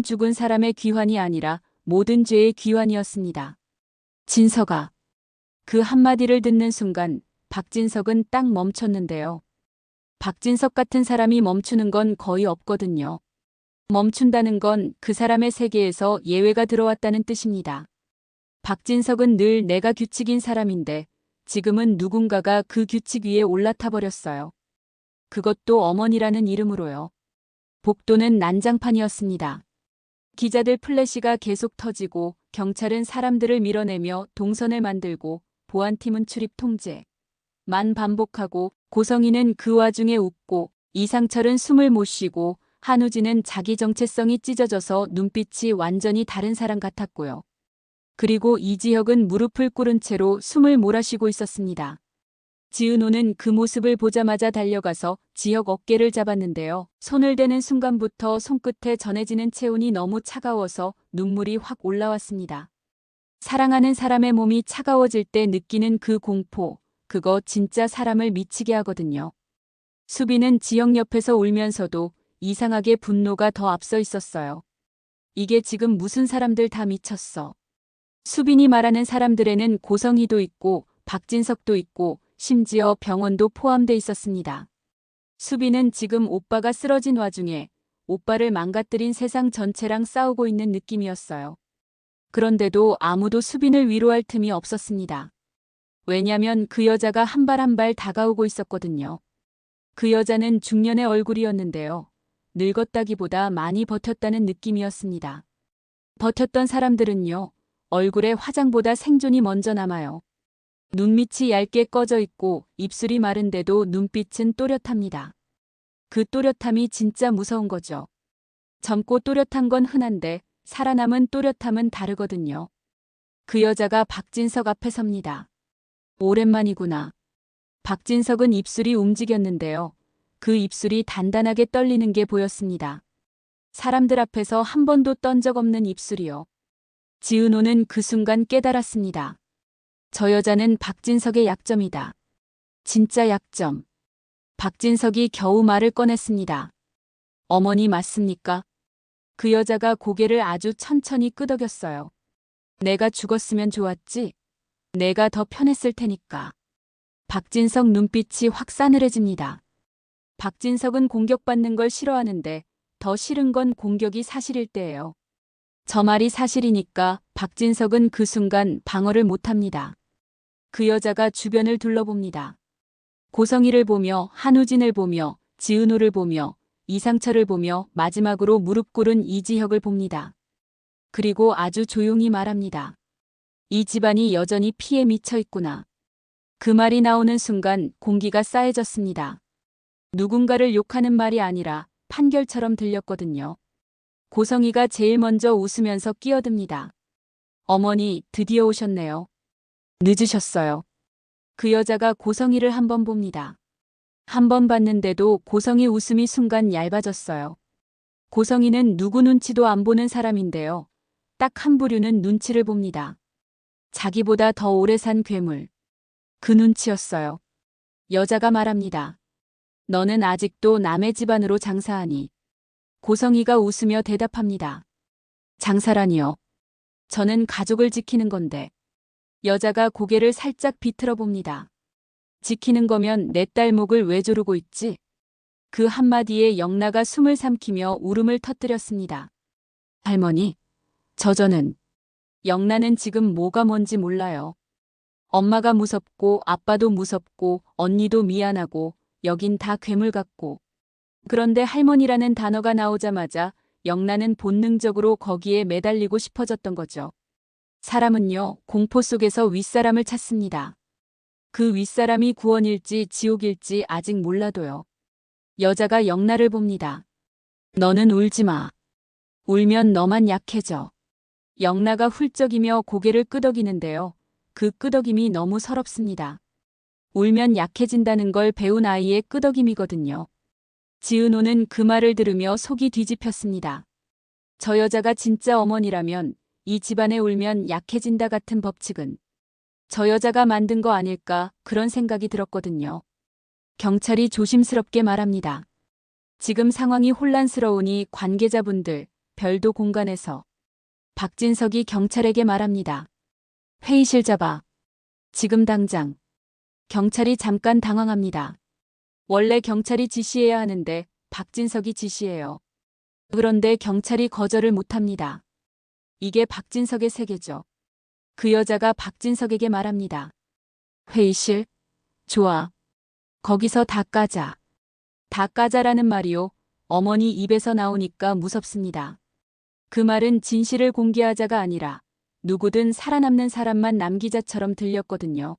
죽은 사람의 귀환이 아니라 모든 죄의 귀환이었습니다. 진서가 그 한마디를 듣는 순간 박진석은 딱 멈췄는데요. 박진석 같은 사람이 멈추는 건 거의 없거든요. 멈춘다는 건 그 사람의 세계에서 예외가 들어왔다는 뜻입니다. 박진석은 늘 내가 규칙인 사람인데 지금은 누군가가 그 규칙 위에 올라타 버렸어요. 그것도 어머니라는 이름으로요. 복도는 난장판이었습니다. 기자들 플래시가 계속 터지고 경찰은 사람들을 밀어내며 동선을 만들고 보안팀은 출입 통제만 반복하고 고성희는 그 와중에 웃고 이상철은 숨을 못 쉬고 한우진은 자기 정체성이 찢어져서 눈빛이 완전히 다른 사람 같았고요. 그리고 이지혁은 무릎을 꿇은 채로 숨을 몰아쉬고 있었습니다. 지은호는 그 모습을 보자마자 달려가서 지혁 어깨를 잡았는데요. 손을 대는 순간부터 손끝에 전해지는 체온이 너무 차가워서 눈물이 확 올라왔습니다. 사랑하는 사람의 몸이 차가워질 때 느끼는 그 공포, 그거 진짜 사람을 미치게 하거든요. 수빈은 지혁 옆에서 울면서도 이상하게 분노가 더 앞서 있었어요. 이게 지금 무슨 사람들 다 미쳤어. 수빈이 말하는 사람들에는 고성희도 있고 박진석도 있고 심지어 병원도 포함돼 있었습니다. 수빈은 지금 오빠가 쓰러진 와중에 오빠를 망가뜨린 세상 전체랑 싸우고 있는 느낌이었어요. 그런데도 아무도 수빈을 위로할 틈이 없었습니다. 왜냐면 그 여자가 한 발 한 발 다가오고 있었거든요. 그 여자는 중년의 얼굴이었는데요. 늙었다기보다 많이 버텼다는 느낌이었습니다. 버텼던 사람들은요, 얼굴에 화장보다 생존이 먼저 남아요. 눈밑이 얇게 꺼져 있고 입술이 마른데도 눈빛은 또렷합니다. 그 또렷함이 진짜 무서운 거죠. 젊고 또렷한 건 흔한데 살아남은 또렷함은 다르거든요. 그 여자가 박진석 앞에 섭니다. 오랜만이구나. 박진석은 입술이 움직였는데요. 그 입술이 단단하게 떨리는 게 보였습니다. 사람들 앞에서 한 번도 떤 적 없는 입술이요. 지은호는 그 순간 깨달았습니다. 저 여자는 박진석의 약점이다. 진짜 약점. 박진석이 겨우 말을 꺼냈습니다. 어머니 맞습니까? 그 여자가 고개를 아주 천천히 끄덕였어요. 내가 죽었으면 좋았지? 내가 더 편했을 테니까. 박진석 눈빛이 확 싸늘해집니다. 박진석은 공격받는 걸 싫어하는데 더 싫은 건 공격이 사실일 때예요. 저 말이 사실이니까 박진석은 그 순간 방어를 못합니다. 그 여자가 주변을 둘러봅니다. 고성희를 보며 한우진을 보며 지은호를 보며 이상철을 보며 마지막으로 무릎 꿇은 이지혁을 봅니다. 그리고 아주 조용히 말합니다. 이 집안이 여전히 피에 미쳐 있구나. 그 말이 나오는 순간 공기가 싸해졌습니다. 누군가를 욕하는 말이 아니라 판결처럼 들렸거든요. 고성희가 제일 먼저 웃으면서 끼어듭니다. 어머니, 드디어 오셨네요. 늦으셨어요. 그 여자가 고성희를 한 번 봅니다. 한 번 봤는데도 고성희 웃음이 순간 얇아졌어요. 고성희는 누구 눈치도 안 보는 사람인데요. 딱 한 부류는 눈치를 봅니다. 자기보다 더 오래 산 괴물. 그 눈치였어요. 여자가 말합니다. 너는 아직도 남의 집안으로 장사하니? 고성희가 웃으며 대답합니다. 장사라니요. 저는 가족을 지키는 건데. 여자가 고개를 살짝 비틀어 봅니다. 지키는 거면 내 딸 목을 왜 조르고 있지? 그 한마디에 영나가 숨을 삼키며 울음을 터뜨렸습니다. 할머니, 저는 영나는 지금 뭐가 뭔지 몰라요. 엄마가 무섭고 아빠도 무섭고 언니도 미안하고 여긴 다 괴물 같고. 그런데 할머니라는 단어가 나오자마자 영나는 본능적으로 거기에 매달리고 싶어졌던 거죠. 사람은요, 공포 속에서 윗사람을 찾습니다. 그 윗사람이 구원일지 지옥일지 아직 몰라도요. 여자가 영나를 봅니다. 너는 울지 마. 울면 너만 약해져. 영나가 훌쩍이며 고개를 끄덕이는데요. 그 끄덕임이 너무 서럽습니다. 울면 약해진다는 걸 배운 아이의 끄덕임이거든요. 지은호는 그 말을 들으며 속이 뒤집혔습니다. 저 여자가 진짜 어머니라면 이 집안에 울면 약해진다 같은 법칙은 저 여자가 만든 거 아닐까 그런 생각이 들었거든요. 경찰이 조심스럽게 말합니다. 지금 상황이 혼란스러우니 관계자분들, 별도 공간에서 박진석이 경찰에게 말합니다. 회의실 잡아. 지금 당장. 경찰이 잠깐 당황합니다. 원래 경찰이 지시해야 하는데 박진석이 지시해요. 그런데 경찰이 거절을 못합니다. 이게 박진석의 세계죠. 그 여자가 박진석에게 말합니다. 회의실? 좋아. 거기서 다 까자. 다 까자라는 말이요. 어머니 입에서 나오니까 무섭습니다. 그 말은 진실을 공개하자가 아니라 누구든 살아남는 사람만 남기자처럼 들렸거든요.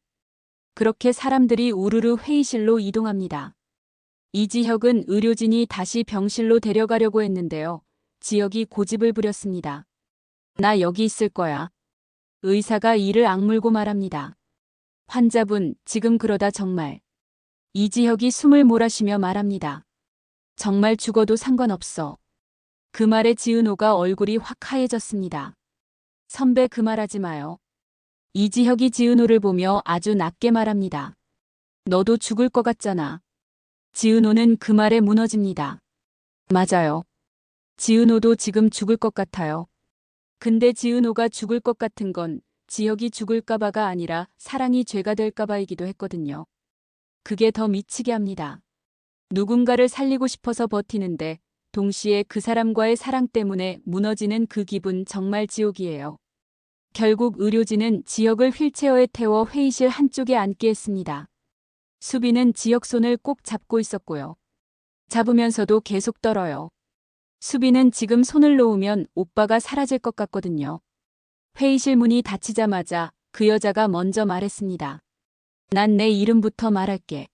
그렇게 사람들이 우르르 회의실로 이동합니다. 이지혁은 의료진이 다시 병실로 데려가려고 했는데요. 지혁이 고집을 부렸습니다. 나 여기 있을 거야. 의사가 이를 악물고 말합니다. 환자분, 지금 그러다 정말. 이지혁이 숨을 몰아쉬며 말합니다. 정말 죽어도 상관없어. 그 말에 지은호가 얼굴이 확 하얘졌습니다. 선배 그 말하지 마요. 이지혁이 지은호를 보며 아주 낮게 말합니다. 너도 죽을 것 같잖아. 지은호는 그 말에 무너집니다. 맞아요. 지은호도 지금 죽을 것 같아요. 근데 지은호가 죽을 것 같은 건 지혁이 죽을까봐가 아니라 사랑이 죄가 될까봐이기도 했거든요. 그게 더 미치게 합니다. 누군가를 살리고 싶어서 버티는데 동시에 그 사람과의 사랑 때문에 무너지는 그 기분 정말 지옥이에요. 결국 의료진은 지혁을 휠체어에 태워 회의실 한쪽에 앉게 했습니다. 수빈은 지혁 손을 꼭 잡고 있었고요. 잡으면서도 계속 떨어요. 수빈은 지금 손을 놓으면 오빠가 사라질 것 같거든요. 회의실 문이 닫히자마자 그 여자가 먼저 말했습니다. 난 내 이름부터 말할게.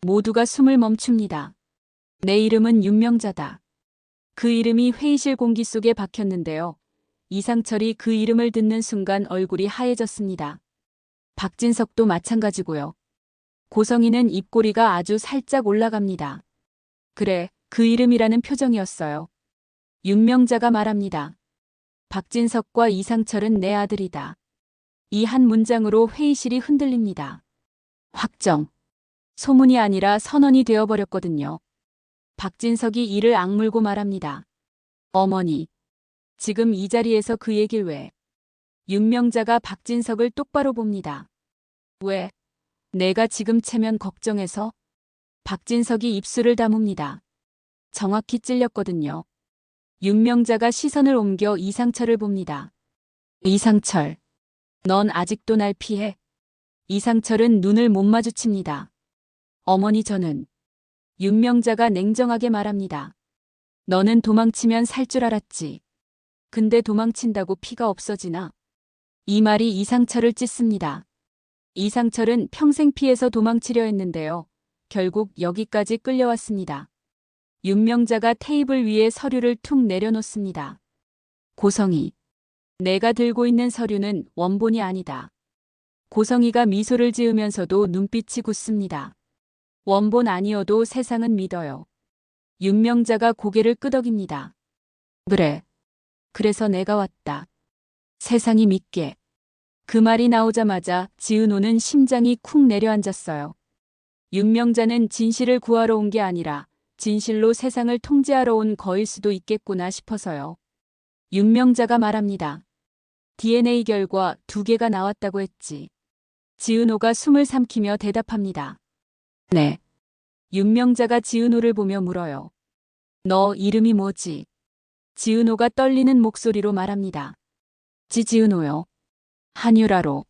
모두가 숨을 멈춥니다. 내 이름은 윤명자다. 그 이름이 회의실 공기 속에 박혔는데요. 이상철이 그 이름을 듣는 순간 얼굴이 하얘졌습니다. 박진석도 마찬가지고요. 고성이는 입꼬리가 아주 살짝 올라갑니다. 그래, 그 이름이라는 표정이었어요. 윤명자가 말합니다. 박진석과 이상철은 내 아들이다. 이 한 문장으로 회의실이 흔들립니다. 확정. 소문이 아니라 선언이 되어버렸거든요. 박진석이 이를 악물고 말합니다. 어머니. 지금 이 자리에서 그 얘길 왜? 윤명자가 박진석을 똑바로 봅니다. 왜? 내가 지금 체면 걱정해서? 박진석이 입술을 다뭅니다. 정확히 찔렸거든요. 윤명자가 시선을 옮겨 이상철을 봅니다. 이상철. 넌 아직도 날 피해? 이상철은 눈을 못 마주칩니다. 어머니 저는. 윤명자가 냉정하게 말합니다. 너는 도망치면 살 줄 알았지. 근데 도망친다고 피가 없어지나? 이 말이 이상철을 찢습니다. 이상철은 평생 피해서 도망치려 했는데요. 결국 여기까지 끌려왔습니다. 윤명자가 테이블 위에 서류를 툭 내려놓습니다. 고성이. 내가 들고 있는 서류는 원본이 아니다. 고성이가 미소를 지으면서도 눈빛이 굳습니다. 원본 아니어도 세상은 믿어요. 윤명자가 고개를 끄덕입니다. 그래. 그래서 내가 왔다. 세상이 믿게. 그 말이 나오자마자 지은호는 심장이 쿵 내려앉았어요. 윤명자는 진실을 구하러 온 게 아니라 진실로 세상을 통제하러 온 거일 수도 있겠구나 싶어서요. 윤명자가 말합니다. DNA 결과 2개가 나왔다고 했지. 지은호가 숨을 삼키며 대답합니다. 네. 윤명자가 지은호를 보며 물어요. 너 이름이 뭐지? 지은호가 떨리는 목소리로 말합니다. 지은호요. 한유라로.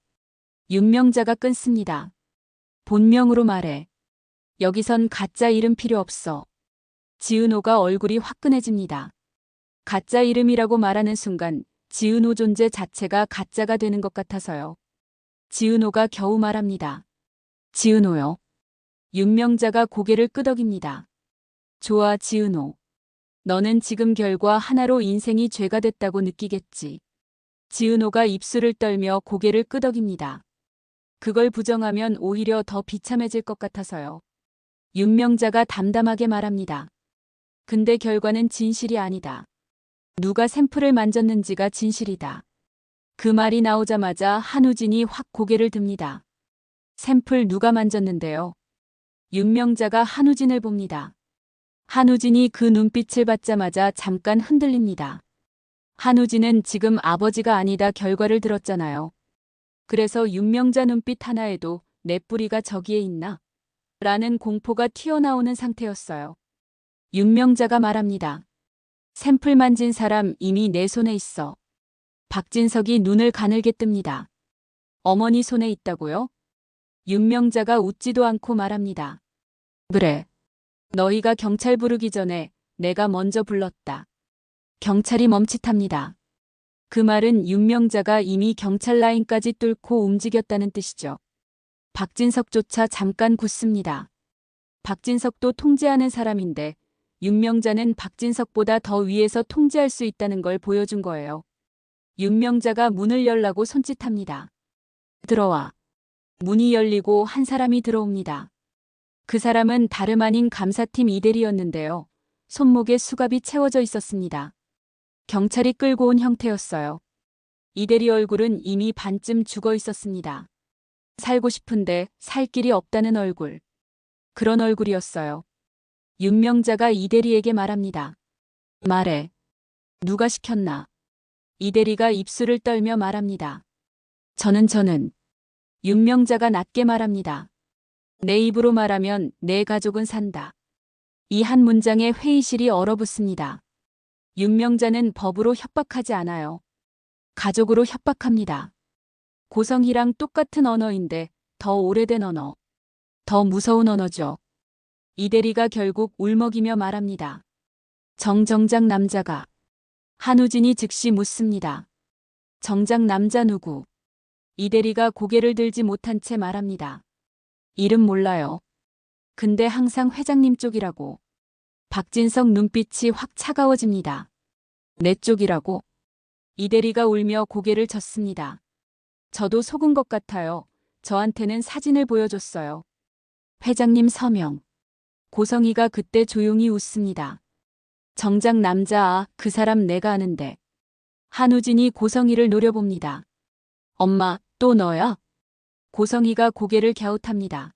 윤명자가 끊습니다. 본명으로 말해. 여기선 가짜 이름 필요 없어. 지은호가 얼굴이 화끈해집니다. 가짜 이름이라고 말하는 순간 지은호 존재 자체가 가짜가 되는 것 같아서요. 지은호가 겨우 말합니다. 지은호요. 윤명자가 고개를 끄덕입니다. 좋아 지은호. 너는 지금 결과 하나로 인생이 죄가 됐다고 느끼겠지. 지은호가 입술을 떨며 고개를 끄덕입니다. 그걸 부정하면 오히려 더 비참해질 것 같아서요. 윤명자가 담담하게 말합니다. 근데 결과는 진실이 아니다. 누가 샘플을 만졌는지가 진실이다. 그 말이 나오자마자 한우진이 확 고개를 듭니다. 샘플 누가 만졌는데요? 윤명자가 한우진을 봅니다. 한우진이 그 눈빛을 받자마자 잠깐 흔들립니다. 한우진은 지금 아버지가 아니다 결과를 들었잖아요. 그래서 윤명자 눈빛 하나에도 내 뿌리가 저기에 있나? 라는 공포가 튀어나오는 상태였어요. 윤명자가 말합니다. 샘플 만진 사람 이미 내 손에 있어. 박진석이 눈을 가늘게 뜹니다. 어머니 손에 있다고요? 윤명자가 웃지도 않고 말합니다. 그래. 너희가 경찰 부르기 전에 내가 먼저 불렀다. 경찰이 멈칫합니다. 그 말은 윤명자가 이미 경찰 라인까지 뚫고 움직였다는 뜻이죠. 박진석조차 잠깐 굳습니다. 박진석도 통제하는 사람인데 윤명자는 박진석보다 더 위에서 통제할 수 있다는 걸 보여준 거예요. 윤명자가 문을 열라고 손짓합니다. 들어와. 문이 열리고 한 사람이 들어옵니다. 그 사람은 다름 아닌 감사팀 이대리였는데요. 손목에 수갑이 채워져 있었습니다. 경찰이 끌고 온 형태였어요. 이대리 얼굴은 이미 반쯤 죽어 있었습니다. 살고 싶은데 살 길이 없다는 얼굴. 그런 얼굴이었어요. 윤명자가 이대리에게 말합니다. 말해. 누가 시켰나? 이대리가 입술을 떨며 말합니다. 저는. 윤명자가 낮게 말합니다. 내 입으로 말하면 내 가족은 산다. 이 한 문장에 회의실이 얼어붙습니다. 윤명자는 법으로 협박하지 않아요. 가족으로 협박합니다. 고성희랑 똑같은 언어인데 더 오래된 언어. 더 무서운 언어죠. 이대리가 결국 울먹이며 말합니다. 정작 남자가. 한우진이 즉시 묻습니다. 정작 남자 누구? 이대리가 고개를 들지 못한 채 말합니다. 이름 몰라요. 근데 항상 회장님 쪽이라고. 박진석 눈빛이 확 차가워집니다. 내 쪽이라고? 이대리가 울며 고개를 젓습니다. 저도 속은 것 같아요. 저한테는 사진을 보여줬어요. 회장님 서명. 고성희가 그때 조용히 웃습니다. 정작 남자 그 사람 내가 아는데. 한우진이 고성희를 노려봅니다. 엄마, 또 너야? 고성희가 고개를 갸웃합니다.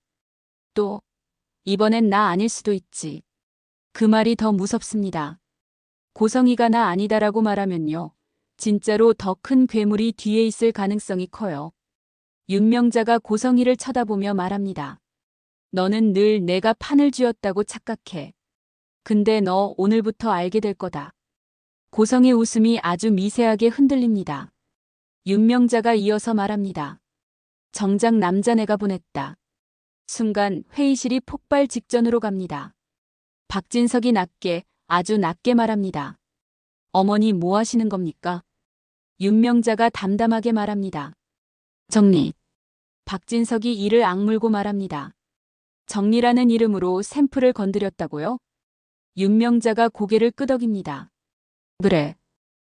또, 이번엔 나 아닐 수도 있지. 그 말이 더 무섭습니다. 고성희가 나 아니다라고 말하면요. 진짜로 더 큰 괴물이 뒤에 있을 가능성이 커요. 윤명자가 고성희를 쳐다보며 말합니다. 너는 늘 내가 판을 쥐었다고 착각해. 근데 너 오늘부터 알게 될 거다. 고성의 웃음이 아주 미세하게 흔들립니다. 윤명자가 이어서 말합니다. 정작 남자 내가 보냈다. 순간 회의실이 폭발 직전으로 갑니다. 박진석이 낮게, 아주 낮게 말합니다. 어머니 뭐 하시는 겁니까? 윤명자가 담담하게 말합니다. 정리. 박진석이 이를 악물고 말합니다. 정리라는 이름으로 샘플을 건드렸다고요? 윤명자가 고개를 끄덕입니다. 그래.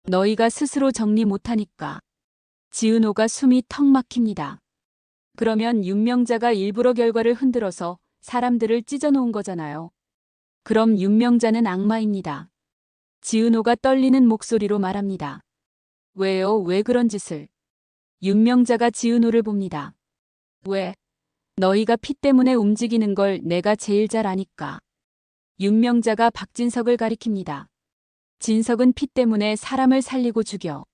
너희가 스스로 정리 못하니까. 지은호가 숨이 턱 막힙니다. 그러면 윤명자가 일부러 결과를 흔들어서 사람들을 찢어놓은 거잖아요. 그럼 윤명자는 악마입니다. 지은호가 떨리는 목소리로 말합니다. 왜요? 왜 그런 짓을? 윤명자가 지은호를 봅니다. 왜? 너희가 피 때문에 움직이는 걸 내가 제일 잘 아니까. 윤명자가 박진석을 가리킵니다. 진석은 피 때문에 사람을 살리고 죽여.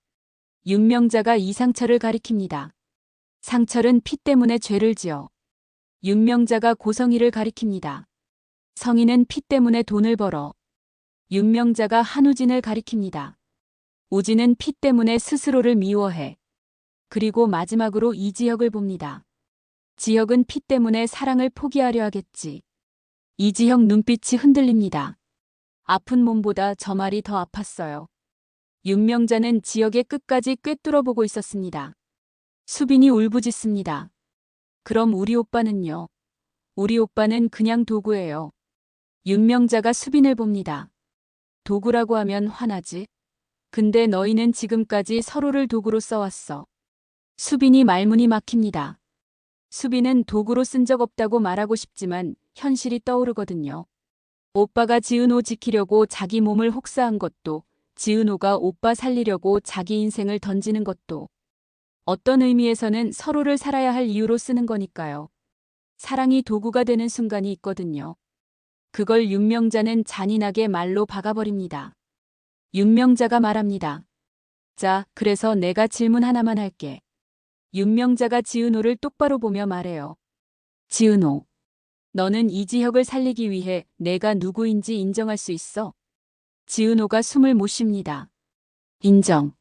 윤명자가 이상철을 가리킵니다. 상철은 피 때문에 죄를 지어. 윤명자가 고성희를 가리킵니다. 성희는 피 때문에 돈을 벌어. 윤명자가 한우진을 가리킵니다. 우진은 피 때문에 스스로를 미워해. 그리고 마지막으로 이지혁을 봅니다. 지혁은 피 때문에 사랑을 포기하려 하겠지. 이지혁 눈빛이 흔들립니다. 아픈 몸보다 저 말이 더 아팠어요. 윤명자는 지혁의 끝까지 꿰뚫어 보고 있었습니다. 수빈이 울부짖습니다. 그럼 우리 오빠는요? 우리 오빠는 그냥 도구예요. 윤명자가 수빈을 봅니다. 도구라고 하면 화나지? 근데 너희는 지금까지 서로를 도구로 써왔어. 수빈이 말문이 막힙니다. 수빈은 도구로 쓴 적 없다고 말하고 싶지만 현실이 떠오르거든요. 오빠가 지은호 지키려고 자기 몸을 혹사한 것도, 지은호가 오빠 살리려고 자기 인생을 던지는 것도 어떤 의미에서는 서로를 살아야 할 이유로 쓰는 거니까요. 사랑이 도구가 되는 순간이 있거든요. 그걸 윤명자는 잔인하게 말로 박아버립니다. 윤명자가 말합니다. 자, 그래서 내가 질문 하나만 할게. 윤명자가 지은호를 똑바로 보며 말해요. 지은호, 너는 이지혁을 살리기 위해 내가 누구인지 인정할 수 있어? 지은호가 숨을 못 쉽니다. 인정.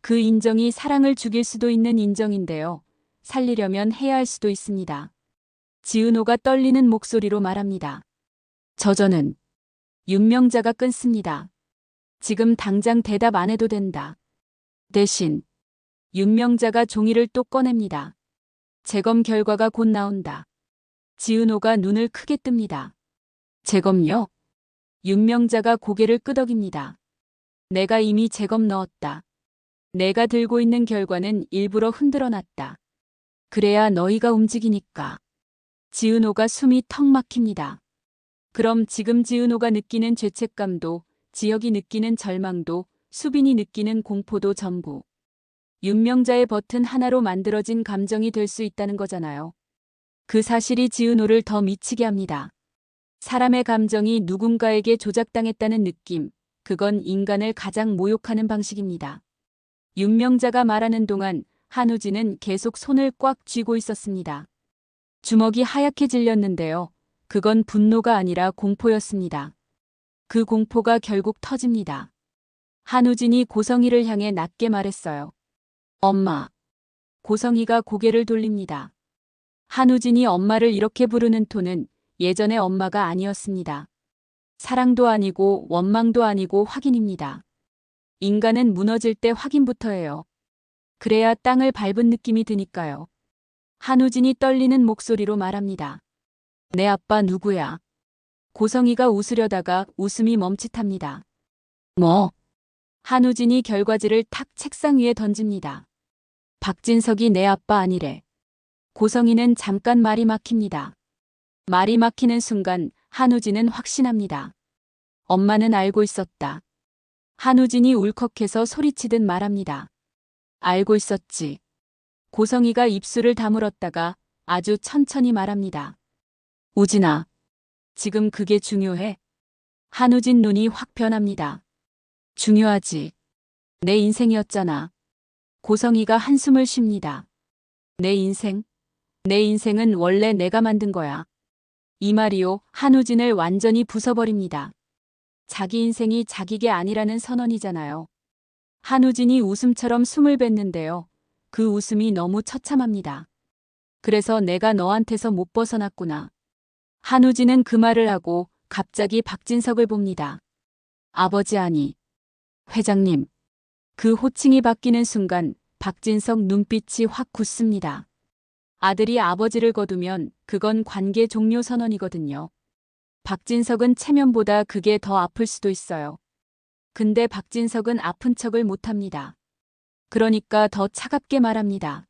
그 인정이 사랑을 죽일 수도 있는 인정인데요. 살리려면 해야 할 수도 있습니다. 지은호가 떨리는 목소리로 말합니다. 저는 윤명자가 끊습니다. 지금 당장 대답 안 해도 된다. 대신 윤명자가 종이를 또 꺼냅니다. 재검 결과가 곧 나온다. 지은호가 눈을 크게 뜹니다. 재검요? 윤명자가 고개를 끄덕입니다. 내가 이미 재검 넣었다. 내가 들고 있는 결과는 일부러 흔들어 놨다. 그래야 너희가 움직이니까. 지은호가 숨이 턱 막힙니다. 그럼 지금 지은호가 느끼는 죄책감도, 지혁이 느끼는 절망도, 수빈이 느끼는 공포도 전부 윤명자의 버튼 하나로 만들어진 감정이 될 수 있다는 거잖아요. 그 사실이 지은호를 더 미치게 합니다. 사람의 감정이 누군가에게 조작당했다는 느낌, 그건 인간을 가장 모욕하는 방식입니다. 윤명자가 말하는 동안 한우진은 계속 손을 꽉 쥐고 있었습니다. 주먹이 하얗게 질렸는데요. 그건 분노가 아니라 공포였습니다. 그 공포가 결국 터집니다. 한우진이 고성이를 향해 낮게 말했어요. 엄마. 고성이가 고개를 돌립니다. 한우진이 엄마를 이렇게 부르는 톤은 예전의 엄마가 아니었습니다. 사랑도 아니고 원망도 아니고 확인입니다. 인간은 무너질 때 확인부터 해요. 그래야 땅을 밟은 느낌이 드니까요. 한우진이 떨리는 목소리로 말합니다. 내 아빠 누구야? 고성이가 웃으려다가 웃음이 멈칫합니다. 뭐? 한우진이 결과지를 탁 책상 위에 던집니다. 박진석이 내 아빠 아니래. 고성이는 잠깐 말이 막힙니다. 말이 막히는 순간 한우진은 확신합니다. 엄마는 알고 있었다. 한우진이 울컥해서 소리치듯 말합니다. 알고 있었지. 고성이가 입술을 다물었다가 아주 천천히 말합니다. 우진아, 지금 그게 중요해? 한우진 눈이 확 변합니다. 중요하지. 내 인생이었잖아. 고성이가 한숨을 쉽니다. 내 인생? 내 인생은 원래 내가 만든 거야. 이 말이요, 한우진을 완전히 부숴버립니다. 자기 인생이 자기 게 아니라는 선언이잖아요. 한우진이 웃음처럼 숨을 뱉는데요. 그 웃음이 너무 처참합니다. 그래서 내가 너한테서 못 벗어났구나. 한우진은 그 말을 하고 갑자기 박진석을 봅니다. 아버지 아니. 회장님. 그 호칭이 바뀌는 순간 박진석 눈빛이 확 굳습니다. 아들이 아버지를 거두면 그건 관계 종료 선언이거든요. 박진석은 체면보다 그게 더 아플 수도 있어요. 근데 박진석은 아픈 척을 못합니다. 그러니까 더 차갑게 말합니다.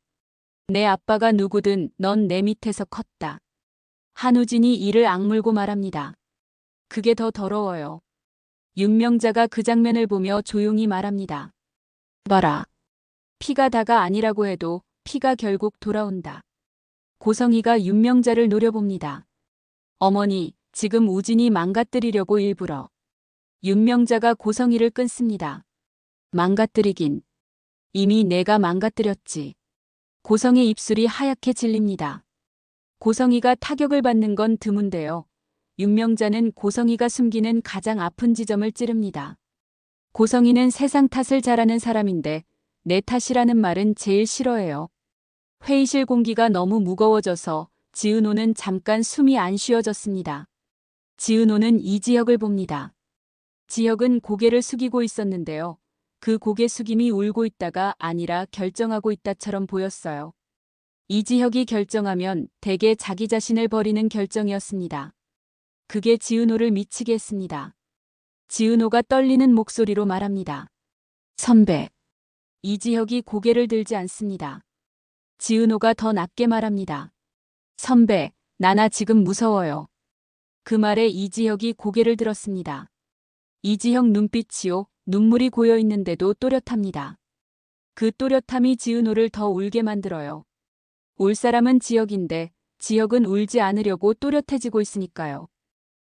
내 아빠가 누구든 넌 내 밑에서 컸다. 한우진이 이를 악물고 말합니다. 그게 더 더러워요. 윤명자가 그 장면을 보며 조용히 말합니다. 봐라. 피가 다가 아니라고 해도 피가 결국 돌아온다. 고성이가 윤명자를 노려봅니다. 어머니, 지금 우진이 망가뜨리려고 일부러. 윤명자가 고성이를 끊습니다. 망가뜨리긴. 이미 내가 망가뜨렸지. 고성의 입술이 하얗게 질립니다. 고성이가 타격을 받는 건 드문데요. 윤명자는 고성이가 숨기는 가장 아픈 지점을 찌릅니다. 고성이는 세상 탓을 잘하는 사람인데 내 탓이라는 말은 제일 싫어해요. 회의실 공기가 너무 무거워져서 지은호는 잠깐 숨이 안 쉬어졌습니다. 지은호는 이지혁을 봅니다. 지혁은 고개를 숙이고 있었는데요. 그 고개 숙임이 울고 있다가 아니라 결정하고 있다처럼 보였어요. 이지혁이 결정하면 대개 자기 자신을 버리는 결정이었습니다. 그게 지은호를 미치게 했습니다. 지은호가 떨리는 목소리로 말합니다. 선배. 이지혁이 고개를 들지 않습니다. 지은호가 더 낮게 말합니다. 선배, 나나 지금 무서워요. 그 말에 이지혁이 고개를 들었습니다. 이지혁 눈빛이요, 눈물이 고여 있는데도 또렷합니다. 그 또렷함이 지은호를 더 울게 만들어요. 울 사람은 지혁인데 지혁은 울지 않으려고 또렷해지고 있으니까요.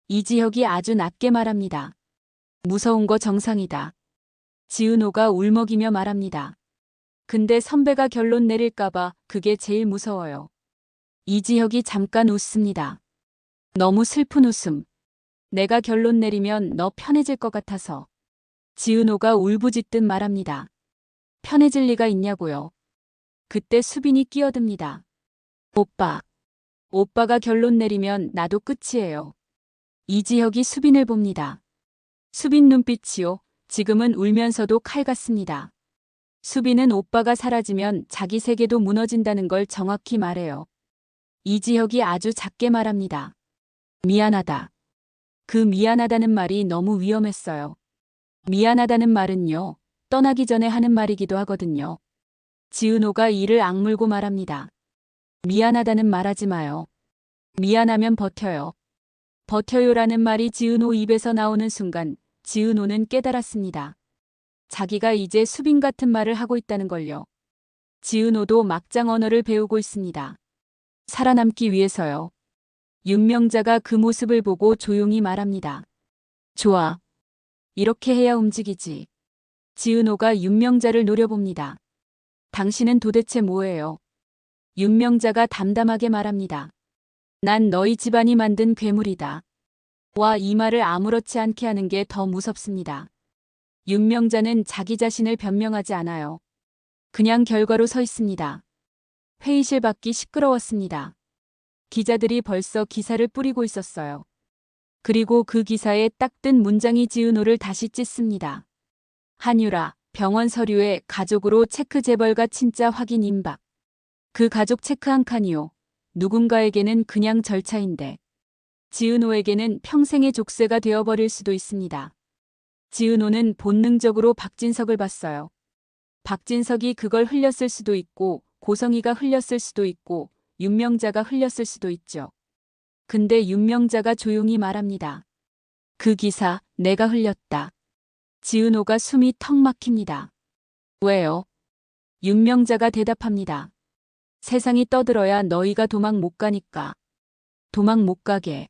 이지혁이 아주 낮게 말합니다. 무서운 거 정상이다. 지은호가 울먹이며 말합니다. 근데 선배가 결론 내릴까봐 그게 제일 무서워요. 이지혁이 잠깐 웃습니다. 너무 슬픈 웃음. 내가 결론 내리면 너 편해질 것 같아서. 지은호가 울부짖듯 말합니다. 편해질 리가 있냐고요. 그때 수빈이 끼어듭니다. 오빠. 오빠가 결론 내리면 나도 끝이에요. 이지혁이 수빈을 봅니다. 수빈 눈빛이요. 지금은 울면서도 칼 같습니다. 수빈은 오빠가 사라지면 자기 세계도 무너진다는 걸 정확히 말해요. 이지혁이 아주 작게 말합니다. 미안하다. 그 미안하다는 말이 너무 위험했어요. 미안하다는 말은요, 떠나기 전에 하는 말이기도 하거든요. 지은호가 이를 악물고 말합니다. 미안하다는 말하지 마요. 미안하면 버텨요. 버텨요라는 말이 지은호 입에서 나오는 순간 지은호는 깨달았습니다. 자기가 이제 수빈 같은 말을 하고 있다는 걸요. 지은호도 막장 언어를 배우고 있습니다. 살아남기 위해서요. 윤명자가 그 모습을 보고 조용히 말합니다. 좋아. 이렇게 해야 움직이지. 지은호가 윤명자를 노려봅니다. 당신은 도대체 뭐예요? 윤명자가 담담하게 말합니다. 난 너희 집안이 만든 괴물이다. 와, 이 말을 아무렇지 않게 하는 게 더 무섭습니다. 윤명자는 자기 자신을 변명하지 않아요. 그냥 결과로 서 있습니다. 회의실 밖이 시끄러웠습니다. 기자들이 벌써 기사를 뿌리고 있었어요. 그리고 그 기사에 딱 뜬 문장이 지은호를 다시 찢습니다. 한유라, 병원 서류에 가족으로 체크 재벌가 친자 확인 임박. 그 가족 체크 한 칸이요. 누군가에게는 그냥 절차인데 지은호에게는 평생의 족쇄가 되어버릴 수도 있습니다. 지은호는 본능적으로 박진석을 봤어요. 박진석이 그걸 흘렸을 수도 있고 고성이가 흘렸을 수도 있고 윤명자가 흘렸을 수도 있죠. 근데 윤명자가 조용히 말합니다. 그 기사 내가 흘렸다. 지은호가 숨이 턱 막힙니다. 왜요? 윤명자가 대답합니다. 세상이 떠들어야 너희가 도망 못 가니까. 도망 못 가게.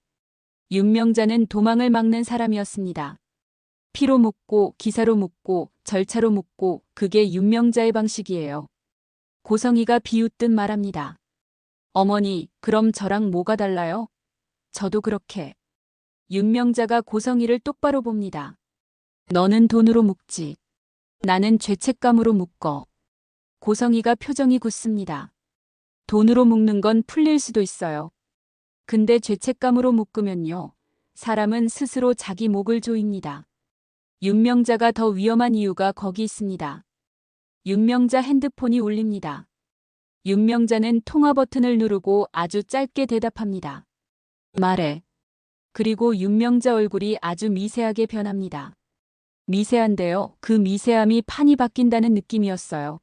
윤명자는 도망을 막는 사람이었습니다. 피로 묻고 기사로 묻고 절차로 묻고 그게 윤명자의 방식이에요. 고성이가 비웃듯 말합니다. 어머니, 그럼 저랑 뭐가 달라요? 저도 그렇게. 윤명자가 고성이를 똑바로 봅니다. 너는 돈으로 묶지. 나는 죄책감으로 묶어. 고성이가 표정이 굳습니다. 돈으로 묶는 건 풀릴 수도 있어요. 근데 죄책감으로 묶으면요. 사람은 스스로 자기 목을 조입니다. 윤명자가 더 위험한 이유가 거기 있습니다. 윤명자 핸드폰이 울립니다. 윤명자는 통화 버튼을 누르고 아주 짧게 대답합니다. 말해. 그리고 윤명자 얼굴이 아주 미세하게 변합니다. 미세한데요. 그 미세함이 판이 바뀐다는 느낌이었어요.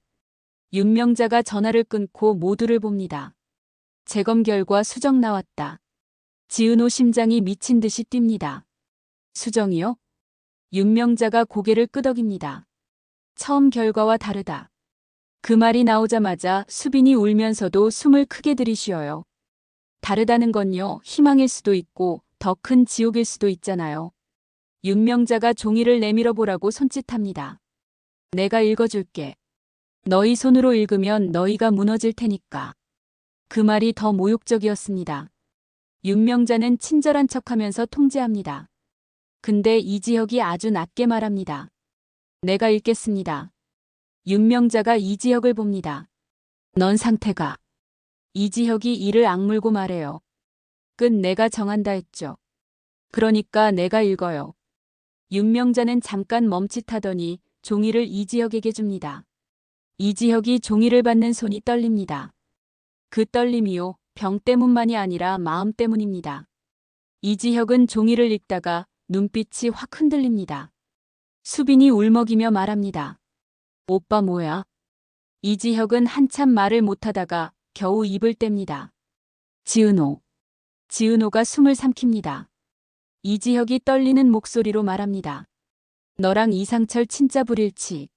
윤명자가 전화를 끊고 모두를 봅니다. 재검 결과 수정 나왔다. 지은호 심장이 미친 듯이 뜁니다. 수정이요? 윤명자가 고개를 끄덕입니다. 처음 결과와 다르다. 그 말이 나오자마자 수빈이 울면서도 숨을 크게 들이쉬어요. 다르다는 건요, 희망일 수도 있고 더 큰 지옥일 수도 있잖아요. 윤명자가 종이를 내밀어 보라고 손짓합니다. 내가 읽어줄게. 너희 손으로 읽으면 너희가 무너질 테니까. 그 말이 더 모욕적이었습니다. 윤명자는 친절한 척하면서 통제합니다. 근데 이지혁이 아주 낮게 말합니다. 내가 읽겠습니다. 윤명자가 이지혁을 봅니다. 넌 상태가. 이지혁이 이를 악물고 말해요. 끝 내가 정한다 했죠. 그러니까 내가 읽어요. 윤명자는 잠깐 멈칫하더니 종이를 이지혁에게 줍니다. 이지혁이 종이를 받는 손이 떨립니다. 그 떨림이요, 병 때문만이 아니라 마음 때문입니다. 이지혁은 종이를 읽다가 눈빛이 확 흔들립니다. 수빈이 울먹이며 말합니다. 오빠 뭐야? 이지혁은 한참 말을 못하다가 겨우 입을 뗍니다. 지은호. 지은호가 숨을 삼킵니다. 이지혁이 떨리는 목소리로 말합니다. 너랑 이상철 진짜 불일치.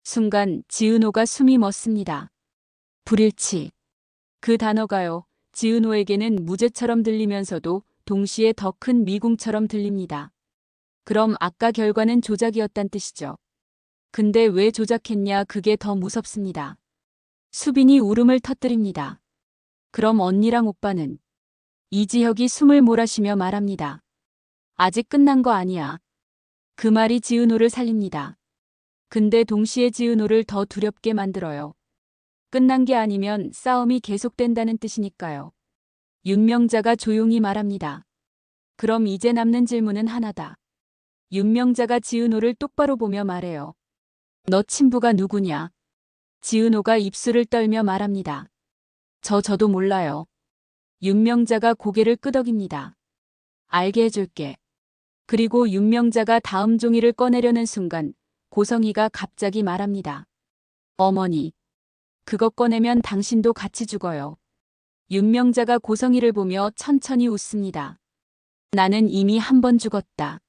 순간 지은호가 숨이 멎습니다. 불일치. 그 단어가요. 지은호에게는 무죄처럼 들리면서도 동시에 더 큰 미궁처럼 들립니다. 그럼 아까 결과는 조작이었단 뜻이죠. 근데 왜 조작했냐 그게 더 무섭습니다. 수빈이 울음을 터뜨립니다. 그럼 언니랑 오빠는? 이지혁이 숨을 몰아쉬며 말합니다. 아직 끝난 거 아니야. 그 말이 지은호를 살립니다. 근데 동시에 지은호를 더 두렵게 만들어요. 끝난 게 아니면 싸움이 계속된다는 뜻이니까요. 윤명자가 조용히 말합니다. 그럼 이제 남는 질문은 하나다. 윤명자가 지은호를 똑바로 보며 말해요. 너 친부가 누구냐? 지은호가 입술을 떨며 말합니다. 저도 몰라요. 윤명자가 고개를 끄덕입니다. 알게 해줄게. 그리고 윤명자가 다음 종이를 꺼내려는 순간 고성이가 갑자기 말합니다. 어머니, 그거 꺼내면 당신도 같이 죽어요. 윤명자가 고성이를 보며 천천히 웃습니다. 나는 이미 한 번 죽었다.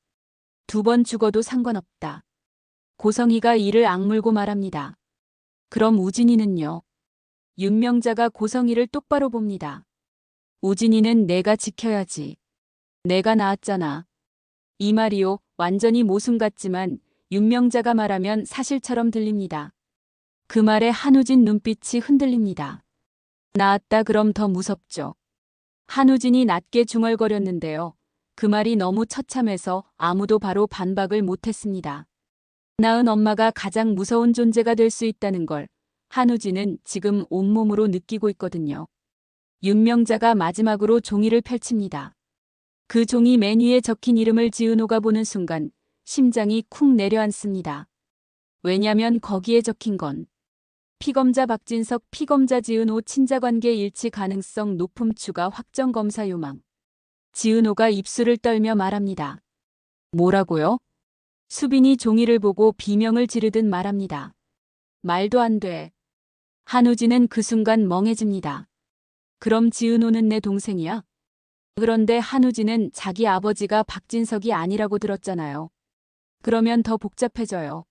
2번 죽어도 상관없다. 고성이가 이를 악물고 말합니다. 그럼 우진이는요? 윤명자가 고성이를 똑바로 봅니다. 우진이는 내가 지켜야지. 내가 낳았잖아. 이 말이요, 완전히 모순 같지만 윤명자가 말하면 사실처럼 들립니다. 그 말에 한우진 눈빛이 흔들립니다. 낳았다 그럼 더 무섭죠. 한우진이 낮게 중얼거렸는데요. 그 말이 너무 처참해서 아무도 바로 반박을 못했습니다. 낳은 엄마가 가장 무서운 존재가 될 수 있다는 걸 한우진은 지금 온몸으로 느끼고 있거든요. 윤명자가 마지막으로 종이를 펼칩니다. 그 종이 맨 위에 적힌 이름을 지은호가 보는 순간 심장이 쿵 내려앉습니다. 왜냐면 거기에 적힌 건 피검자 박진석, 피검자 지은호 친자관계 일치 가능성 높음 추가 확정 검사 요망. 지은호가 입술을 떨며 말합니다. 뭐라고요? 수빈이 종이를 보고 비명을 지르듯 말합니다. 말도 안 돼. 한우진은 그 순간 멍해집니다. 그럼 지은호는 내 동생이야? 그런데 한우진은 자기 아버지가 박진석이 아니라고 들었잖아요. 그러면 더 복잡해져요.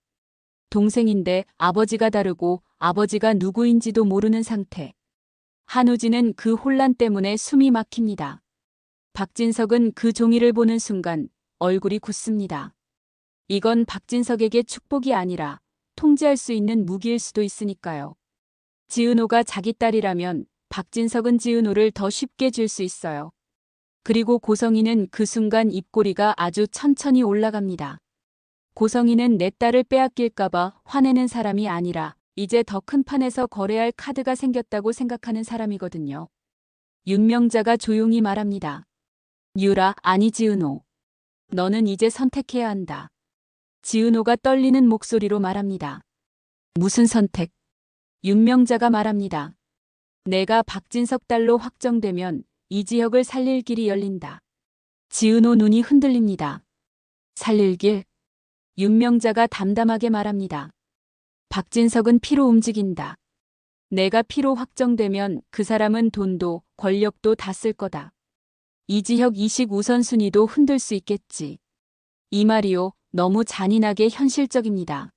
동생인데 아버지가 다르고 아버지가 누구인지도 모르는 상태. 한우진은 그 혼란 때문에 숨이 막힙니다. 박진석은 그 종이를 보는 순간 얼굴이 굳습니다. 이건 박진석에게 축복이 아니라 통제할 수 있는 무기일 수도 있으니까요. 지은호가 자기 딸이라면 박진석은 지은호를 더 쉽게 줄 수 있어요. 그리고 고성이는 그 순간 입꼬리가 아주 천천히 올라갑니다. 고성이는 내 딸을 빼앗길까봐 화내는 사람이 아니라 이제 더 큰 판에서 거래할 카드가 생겼다고 생각하는 사람이거든요. 윤명자가 조용히 말합니다. 유라, 아니 지은호. 너는 이제 선택해야 한다. 지은호가 떨리는 목소리로 말합니다. 무슨 선택? 윤명자가 말합니다. 내가 박진석 딸로 확정되면 이지혁을 살릴 길이 열린다. 지은호 눈이 흔들립니다. 살릴 길? 윤명자가 담담하게 말합니다. 박진석은 피로 움직인다. 내가 피로 확정되면 그 사람은 돈도 권력도 다 쓸 거다. 이지혁 이식 우선순위도 흔들 수 있겠지. 이 말이요, 너무 잔인하게 현실적입니다.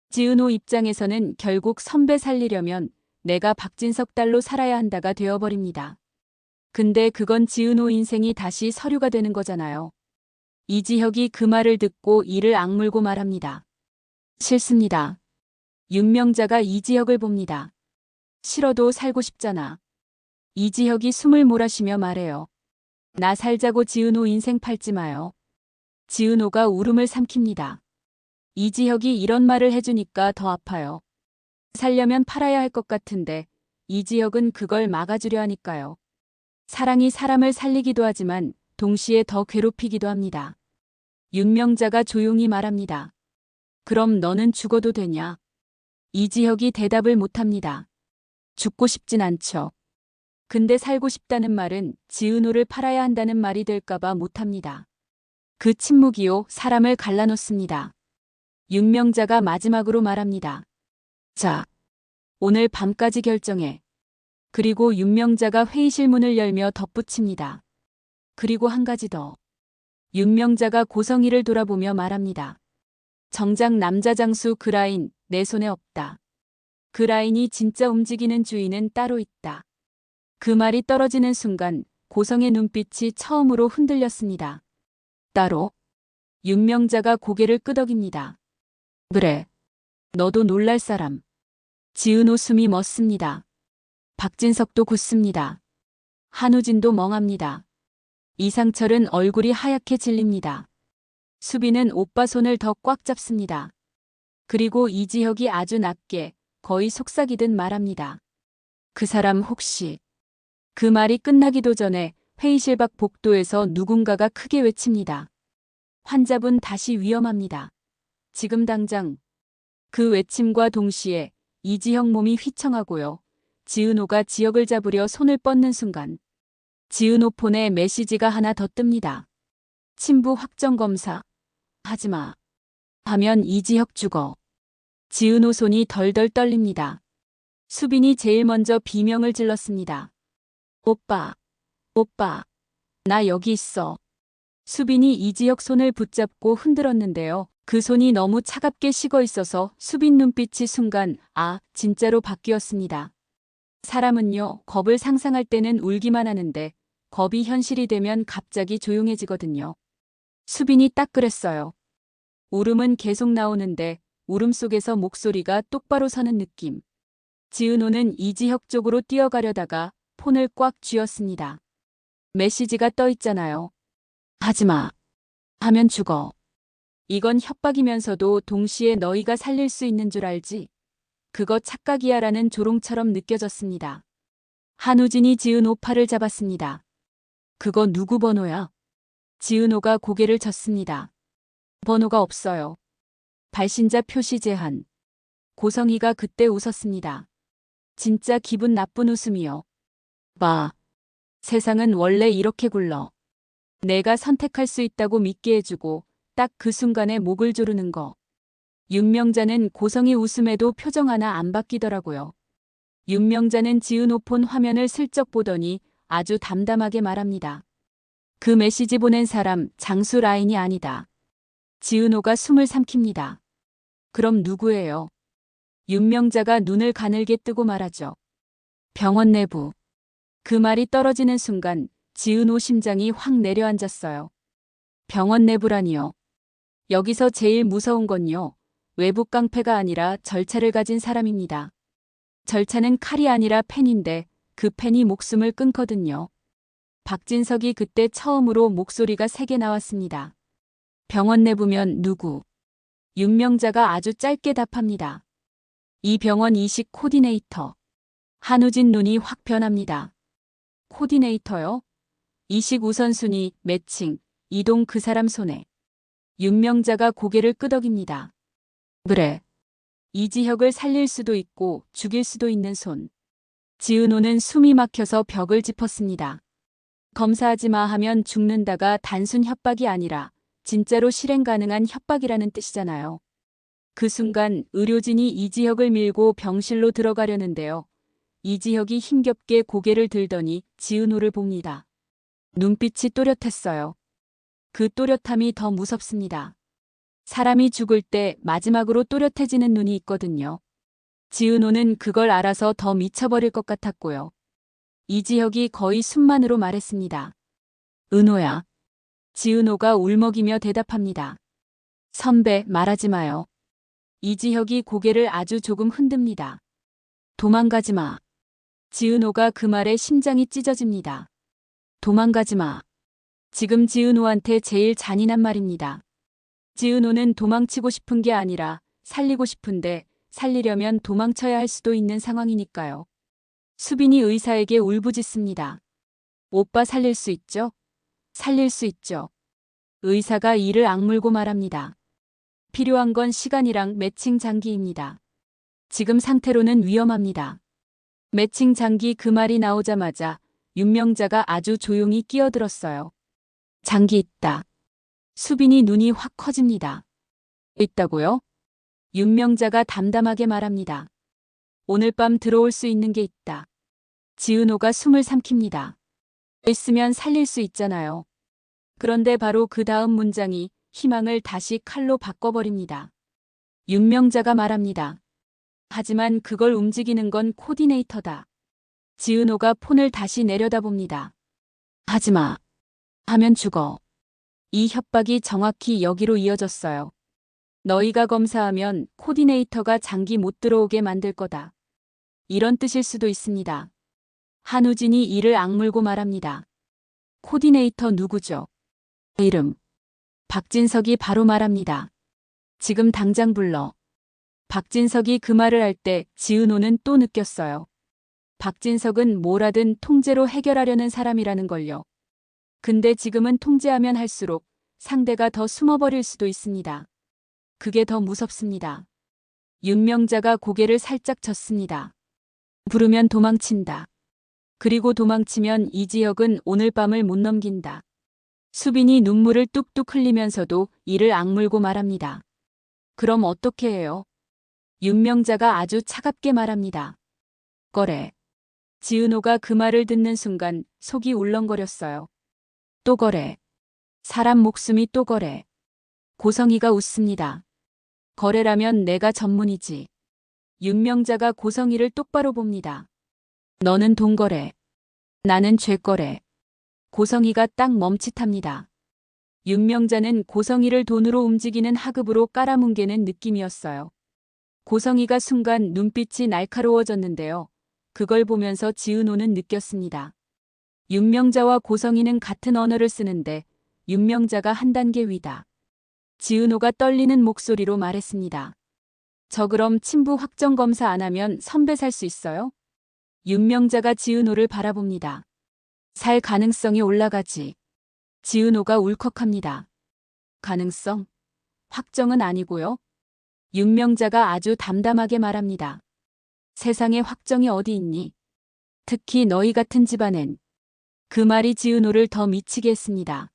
지은호 입장에서는 결국 선배 살리려면 내가 박진석 딸로 살아야 한다가 되어버립니다. 근데 그건 지은호 인생이 다시 서류가 되는 거잖아요. 이지혁이 그 말을 듣고 이를 악물고 말합니다. 싫습니다. 윤명자가 이지혁을 봅니다. 싫어도 살고 싶잖아. 이지혁이 숨을 몰아쉬며 말해요. 나 살자고 지은호 인생 팔지 마요. 지은호가 울음을 삼킵니다. 이지혁이 이런 말을 해주니까 더 아파요. 살려면 팔아야 할 것 같은데 이지혁은 그걸 막아주려 하니까요. 사랑이 사람을 살리기도 하지만 동시에 더 괴롭히기도 합니다. 윤명자가 조용히 말합니다. 그럼 너는 죽어도 되냐? 이지혁이 대답을 못합니다. 죽고 싶진 않죠. 근데 살고 싶다는 말은 지은호를 팔아야 한다는 말이 될까봐 못합니다. 그 침묵이요, 사람을 갈라놓습니다. 윤명자가 마지막으로 말합니다. 자, 오늘 밤까지 결정해. 그리고 윤명자가 회의실 문을 열며 덧붙입니다. 그리고 한 가지 더. 윤명자가 고성이를 돌아보며 말합니다. 정작 남자 장수 그 라인 내 손에 없다. 그 라인이 진짜 움직이는 주인은 따로 있다. 그 말이 떨어지는 순간 고성의 눈빛이 처음으로 흔들렸습니다. 따로? 윤명자가 고개를 끄덕입니다. 그래. 너도 놀랄 사람. 지은호 숨이 멎습니다. 박진석도 굳습니다. 한우진도 멍합니다. 이상철은 얼굴이 하얗게 질립니다. 수빈은 오빠 손을 더 꽉 잡습니다. 그리고 이지혁이 아주 낮게, 거의 속삭이듯 말합니다. 그 사람 혹시. 그 말이 끝나기도 전에 회의실 밖 복도에서 누군가가 크게 외칩니다. 환자분 다시 위험합니다. 지금 당장. 그 외침과 동시에 이지혁 몸이 휘청하고요. 지은호가 지혁을 잡으려 손을 뻗는 순간 지은호 폰에 메시지가 하나 더 뜹니다. 침부 확정 검사. 하지마. 하면 이지혁 죽어. 지은호 손이 덜덜 떨립니다. 수빈이 제일 먼저 비명을 질렀습니다. 오빠, 오빠, 나 여기 있어. 수빈이 이지혁 손을 붙잡고 흔들었는데요. 그 손이 너무 차갑게 식어 있어서 수빈 눈빛이 순간 진짜로 바뀌었습니다. 사람은요, 겁을 상상할 때는 울기만 하는데 겁이 현실이 되면 갑자기 조용해지거든요. 수빈이 딱 그랬어요. 울음은 계속 나오는데 울음 속에서 목소리가 똑바로 서는 느낌. 지은호는 이지혁 쪽으로 뛰어가려다가 폰을 꽉 쥐었습니다. 메시지가 떠 있잖아요. 하지마. 하면 죽어. 이건 협박이면서도 동시에 너희가 살릴 수 있는 줄 알지? 그거 착각이야라는 조롱처럼 느껴졌습니다. 한우진이 지은호 팔을 잡았습니다. 그거 누구 번호야? 지은호가 고개를 젓습니다. 번호가 없어요. 발신자 표시 제한. 고성희가 그때 웃었습니다. 진짜 기분 나쁜 웃음이요. 봐. 세상은 원래 이렇게 굴러. 내가 선택할 수 있다고 믿게 해주고 딱 그 순간에 목을 조르는 거. 윤명자는 고성희 웃음에도 표정 하나 안 바뀌더라고요. 윤명자는 지은호 폰 화면을 슬쩍 보더니 아주 담담하게 말합니다. 그 메시지 보낸 사람 장수 라인이 아니다. 지은호가 숨을 삼킵니다. 그럼 누구예요? 윤명자가 눈을 가늘게 뜨고 말하죠. 병원 내부. 그 말이 떨어지는 순간 지은호 심장이 확 내려앉았어요. 병원 내부라니요. 여기서 제일 무서운 건요. 외부 깡패가 아니라 절차를 가진 사람입니다. 절차는 칼이 아니라 펜인데 그 펜이 목숨을 끊거든요. 박진석이 그때 처음으로 목소리가 세게 나왔습니다. 병원 내부면 누구? 윤명자가 아주 짧게 답합니다. 이 병원 이식 코디네이터. 한우진 눈이 확 변합니다. 코디네이터요? 이식 우선순위, 매칭, 이동 그 사람 손에. 윤명자가 고개를 끄덕입니다. 그래. 이지혁을 살릴 수도 있고 죽일 수도 있는 손. 지은호는 숨이 막혀서 벽을 짚었습니다. 검사하지 마 하면 죽는다가 단순 협박이 아니라 진짜로 실행 가능한 협박이라는 뜻이잖아요. 그 순간 의료진이 이지혁을 밀고 병실로 들어가려는데요. 이지혁이 힘겹게 고개를 들더니 지은호를 봅니다. 눈빛이 또렷했어요. 그 또렷함이 더 무섭습니다. 사람이 죽을 때 마지막으로 또렷해지는 눈이 있거든요. 지은호는 그걸 알아서 더 미쳐버릴 것 같았고요. 이지혁이 거의 숨만으로 말했습니다. 은호야. 지은호가 울먹이며 대답합니다. 선배, 말하지 마요. 이지혁이 고개를 아주 조금 흔듭니다. 도망가지 마. 지은호가 그 말에 심장이 찢어집니다. 도망가지 마. 지금 지은호한테 제일 잔인한 말입니다. 지은호는 도망치고 싶은 게 아니라 살리고 싶은데 살리려면 도망쳐야 할 수도 있는 상황이니까요. 수빈이 의사에게 울부짖습니다. 오빠 살릴 수 있죠? 살릴 수 있죠. 의사가 이를 악물고 말합니다. 필요한 건 시간이랑 매칭 장기입니다. 지금 상태로는 위험합니다. 매칭 장기 그 말이 나오자마자 윤명자가 아주 조용히 끼어들었어요. 장기 있다. 수빈이 눈이 확 커집니다. 있다고요? 윤명자가 담담하게 말합니다. 오늘 밤 들어올 수 있는 게 있다. 지은호가 숨을 삼킵니다. 있으면 살릴 수 있잖아요. 그런데 바로 그 다음 문장이 희망을 다시 칼로 바꿔버립니다. 윤명자가 말합니다. 하지만 그걸 움직이는 건 코디네이터다. 지은호가 폰을 다시 내려다봅니다. 하지마. 하면 죽어. 이 협박이 정확히 여기로 이어졌어요. 너희가 검사하면 코디네이터가 장기 못 들어오게 만들 거다. 이런 뜻일 수도 있습니다. 한우진이 이를 악물고 말합니다. 코디네이터 누구죠? 이름. 박진석이 바로 말합니다. 지금 당장 불러. 박진석이 그 말을 할 때 지은호는 또 느꼈어요. 박진석은 뭐라든 통제로 해결하려는 사람이라는 걸요. 근데 지금은 통제하면 할수록 상대가 더 숨어버릴 수도 있습니다. 그게 더 무섭습니다. 윤명자가 고개를 살짝 젓습니다. 부르면 도망친다. 그리고 도망치면 이 지역은 오늘 밤을 못 넘긴다. 수빈이 눈물을 뚝뚝 흘리면서도 이를 악물고 말합니다. 그럼 어떻게 해요? 윤명자가 아주 차갑게 말합니다. 거래. 지은호가 그 말을 듣는 순간 속이 울렁거렸어요. 또 거래. 사람 목숨이 또 거래. 고성이가 웃습니다. 거래라면 내가 전문이지. 윤명자가 고성이를 똑바로 봅니다. 너는 돈거래. 나는 죄거래. 고성이가 딱 멈칫합니다. 윤명자는 고성이를 돈으로 움직이는 하급으로 깔아뭉개는 느낌이었어요. 고성이가 순간 눈빛이 날카로워졌는데요. 그걸 보면서 지은호는 느꼈습니다. 윤명자와 고성이는 같은 언어를 쓰는데 윤명자가 한 단계 위다. 지은호가 떨리는 목소리로 말했습니다. 저 그럼 친부 확정 검사 안 하면 선배 살 수 있어요? 윤명자가 지은호를 바라봅니다. 살 가능성이 올라가지. 지은호가 울컥합니다. 가능성? 확정은 아니고요. 윤명자가 아주 담담하게 말합니다. 세상에 확정이 어디 있니? 특히 너희 같은 집안엔. 그 말이 지은호를 더 미치게 했습니다.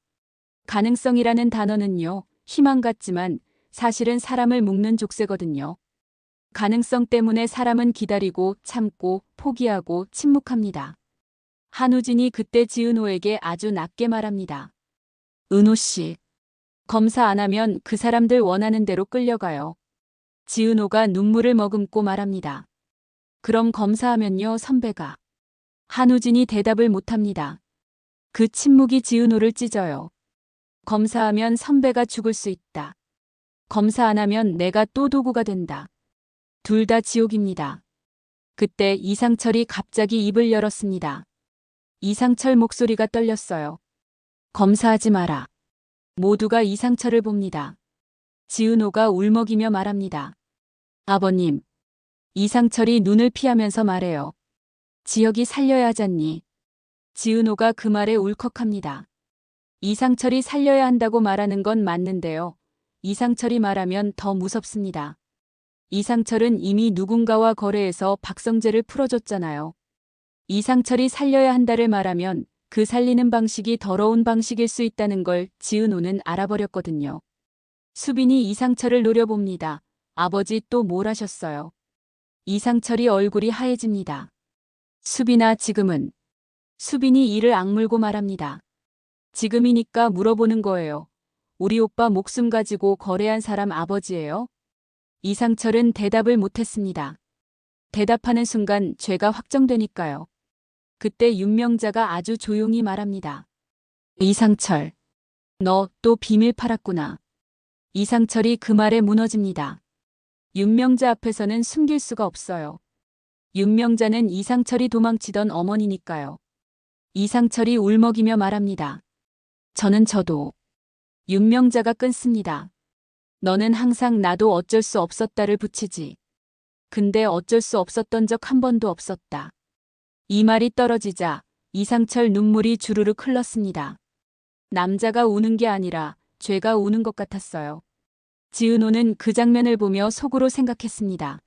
가능성이라는 단어는요, 희망 같지만 사실은 사람을 묶는 족쇄거든요. 가능성 때문에 사람은 기다리고 참고 포기하고 침묵합니다. 한우진이 그때 지은호에게 아주 낮게 말합니다. 은호 씨, 검사 안 하면 그 사람들 원하는 대로 끌려가요. 지은호가 눈물을 머금고 말합니다. 그럼 검사하면요, 선배가. 한우진이 대답을 못합니다. 그 침묵이 지은호를 찢어요. 검사하면 선배가 죽을 수 있다. 검사 안 하면 내가 또 도구가 된다. 둘 다 지옥입니다. 그때 이상철이 갑자기 입을 열었습니다. 이상철 목소리가 떨렸어요. 검사하지 마라. 모두가 이상철을 봅니다. 지은호가 울먹이며 말합니다. 아버님. 이상철이 눈을 피하면서 말해요. 지혁이 살려야 하잖니. 지은호가 그 말에 울컥합니다. 이상철이 살려야 한다고 말하는 건 맞는데요. 이상철이 말하면 더 무섭습니다. 이상철은 이미 누군가와 거래해서 박성재를 풀어줬잖아요. 이상철이 살려야 한다를 말하면 그 살리는 방식이 더러운 방식일 수 있다는 걸 지은호는 알아버렸거든요. 수빈이 이상철을 노려봅니다. 아버지 또 뭘 하셨어요? 이상철이 얼굴이 하얘집니다. 수빈아 지금은. 수빈이 이를 악물고 말합니다. 지금이니까 물어보는 거예요. 우리 오빠 목숨 가지고 거래한 사람 아버지예요? 이상철은 대답을 못했습니다. 대답하는 순간 죄가 확정되니까요. 그때 윤명자가 아주 조용히 말합니다. 이상철, 너 또 비밀 팔았구나. 이상철이 그 말에 무너집니다. 윤명자 앞에서는 숨길 수가 없어요. 윤명자는 이상철이 도망치던 어머니니까요. 이상철이 울먹이며 말합니다. 저도. 윤명자가 끊습니다. 너는 항상 나도 어쩔 수 없었다를 붙이지. 근데 어쩔 수 없었던 적 한 번도 없었다. 이 말이 떨어지자 이상철 눈물이 주르륵 흘렀습니다. 남자가 우는 게 아니라 죄가 우는 것 같았어요. 지은호는 그 장면을 보며 속으로 생각했습니다.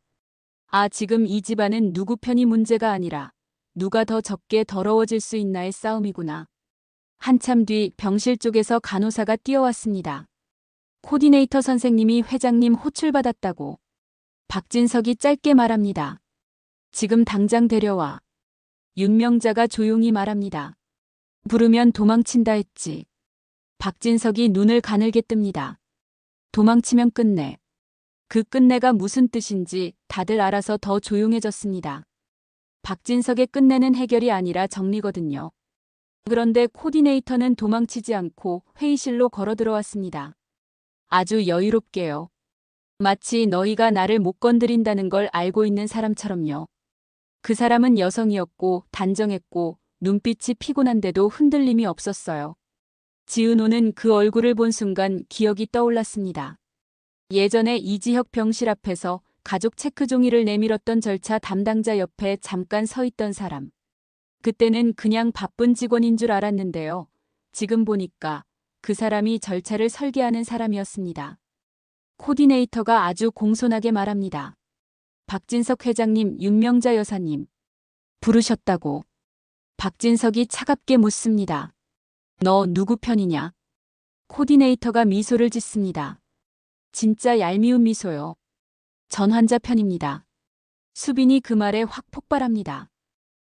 아, 지금 이 집안은 누구 편이 문제가 아니라 누가 더 적게 더러워질 수 있나의 싸움이구나. 한참 뒤 병실 쪽에서 간호사가 뛰어왔습니다. 코디네이터 선생님이 회장님 호출받았다고. 박진석이 짧게 말합니다. 지금 당장 데려와. 윤명자가 조용히 말합니다. 부르면 도망친다 했지. 박진석이 눈을 가늘게 뜹니다. 도망치면 끝내. 그 끝내가 무슨 뜻인지 다들 알아서 더 조용해졌습니다. 박진석의 끝내는 해결이 아니라 정리거든요. 그런데 코디네이터는 도망치지 않고 회의실로 걸어 들어왔습니다. 아주 여유롭게요. 마치 너희가 나를 못 건드린다는 걸 알고 있는 사람처럼요. 그 사람은 여성이었고 단정했고 눈빛이 피곤한데도 흔들림이 없었어요. 지은호는 그 얼굴을 본 순간 기억이 떠올랐습니다. 예전에 이지혁 병실 앞에서 가족 체크 종이를 내밀었던 절차 담당자 옆에 잠깐 서 있던 사람. 그때는 그냥 바쁜 직원인 줄 알았는데요. 지금 보니까 그 사람이 절차를 설계하는 사람이었습니다. 코디네이터가 아주 공손하게 말합니다. 박진석 회장님, 윤명자 여사님. 부르셨다고. 박진석이 차갑게 묻습니다. 너 누구 편이냐? 코디네이터가 미소를 짓습니다. 진짜 얄미운 미소요. 전 환자 편입니다. 수빈이 그 말에 확 폭발합니다.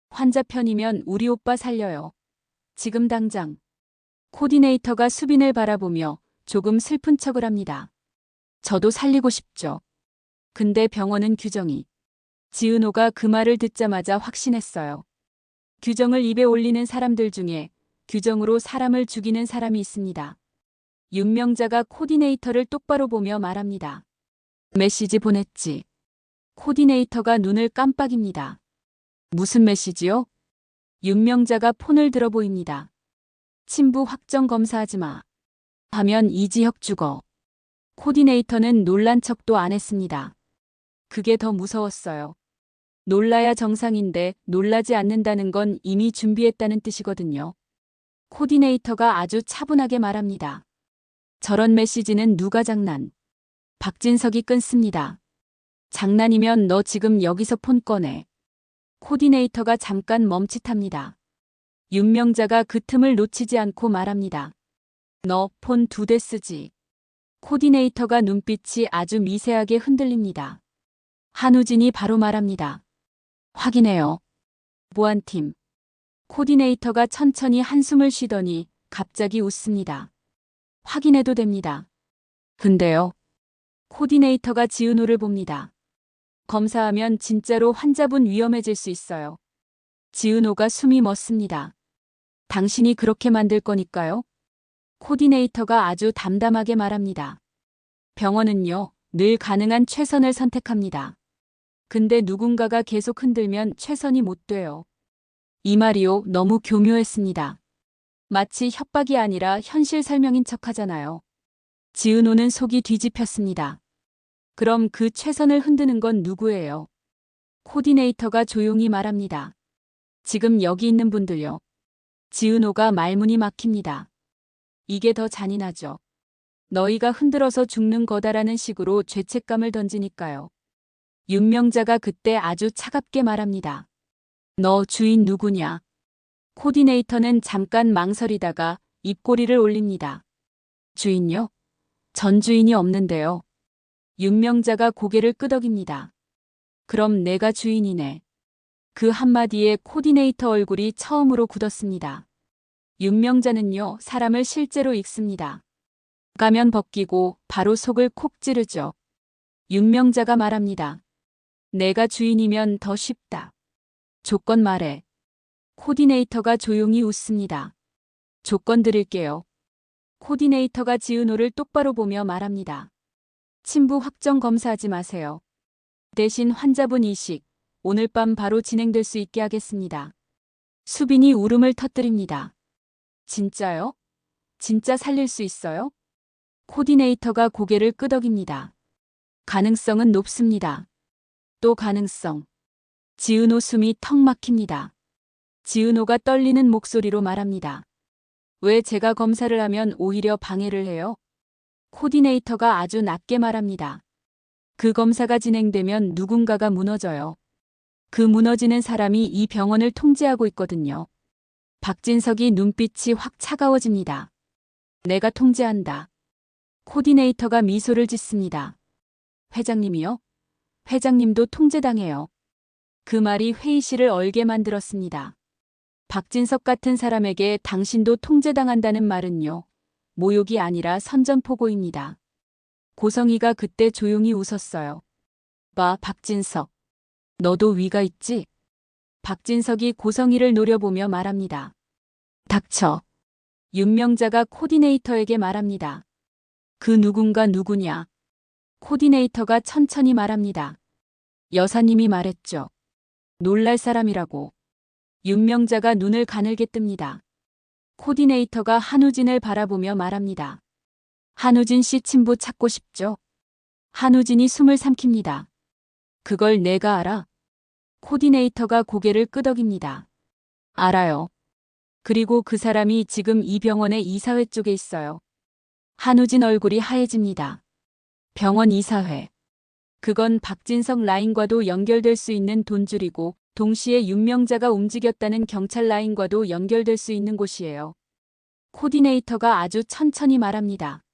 환자 편이면 우리 오빠 살려요. 지금 당장. 코디네이터가 수빈을 바라보며 조금 슬픈 척을 합니다. 저도 살리고 싶죠. 근데 병원은 규정이. 지은호가 그 말을 듣자마자 확신했어요. 규정을 입에 올리는 사람들 중에 규정으로 사람을 죽이는 사람이 있습니다. 윤명자가 코디네이터를 똑바로 보며 말합니다. 메시지 보냈지. 코디네이터가 눈을 깜빡입니다. 무슨 메시지요? 윤명자가 폰을 들어 보입니다. 친부 확정 검사하지 마. 하면 이지혁 죽어. 코디네이터는 놀란 척도 안 했습니다. 그게 더 무서웠어요. 놀라야 정상인데 놀라지 않는다는 건 이미 준비했다는 뜻이거든요. 코디네이터가 아주 차분하게 말합니다. 저런 메시지는 누가 장난. 박진석이 끊습니다. 장난이면 너 지금 여기서 폰 꺼내. 코디네이터가 잠깐 멈칫합니다. 윤명자가 그 틈을 놓치지 않고 말합니다. 너 폰 2대 쓰지. 코디네이터가 눈빛이 아주 미세하게 흔들립니다. 한우진이 바로 말합니다. 확인해요. 보안팀. 코디네이터가 천천히 한숨을 쉬더니 갑자기 웃습니다. 확인해도 됩니다. 근데요. 코디네이터가 지은호를 봅니다. 검사하면 진짜로 환자분 위험해질 수 있어요. 지은호가 숨이 멎습니다. 당신이 그렇게 만들 거니까요. 코디네이터가 아주 담담하게 말합니다. 병원은요, 늘 가능한 최선을 선택합니다. 근데 누군가가 계속 흔들면 최선이 못 돼요. 이 말이요, 너무 교묘했습니다. 마치 협박이 아니라 현실 설명인 척 하잖아요. 지은호는 속이 뒤집혔습니다. 그럼 그 최선을 흔드는 건 누구예요? 코디네이터가 조용히 말합니다. 지금 여기 있는 분들요. 지은호가 말문이 막힙니다. 이게 더 잔인하죠. 너희가 흔들어서 죽는 거다라는 식으로 죄책감을 던지니까요. 윤명자가 그때 아주 차갑게 말합니다. 너 주인 누구냐? 코디네이터는 잠깐 망설이다가 입꼬리를 올립니다. 주인요? 전 주인이 없는데요. 윤명자가 고개를 끄덕입니다. 그럼 내가 주인이네. 그 한마디에 코디네이터 얼굴이 처음으로 굳었습니다. 윤명자는요, 사람을 실제로 읽습니다. 가면 벗기고 바로 속을 콕 찌르죠. 윤명자가 말합니다. 내가 주인이면 더 쉽다. 조건 말해. 코디네이터가 조용히 웃습니다. 조건 드릴게요. 코디네이터가 지은호를 똑바로 보며 말합니다. 친부 확정 검사하지 마세요. 대신 환자분 이식, 오늘 밤 바로 진행될 수 있게 하겠습니다. 수빈이 울음을 터뜨립니다. 진짜요? 진짜 살릴 수 있어요? 코디네이터가 고개를 끄덕입니다. 가능성은 높습니다. 또 가능성. 지은호 숨이 턱 막힙니다. 지은호가 떨리는 목소리로 말합니다. 왜 제가 검사를 하면 오히려 방해를 해요? 코디네이터가 아주 낮게 말합니다. 그 검사가 진행되면 누군가가 무너져요. 그 무너지는 사람이 이 병원을 통제하고 있거든요. 박진석이 눈빛이 확 차가워집니다. 내가 통제한다. 코디네이터가 미소를 짓습니다. 회장님이요? 회장님도 통제당해요. 그 말이 회의실을 얼게 만들었습니다. 박진석 같은 사람에게 당신도 통제당한다는 말은요. 모욕이 아니라 선전포고입니다. 고성희가 그때 조용히 웃었어요. 봐, 박진석. 너도 위가 있지? 박진석이 고성희를 노려보며 말합니다. 닥쳐. 윤명자가 코디네이터에게 말합니다. 그 누군가 누구냐? 코디네이터가 천천히 말합니다. 여사님이 말했죠. 놀랄 사람이라고. 윤명자가 눈을 가늘게 뜹니다. 코디네이터가 한우진을 바라보며 말합니다. 한우진 씨 친부 찾고 싶죠? 한우진이 숨을 삼킵니다. 그걸 내가 알아? 코디네이터가 고개를 끄덕입니다. 알아요. 그리고 그 사람이 지금 이 병원의 이사회 쪽에 있어요. 한우진 얼굴이 하얘집니다. 병원 이사회. 그건 박진석 라인과도 연결될 수 있는 돈줄이고 동시에 윤명자가 움직였다는 경찰 라인과도 연결될 수 있는 곳이에요. 코디네이터가 아주 천천히 말합니다.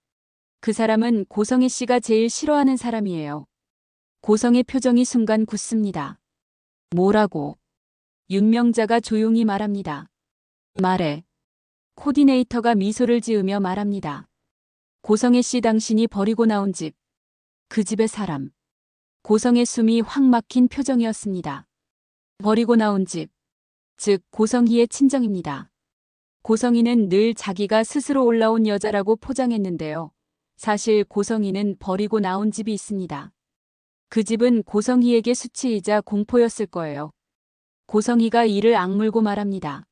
그 사람은 고성애 씨가 제일 싫어하는 사람이에요. 고성의 표정이 순간 굳습니다. 뭐라고? 윤명자가 조용히 말합니다. 말해. 코디네이터가 미소를 지으며 말합니다. 고성애 씨 당신이 버리고 나온 집. 그 집의 사람. 고성의 숨이 확 막힌 표정이었습니다. 버리고 나온 집. 즉 고성희의 친정입니다. 고성희는 늘 자기가 스스로 올라온 여자라고 포장했는데요. 사실 고성희는 버리고 나온 집이 있습니다. 그 집은 고성희에게 수치이자 공포였을 거예요. 고성희가 이를 악물고 말합니다.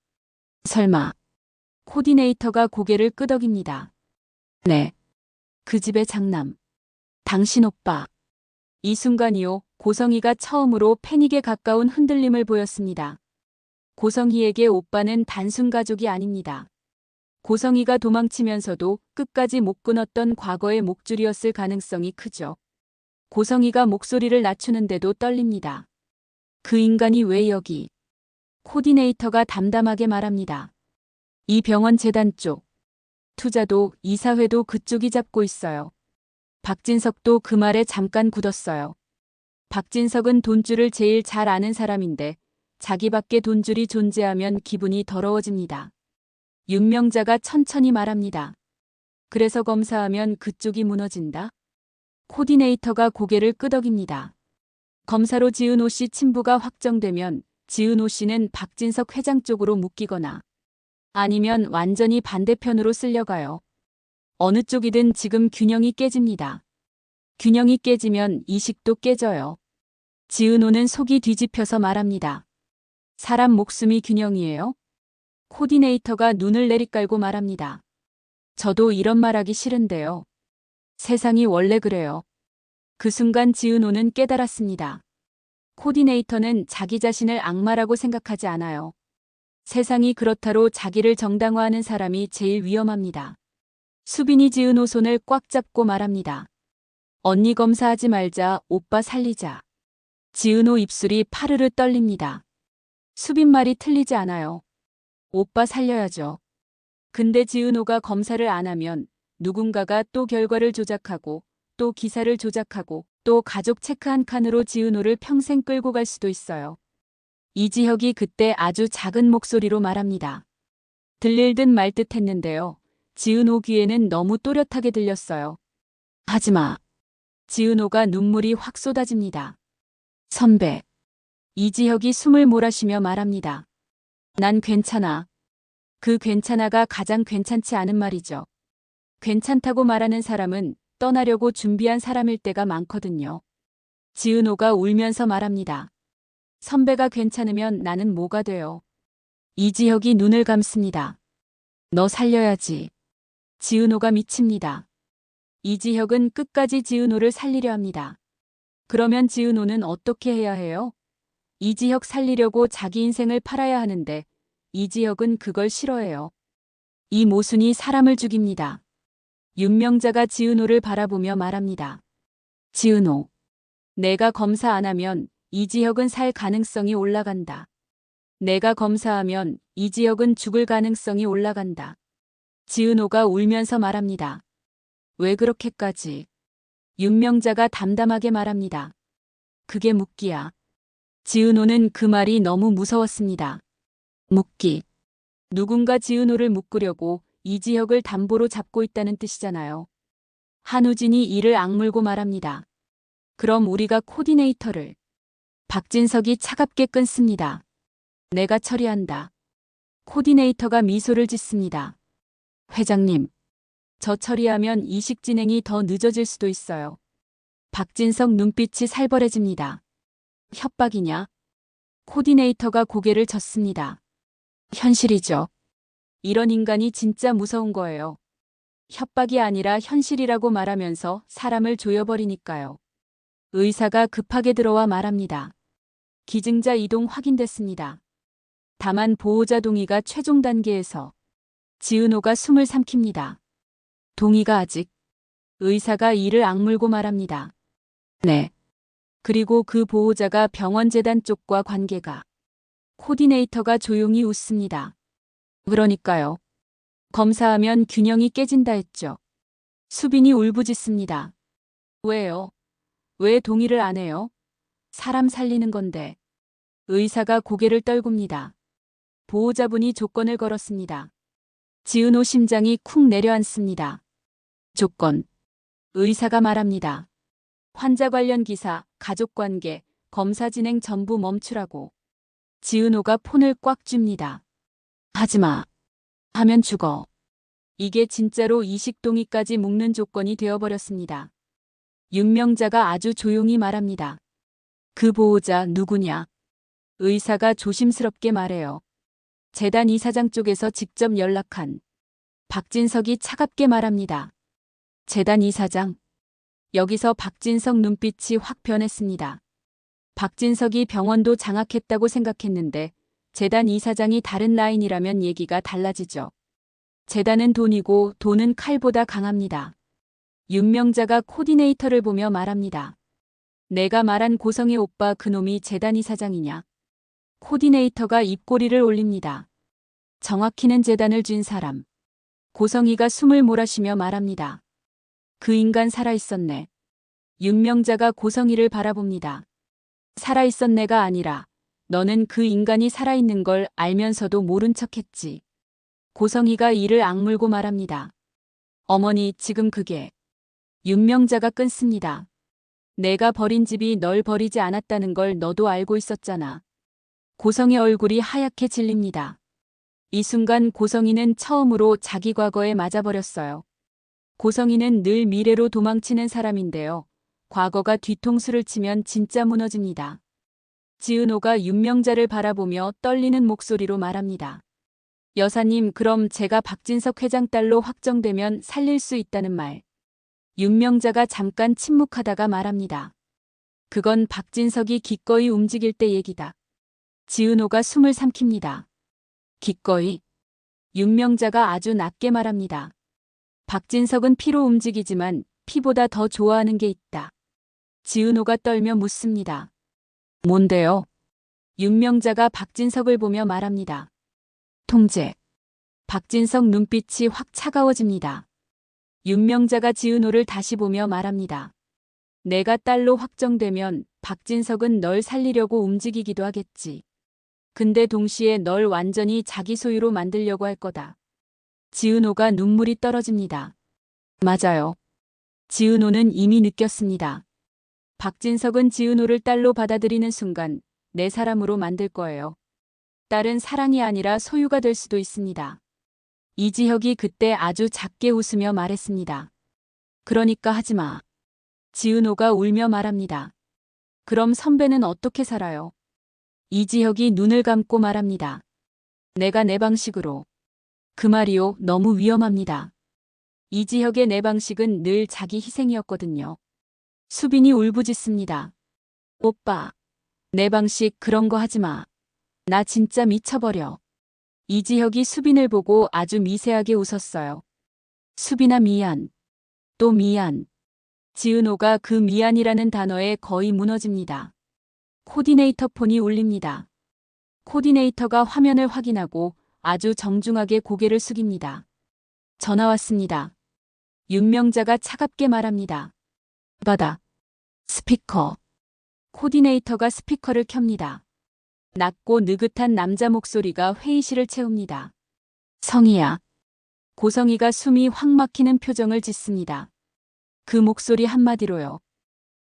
설마. 코디네이터가 고개를 끄덕입니다. 네. 그 집의 장남. 당신 오빠. 이 순간이요. 고성희가 처음으로 패닉에 가까운 흔들림을 보였습니다. 고성희에게 오빠는 단순 가족이 아닙니다. 고성희가 도망치면서도 끝까지 못 끊었던 과거의 목줄이었을 가능성이 크죠. 고성희가 목소리를 낮추는데도 떨립니다. 그 인간이 왜 여기? 코디네이터가 담담하게 말합니다. 이 병원 재단 쪽. 투자도 이사회도 그쪽이 잡고 있어요. 박진석도 그 말에 잠깐 굳었어요. 박진석은 돈줄을 제일 잘 아는 사람인데 자기밖에 돈줄이 존재하면 기분이 더러워집니다. 윤명자가 천천히 말합니다. 그래서 검사하면 그쪽이 무너진다? 코디네이터가 고개를 끄덕입니다. 검사로 지은호 씨 친부가 확정되면 지은호 씨는 박진석 회장 쪽으로 묶이거나 아니면 완전히 반대편으로 쓸려가요. 어느 쪽이든 지금 균형이 깨집니다. 균형이 깨지면 이식도 깨져요. 지은호는 속이 뒤집혀서 말합니다. 사람 목숨이 균형이에요? 코디네이터가 눈을 내리깔고 말합니다. 저도 이런 말하기 싫은데요. 세상이 원래 그래요. 그 순간 지은호는 깨달았습니다. 코디네이터는 자기 자신을 악마라고 생각하지 않아요. 세상이 그렇다로 자기를 정당화하는 사람이 제일 위험합니다. 수빈이 지은호 손을 꽉 잡고 말합니다. 언니 검사하지 말자, 오빠 살리자. 지은호 입술이 파르르 떨립니다. 수빈 말이 틀리지 않아요. 오빠 살려야죠. 근데 지은호가 검사를 안 하면 누군가가 또 결과를 조작하고 또 기사를 조작하고 또 가족 체크 한 칸으로 지은호를 평생 끌고 갈 수도 있어요. 이지혁이 그때 아주 작은 목소리로 말합니다. 들릴 듯 말 듯 했는데요. 지은호 귀에는 너무 또렷하게 들렸어요. 하지마. 지은호가 눈물이 확 쏟아집니다. 선배. 이지혁이 숨을 몰아쉬며 말합니다. 난 괜찮아. 그 괜찮아가 가장 괜찮지 않은 말이죠. 괜찮다고 말하는 사람은 떠나려고 준비한 사람일 때가 많거든요. 지은호가 울면서 말합니다. 선배가 괜찮으면 나는 뭐가 돼요? 이지혁이 눈을 감습니다. 너 살려야지. 지은호가 미칩니다. 이지혁은 끝까지 지은호를 살리려 합니다. 그러면 지은호는 어떻게 해야 해요? 이지혁 살리려고 자기 인생을 팔아야 하는데 이지혁은 그걸 싫어해요. 이 모순이 사람을 죽입니다. 윤명자가 지은호를 바라보며 말합니다. 지은호. 내가 검사 안 하면 이지혁은 살 가능성이 올라간다. 내가 검사하면 이지혁은 죽을 가능성이 올라간다. 지은호가 울면서 말합니다. 왜 그렇게까지? 윤명자가 담담하게 말합니다. 그게 묻기야. 지은호는 그 말이 너무 무서웠습니다. 묻기. 누군가 지은호를 묶으려고 이지혁을 담보로 잡고 있다는 뜻이잖아요. 한우진이 이를 악물고 말합니다. 그럼 우리가 코디네이터를. 박진석이 차갑게 끊습니다. 내가 처리한다. 코디네이터가 미소를 짓습니다. 회장님. 저 처리하면 이식 진행이 더 늦어질 수도 있어요. 박진석 눈빛이 살벌해집니다. 협박이냐? 코디네이터가 고개를 젓습니다. 현실이죠. 이런 인간이 진짜 무서운 거예요. 협박이 아니라 현실이라고 말하면서 사람을 조여버리니까요. 의사가 급하게 들어와 말합니다. 기증자 이동 확인됐습니다. 다만 보호자 동의가 최종 단계에서 지은호가 숨을 삼킵니다. 동의가 아직. 의사가 이를 악물고 말합니다. 네. 그리고 그 보호자가 병원 재단 쪽과 관계가. 코디네이터가 조용히 웃습니다. 그러니까요. 검사하면 균형이 깨진다 했죠. 수빈이 울부짖습니다. 왜요? 왜 동의를 안 해요? 사람 살리는 건데. 의사가 고개를 떨굽니다. 보호자분이 조건을 걸었습니다. 지은호 심장이 쿵 내려앉습니다. 조건. 의사가 말합니다. 환자 관련 기사, 가족관계, 검사 진행 전부 멈추라고. 지은호가 폰을 꽉 쥡니다. 하지마. 하면 죽어. 이게 진짜로 이식동의까지 묶는 조건이 되어버렸습니다. 윤명자가 아주 조용히 말합니다. 그 보호자 누구냐? 의사가 조심스럽게 말해요. 재단 이사장 쪽에서 직접 연락한. 박진석이 차갑게 말합니다. 재단 이사장. 여기서 박진석 눈빛이 확 변했습니다. 박진석이 병원도 장악했다고 생각했는데 재단 이사장이 다른 라인이라면 얘기가 달라지죠. 재단은 돈이고 돈은 칼보다 강합니다. 윤명자가 코디네이터를 보며 말합니다. 내가 말한 고성의 오빠 그놈이 재단 이사장이냐? 코디네이터가 입꼬리를 올립니다. 정확히는 재단을 쥔 사람. 고성이가 숨을 몰아쉬며 말합니다. 그 인간 살아있었네. 윤명자가 고성이를 바라봅니다. 살아있었네가 아니라 너는 그 인간이 살아있는 걸 알면서도 모른 척했지. 고성이가 이를 악물고 말합니다. 어머니 지금 그게. 윤명자가 끊습니다. 내가 버린 집이 널 버리지 않았다는 걸 너도 알고 있었잖아. 고성의 얼굴이 하얗게 질립니다. 이 순간 고성이는 처음으로 자기 과거에 맞아버렸어요. 고성이는 늘 미래로 도망치는 사람인데요. 과거가 뒤통수를 치면 진짜 무너집니다. 지은호가 윤명자를 바라보며 떨리는 목소리로 말합니다. 여사님, 그럼 제가 박진석 회장 딸로 확정되면 살릴 수 있다는 말. 윤명자가 잠깐 침묵하다가 말합니다. 그건 박진석이 기꺼이 움직일 때 얘기다. 지은호가 숨을 삼킵니다. 기꺼이. 윤명자가 아주 낮게 말합니다. 박진석은 피로 움직이지만 피보다 더 좋아하는 게 있다. 지은호가 떨며 묻습니다. 뭔데요? 윤명자가 박진석을 보며 말합니다. 통제. 박진석 눈빛이 확 차가워집니다. 윤명자가 지은호를 다시 보며 말합니다. 내가 딸로 확정되면 박진석은 널 살리려고 움직이기도 하겠지. 근데 동시에 널 완전히 자기 소유로 만들려고 할 거다. 지은호가 눈물이 떨어집니다. 맞아요. 지은호는 이미 느꼈습니다. 박진석은 지은호를 딸로 받아들이는 순간 내 사람으로 만들 거예요. 딸은 사랑이 아니라 소유가 될 수도 있습니다. 이지혁이 그때 아주 작게 웃으며 말했습니다. 그러니까 하지마. 지은호가 울며 말합니다. 그럼 선배는 어떻게 살아요? 이지혁이 눈을 감고 말합니다. 내가 내 방식으로. 그 말이요, 너무 위험합니다. 이지혁의 내 방식은 늘 자기 희생이었거든요. 수빈이 울부짖습니다. 오빠, 내 방식 그런 거 하지 마. 나 진짜 미쳐버려. 이지혁이 수빈을 보고 아주 미세하게 웃었어요. 수빈아 미안. 또 미안. 지은호가 그 미안이라는 단어에 거의 무너집니다. 코디네이터 폰이 울립니다. 코디네이터가 화면을 확인하고 아주 정중하게 고개를 숙입니다. 전화 왔습니다. 윤명자가 차갑게 말합니다. 받아. 스피커. 코디네이터가 스피커를 켭니다. 낮고 느긋한 남자 목소리가 회의실을 채웁니다. 성희야. 고성이가 숨이 확 막히는 표정을 짓습니다. 그 목소리 한마디로요.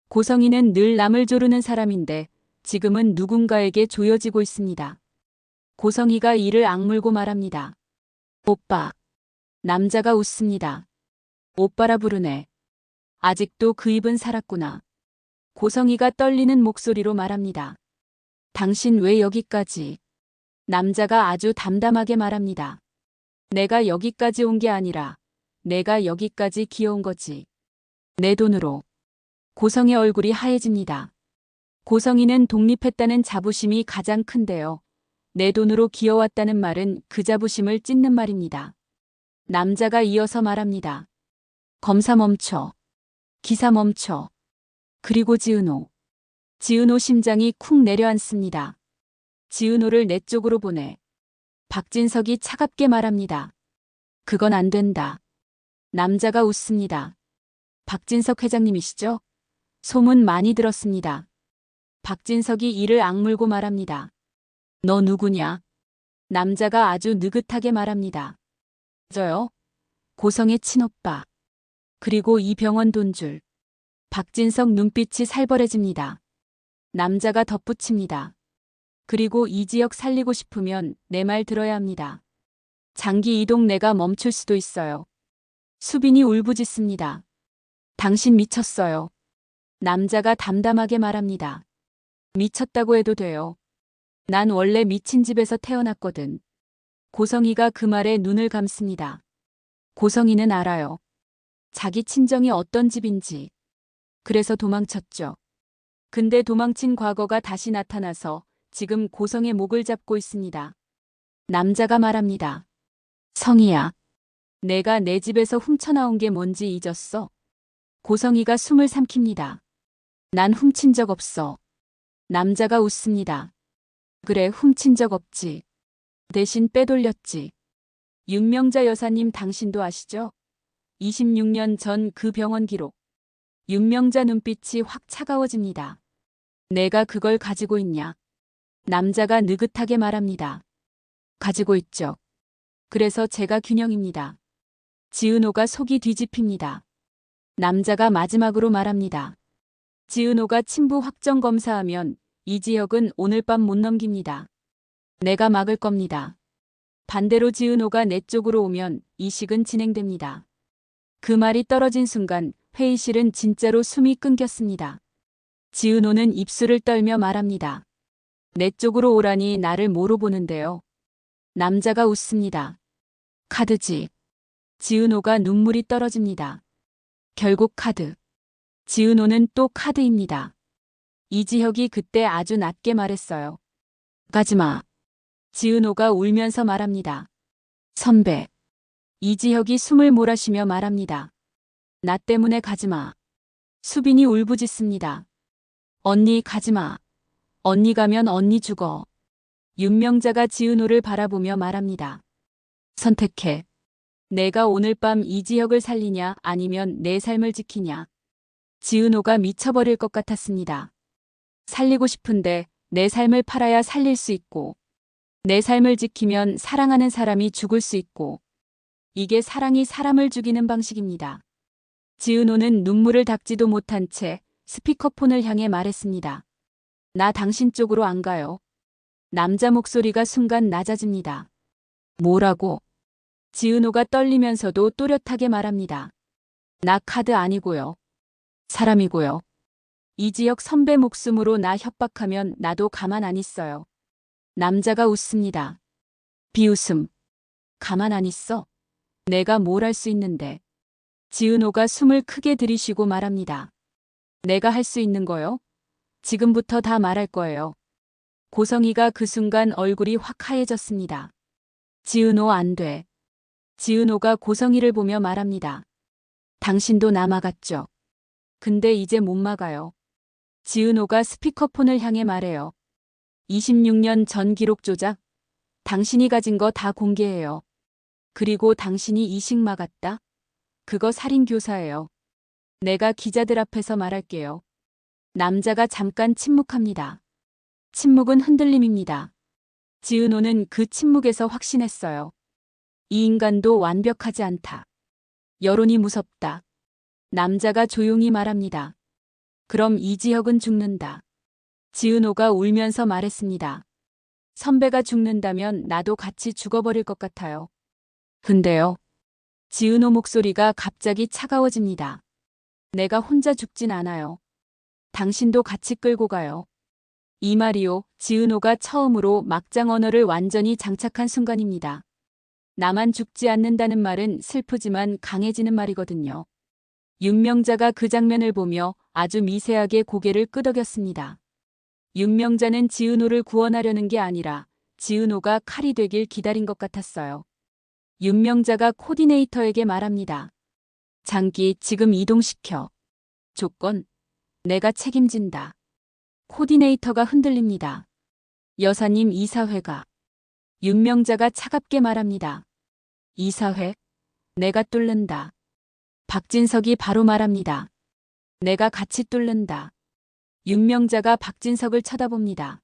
고성이는 늘 남을 조르는 사람인데 지금은 누군가에게 조여지고 있습니다. 고성이가 이를 악물고 말합니다. 오빠. 남자가 웃습니다. 오빠라 부르네. 아직도 그 입은 살았구나. 고성이가 떨리는 목소리로 말합니다. 당신 왜 여기까지? 남자가 아주 담담하게 말합니다. 내가 여기까지 온 게 아니라 내가 여기까지 기어온 거지. 내 돈으로. 고성의 얼굴이 하얘집니다. 고성이는 독립했다는 자부심이 가장 큰데요. 내 돈으로 기어왔다는 말은 그 자부심을 찢는 말입니다. 남자가 이어서 말합니다. 검사 멈춰. 기사 멈춰. 그리고 지은호. 지은호 심장이 쿵 내려앉습니다. 지은호를 내 쪽으로 보내. 박진석이 차갑게 말합니다. 그건 안 된다. 남자가 웃습니다. 박진석 회장님이시죠? 소문 많이 들었습니다. 박진석이 이를 악물고 말합니다. 너 누구냐? 남자가 아주 느긋하게 말합니다. 저요? 고성의 친오빠. 그리고 이 병원 돈줄. 박진석 눈빛이 살벌해집니다. 남자가 덧붙입니다. 그리고 이 지역 살리고 싶으면 내 말 들어야 합니다. 장기 이동 내가 멈출 수도 있어요. 수빈이 울부짖습니다. 당신 미쳤어요. 남자가 담담하게 말합니다. 미쳤다고 해도 돼요. 난 원래 미친 집에서 태어났거든. 고성이가 그 말에 눈을 감습니다. 고성이는 알아요. 자기 친정이 어떤 집인지. 그래서 도망쳤죠. 근데 도망친 과거가 다시 나타나서 지금 고성의 목을 잡고 있습니다. 남자가 말합니다. 성희야. 내가 내 집에서 훔쳐나온 게 뭔지 잊었어? 고성이가 숨을 삼킵니다. 난 훔친 적 없어. 남자가 웃습니다. 그래, 훔친 적 없지. 대신 빼돌렸지. 윤명자 여사님 당신도 아시죠? 26년 전 그 병원 기록. 윤명자 눈빛이 확 차가워집니다. 내가 그걸 가지고 있냐? 남자가 느긋하게 말합니다. 가지고 있죠. 그래서 제가 균형입니다. 지은호가 속이 뒤집힙니다. 남자가 마지막으로 말합니다. 지은호가 친부 확정 검사하면 이 지역은 오늘 밤 못 넘깁니다. 내가 막을 겁니다. 반대로 지은호가 내 쪽으로 오면 이식은 진행됩니다. 그 말이 떨어진 순간 회의실은 진짜로 숨이 끊겼습니다. 지은호는 입술을 떨며 말합니다. 내 쪽으로 오라니 나를 뭐로 보는데요. 남자가 웃습니다. 카드지. 지은호가 눈물이 떨어집니다. 결국 카드. 지은호는 또 카드입니다. 이지혁이 그때 아주 낮게 말했어요. 가지마. 지은호가 울면서 말합니다. 선배. 이지혁이 숨을 몰아쉬며 말합니다. 나 때문에 가지마. 수빈이 울부짖습니다. 언니 가지마. 언니 가면 언니 죽어. 윤명자가 지은호를 바라보며 말합니다. 선택해. 내가 오늘 밤 이지혁을 살리냐 아니면 내 삶을 지키냐. 지은호가 미쳐버릴 것 같았습니다. 살리고 싶은데 내 삶을 팔아야 살릴 수 있고 내 삶을 지키면 사랑하는 사람이 죽을 수 있고 이게 사랑이 사람을 죽이는 방식입니다. 지은호는 눈물을 닦지도 못한 채 스피커폰을 향해 말했습니다. 나 당신 쪽으로 안 가요. 남자 목소리가 순간 낮아집니다. 뭐라고? 지은호가 떨리면서도 또렷하게 말합니다. 나 카드 아니고요. 사람이고요. 이지혁 선배 목숨으로 나 협박하면 나도 가만 안 있어요. 남자가 웃습니다. 비웃음. 가만 안 있어? 내가 뭘 할 수 있는데. 지은호가 숨을 크게 들이쉬고 말합니다. 내가 할 수 있는 거요? 지금부터 다 말할 거예요. 고성이가 그 순간 얼굴이 확 하얘졌습니다. 지은호 안 돼. 지은호가 고성이를 보며 말합니다. 당신도 나 막았죠. 근데 이제 못 막아요. 지은호가 스피커폰을 향해 말해요. 26년 전 기록 조작. 당신이 가진 거 다 공개해요. 그리고 당신이 이식 막았다? 그거 살인교사예요. 내가 기자들 앞에서 말할게요. 남자가 잠깐 침묵합니다. 침묵은 흔들림입니다. 지은호는 그 침묵에서 확신했어요. 이 인간도 완벽하지 않다. 여론이 무섭다. 남자가 조용히 말합니다. 그럼 이지혁은 죽는다. 지은호가 울면서 말했습니다. 선배가 죽는다면 나도 같이 죽어버릴 것 같아요. 근데요. 지은호 목소리가 갑자기 차가워집니다. 내가 혼자 죽진 않아요. 당신도 같이 끌고 가요. 이 말이요, 지은호가 처음으로 막장 언어를 완전히 장착한 순간입니다. 나만 죽지 않는다는 말은 슬프지만 강해지는 말이거든요. 윤명자가 그 장면을 보며 아주 미세하게 고개를 끄덕였습니다. 윤명자는 지은호를 구원하려는 게 아니라 지은호가 칼이 되길 기다린 것 같았어요. 윤명자가 코디네이터에게 말합니다. 장기 지금 이동시켜. 조건, 내가 책임진다. 코디네이터가 흔들립니다. 여사님 이사회가. 윤명자가 차갑게 말합니다. 이사회? 내가 뚫는다. 박진석이 바로 말합니다. 내가 같이 뚫는다. 윤명자가 박진석을 쳐다봅니다.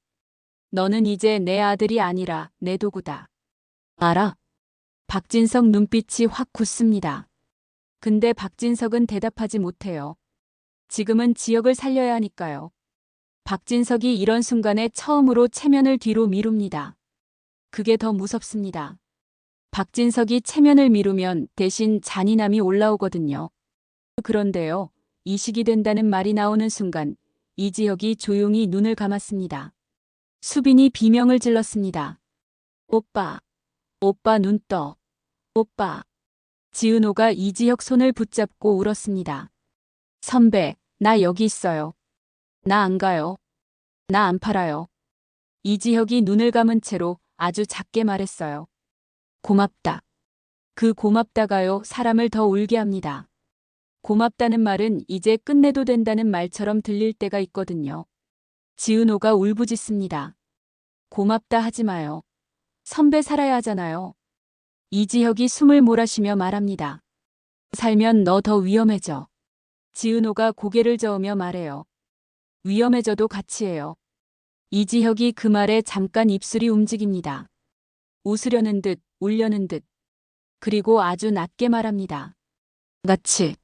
너는 이제 내 아들이 아니라 내 도구다. 알아? 박진석 눈빛이 확 굳습니다. 근데 박진석은 대답하지 못해요. 지금은 지역을 살려야 하니까요. 박진석이 이런 순간에 처음으로 체면을 뒤로 미룹니다. 그게 더 무섭습니다. 박진석이 체면을 미루면 대신 잔인함이 올라오거든요. 그런데요, 이식이 된다는 말이 나오는 순간 이지혁이 조용히 눈을 감았습니다. 수빈이 비명을 질렀습니다. 오빠, 오빠 눈 떠. 오빠. 지은호가 이지혁 손을 붙잡고 울었습니다. 선배, 나 여기 있어요. 나 안 가요. 나 안 팔아요. 이지혁이 눈을 감은 채로 아주 작게 말했어요. 고맙다. 그 고맙다가요, 사람을 더 울게 합니다. 고맙다는 말은 이제 끝내도 된다는 말처럼 들릴 때가 있거든요. 지은호가 울부짖습니다. 고맙다 하지 마요. 선배 살아야 하잖아요. 이지혁이 숨을 몰아쉬며 말합니다. 살면 너 더 위험해져. 지은호가 고개를 저으며 말해요. 위험해져도 같이 해요. 이지혁이 그 말에 잠깐 입술이 움직입니다. 웃으려는 듯, 울려는 듯. 그리고 아주 낮게 말합니다. 같이.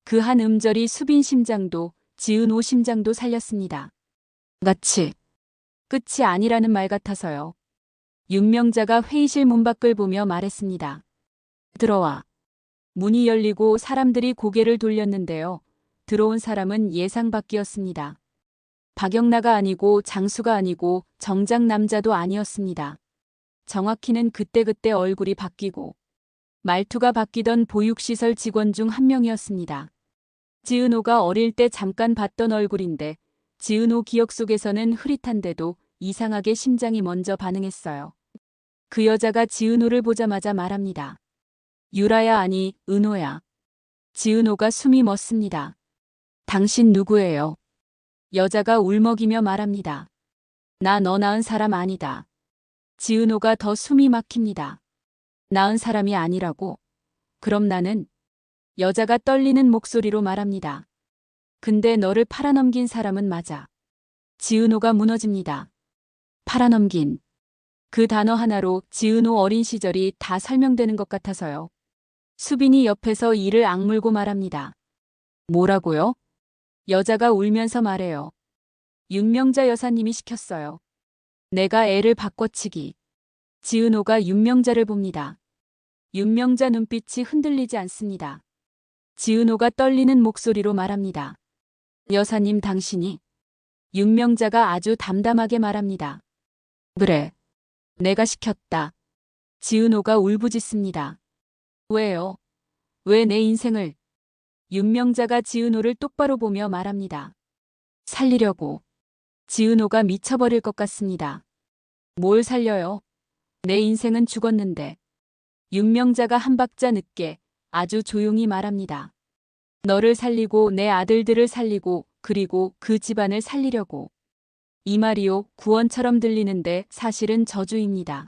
그 한 음절이 수빈 심장도, 지은호 심장도 살렸습니다. 같이. 끝이 아니라는 말 같아서요. 윤명자가 회의실 문밖을 보며 말했습니다. 들어와. 문이 열리고 사람들이 고개를 돌렸는데요. 들어온 사람은 예상 밖이었습니다. 박영나가 아니고 장수가 아니고 정작 남자도 아니었습니다. 정확히는 그때그때 얼굴이 바뀌고 말투가 바뀌던 보육시설 직원 중 한 명이었습니다. 지은호가 어릴 때 잠깐 봤던 얼굴인데 지은호 기억 속에서는 흐릿한데도 이상하게 심장이 먼저 반응했어요. 그 여자가 지은호를 보자마자 말합니다. 유라야 아니 은호야. 지은호가 숨이 멎습니다. 당신 누구예요? 여자가 울먹이며 말합니다. 나 너 낳은 사람 아니다. 지은호가 더 숨이 막힙니다. 낳은 사람이 아니라고? 그럼 나는? 여자가 떨리는 목소리로 말합니다. 근데 너를 팔아넘긴 사람은 맞아. 지은호가 무너집니다. 팔아넘긴. 그 단어 하나로 지은호 어린 시절이 다 설명되는 것 같아서요. 수빈이 옆에서 이를 악물고 말합니다. 뭐라고요? 여자가 울면서 말해요. 윤명자 여사님이 시켰어요. 내가 애를 바꿔치기. 지은호가 윤명자를 봅니다. 윤명자 눈빛이 흔들리지 않습니다. 지은호가 떨리는 목소리로 말합니다. 여사님 당신이. 윤명자가 아주 담담하게 말합니다. 그래. 내가 시켰다. 지은호가 울부짖습니다. 왜요? 왜 내 인생을? 윤명자가 지은호를 똑바로 보며 말합니다. 살리려고. 지은호가 미쳐버릴 것 같습니다. 뭘 살려요? 내 인생은 죽었는데. 윤명자가 한 박자 늦게 아주 조용히 말합니다. 너를 살리고 내 아들들을 살리고 그리고 그 집안을 살리려고. 이 말이요, 구원처럼 들리는데 사실은 저주입니다.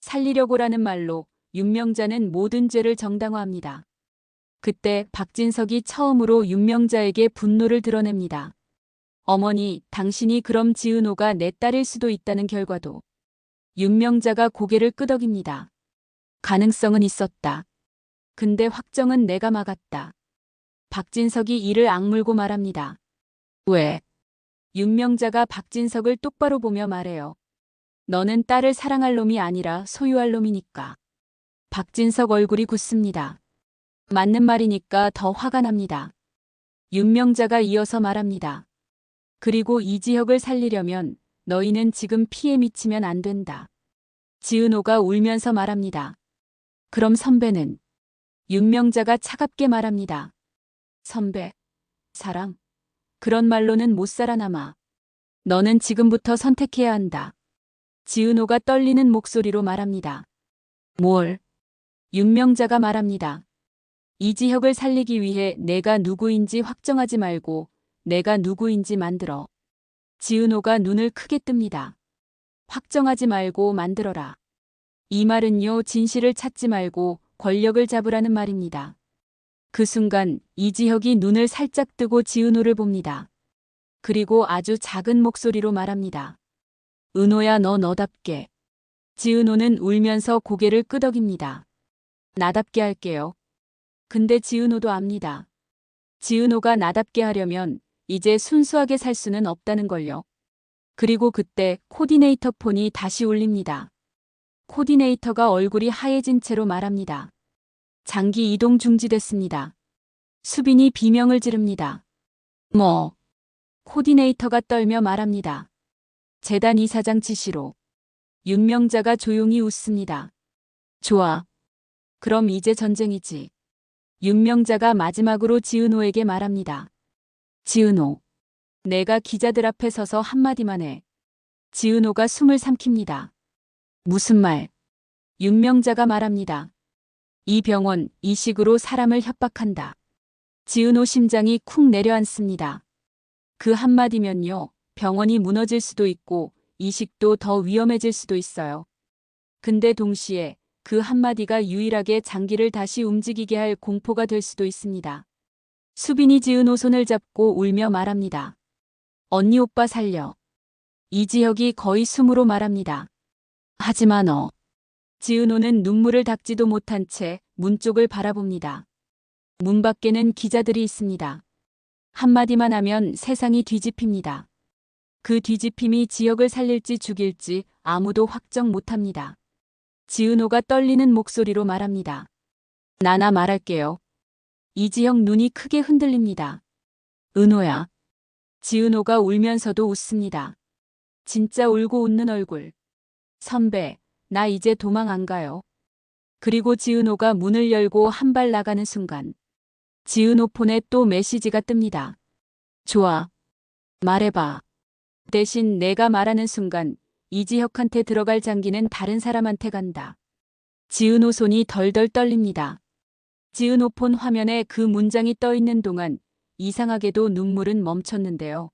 살리려고라는 말로 윤명자는 모든 죄를 정당화합니다. 그때 박진석이 처음으로 윤명자에게 분노를 드러냅니다. 어머니, 당신이 그럼 지은호가 내 딸일 수도 있다는 결과도. 윤명자가 고개를 끄덕입니다. 가능성은 있었다. 근데 확정은 내가 막았다. 박진석이 이를 악물고 말합니다. 왜? 윤명자가 박진석을 똑바로 보며 말해요. 너는 딸을 사랑할 놈이 아니라 소유할 놈이니까. 박진석 얼굴이 굳습니다. 맞는 말이니까 더 화가 납니다. 윤명자가 이어서 말합니다. 그리고 이지혁을 살리려면 너희는 지금 피해 미치면 안 된다. 지은호가 울면서 말합니다. 그럼 선배는? 윤명자가 차갑게 말합니다. 선배, 사랑. 그런 말로는 못 살아남아. 너는 지금부터 선택해야 한다. 지은호가 떨리는 목소리로 말합니다. 뭘? 윤명자가 말합니다. 이지혁을 살리기 위해 내가 누구인지 확정하지 말고 내가 누구인지 만들어. 지은호가 눈을 크게 뜹니다. 확정하지 말고 만들어라. 이 말은요, 진실을 찾지 말고 권력을 잡으라는 말입니다. 그 순간 이지혁이 눈을 살짝 뜨고 지은호를 봅니다. 그리고 아주 작은 목소리로 말합니다. 은호야, 너 너답게. 지은호는 울면서 고개를 끄덕입니다. 나답게 할게요. 근데 지은호도 압니다. 지은호가 나답게 하려면 이제 순수하게 살 수는 없다는 걸요. 그리고 그때 코디네이터 폰이 다시 울립니다. 코디네이터가 얼굴이 하얘진 채로 말합니다. 장기 이동 중지됐습니다. 수빈이 비명을 지릅니다. 뭐? 코디네이터가 떨며 말합니다. 재단 이사장 지시로. 윤명자가 조용히 웃습니다. 좋아. 그럼 이제 전쟁이지. 윤명자가 마지막으로 지은호에게 말합니다. 지은호. 내가 기자들 앞에 서서 한마디만 해. 지은호가 숨을 삼킵니다. 무슨 말? 윤명자가 말합니다. 이 병원 이식으로 사람을 협박한다. 지은호 심장이 쿵 내려앉습니다. 그 한마디면요, 병원이 무너질 수도 있고 이식도 더 위험해질 수도 있어요. 근데 동시에 그 한마디가 유일하게 장기를 다시 움직이게 할 공포가 될 수도 있습니다. 수빈이 지은호 손을 잡고 울며 말합니다. 언니 오빠 살려. 이지혁이 거의 숨으로 말합니다. 하지마 너. 지은호는 눈물을 닦지도 못한 채 문 쪽을 바라봅니다. 문 밖에는 기자들이 있습니다. 한마디만 하면 세상이 뒤집힙니다. 그 뒤집힘이 지혁을 살릴지 죽일지 아무도 확정 못합니다. 지은호가 떨리는 목소리로 말합니다. 나나 말할게요. 이지혁 눈이 크게 흔들립니다. 은호야. 지은호가 울면서도 웃습니다. 진짜 울고 웃는 얼굴. 선배, 나 이제 도망 안 가요. 그리고 지은호가 문을 열고 한 발 나가는 순간 지은호 폰에 또 메시지가 뜹니다. 좋아. 말해봐. 대신 내가 말하는 순간 이지혁한테 들어갈 장기는 다른 사람한테 간다. 지은호 손이 덜덜 떨립니다. 지은호 폰 화면에 그 문장이 떠 있는 동안 이상하게도 눈물은 멈췄는데요.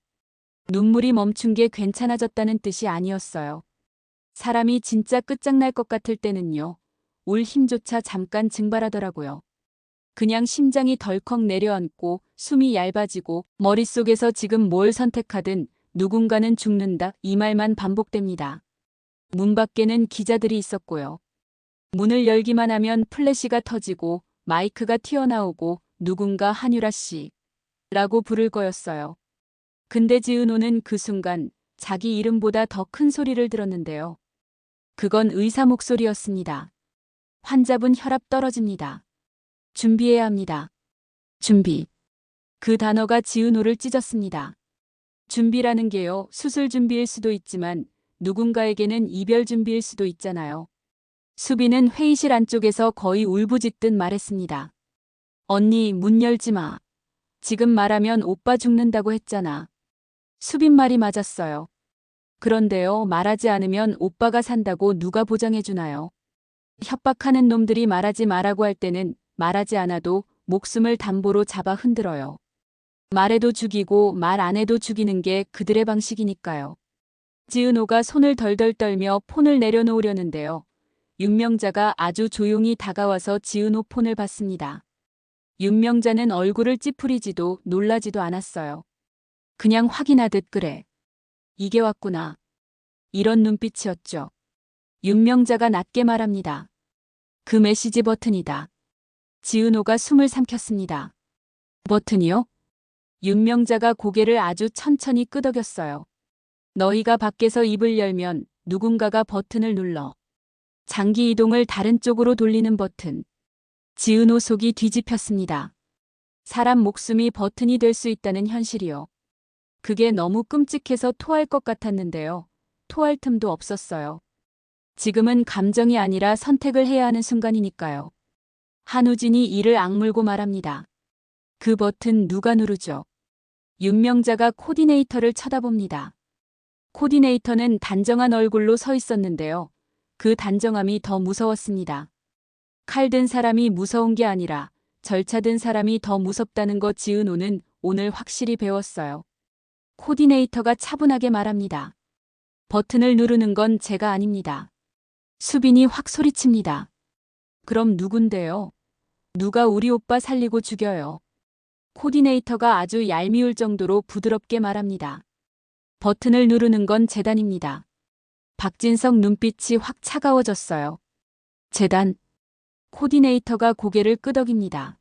눈물이 멈춘 게 괜찮아졌다는 뜻이 아니었어요. 사람이 진짜 끝장날 것 같을 때는요, 울 힘조차 잠깐 증발하더라고요. 그냥 심장이 덜컥 내려앉고 숨이 얇아지고 머릿속에서 지금 뭘 선택하든 누군가는 죽는다 이 말만 반복됩니다. 문 밖에는 기자들이 있었고요. 문을 열기만 하면 플래시가 터지고 마이크가 튀어나오고 누군가 한유라 씨라고 부를 거였어요. 근데 지은호는 그 순간 자기 이름보다 더 큰 소리를 들었는데요. 그건 의사 목소리였습니다. 환자분 혈압 떨어집니다. 준비해야 합니다. 준비. 그 단어가 지은호를 찢었습니다. 준비라는 게요, 수술 준비일 수도 있지만 누군가에게는 이별 준비일 수도 있잖아요. 수빈은 회의실 안쪽에서 거의 울부짖듯 말했습니다. 언니, 문 열지 마. 지금 말하면 오빠 죽는다고 했잖아. 수빈 말이 맞았어요. 그런데요, 말하지 않으면 오빠가 산다고 누가 보장해주나요? 협박하는 놈들이 말하지 말라고 할 때는 말하지 않아도 목숨을 담보로 잡아 흔들어요. 말해도 죽이고 말 안 해도 죽이는 게 그들의 방식이니까요. 지은호가 손을 덜덜 떨며 폰을 내려놓으려는데요. 윤명자가 아주 조용히 다가와서 지은호 폰을 받습니다. 윤명자는 얼굴을 찌푸리지도 놀라지도 않았어요. 그냥 확인하듯 그래. 이게 왔구나. 이런 눈빛이었죠. 윤명자가 낮게 말합니다. 그 메시지 버튼이다. 지은호가 숨을 삼켰습니다. 버튼이요? 윤명자가 고개를 아주 천천히 끄덕였어요. 너희가 밖에서 입을 열면 누군가가 버튼을 눌러. 장기 이동을 다른 쪽으로 돌리는 버튼. 지은호 속이 뒤집혔습니다. 사람 목숨이 버튼이 될 수 있다는 현실이요. 그게 너무 끔찍해서 토할 것 같았는데요. 토할 틈도 없었어요. 지금은 감정이 아니라 선택을 해야 하는 순간이니까요. 한우진이 이를 악물고 말합니다. 그 버튼 누가 누르죠? 윤명자가 코디네이터를 쳐다봅니다. 코디네이터는 단정한 얼굴로 서 있었는데요. 그 단정함이 더 무서웠습니다. 칼 든 사람이 무서운 게 아니라 절차 든 사람이 더 무섭다는 거 지은호는 오늘 확실히 배웠어요. 코디네이터가 차분하게 말합니다. 버튼을 누르는 건 제가 아닙니다. 수빈이 확 소리칩니다. 그럼 누군데요? 누가 우리 오빠 살리고 죽여요? 코디네이터가 아주 얄미울 정도로 부드럽게 말합니다. 버튼을 누르는 건 재단입니다. 박진석 눈빛이 확 차가워졌어요. 재단. 코디네이터가 고개를 끄덕입니다.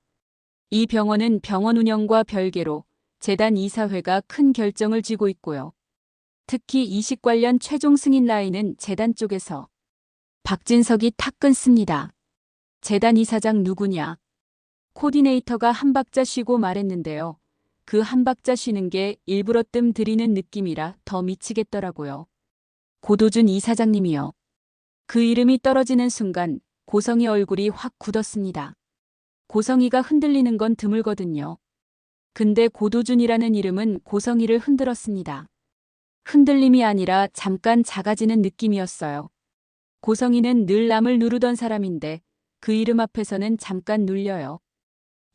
이 병원은 병원 운영과 별개로 재단 이사회가 큰 결정을 쥐고 있고요. 특히 이식 관련 최종 승인 라인은 재단 쪽에서. 박진석이 탁 끊습니다. 재단 이사장 누구냐? 코디네이터가 한 박자 쉬고 말했는데요. 그 한 박자 쉬는 게 일부러 뜸 들이는 느낌이라 더 미치겠더라고요. 고도준 이사장님이요. 그 이름이 떨어지는 순간 고성희 얼굴이 확 굳었습니다. 고성희가 흔들리는 건 드물거든요. 근데 고도준이라는 이름은 고성희를 흔들었습니다. 흔들림이 아니라 잠깐 작아지는 느낌이었어요. 고성희는 늘 남을 누르던 사람인데 그 이름 앞에서는 잠깐 눌려요.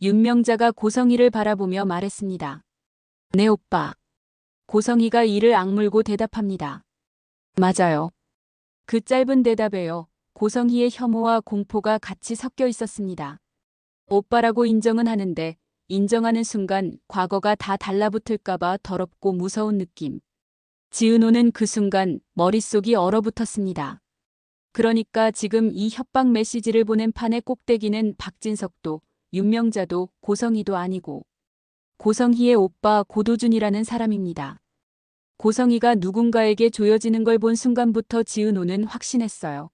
윤명자가 고성희를 바라보며 말했습니다. 네 오빠. 고성희가 이를 악물고 대답합니다. 맞아요. 그 짧은 대답에요. 고성희의 혐오와 공포가 같이 섞여 있었습니다. 오빠라고 인정은 하는데 인정하는 순간 과거가 다 달라붙을까봐 더럽고 무서운 느낌. 지은호는 그 순간 머릿속이 얼어붙었습니다. 그러니까 지금 이 협박 메시지를 보낸 판의 꼭대기는 박진석도 윤명자도 고성희도 아니고 고성희의 오빠 고도준이라는 사람입니다. 고성희가 누군가에게 조여지는 걸 본 순간부터 지은호는 확신했어요.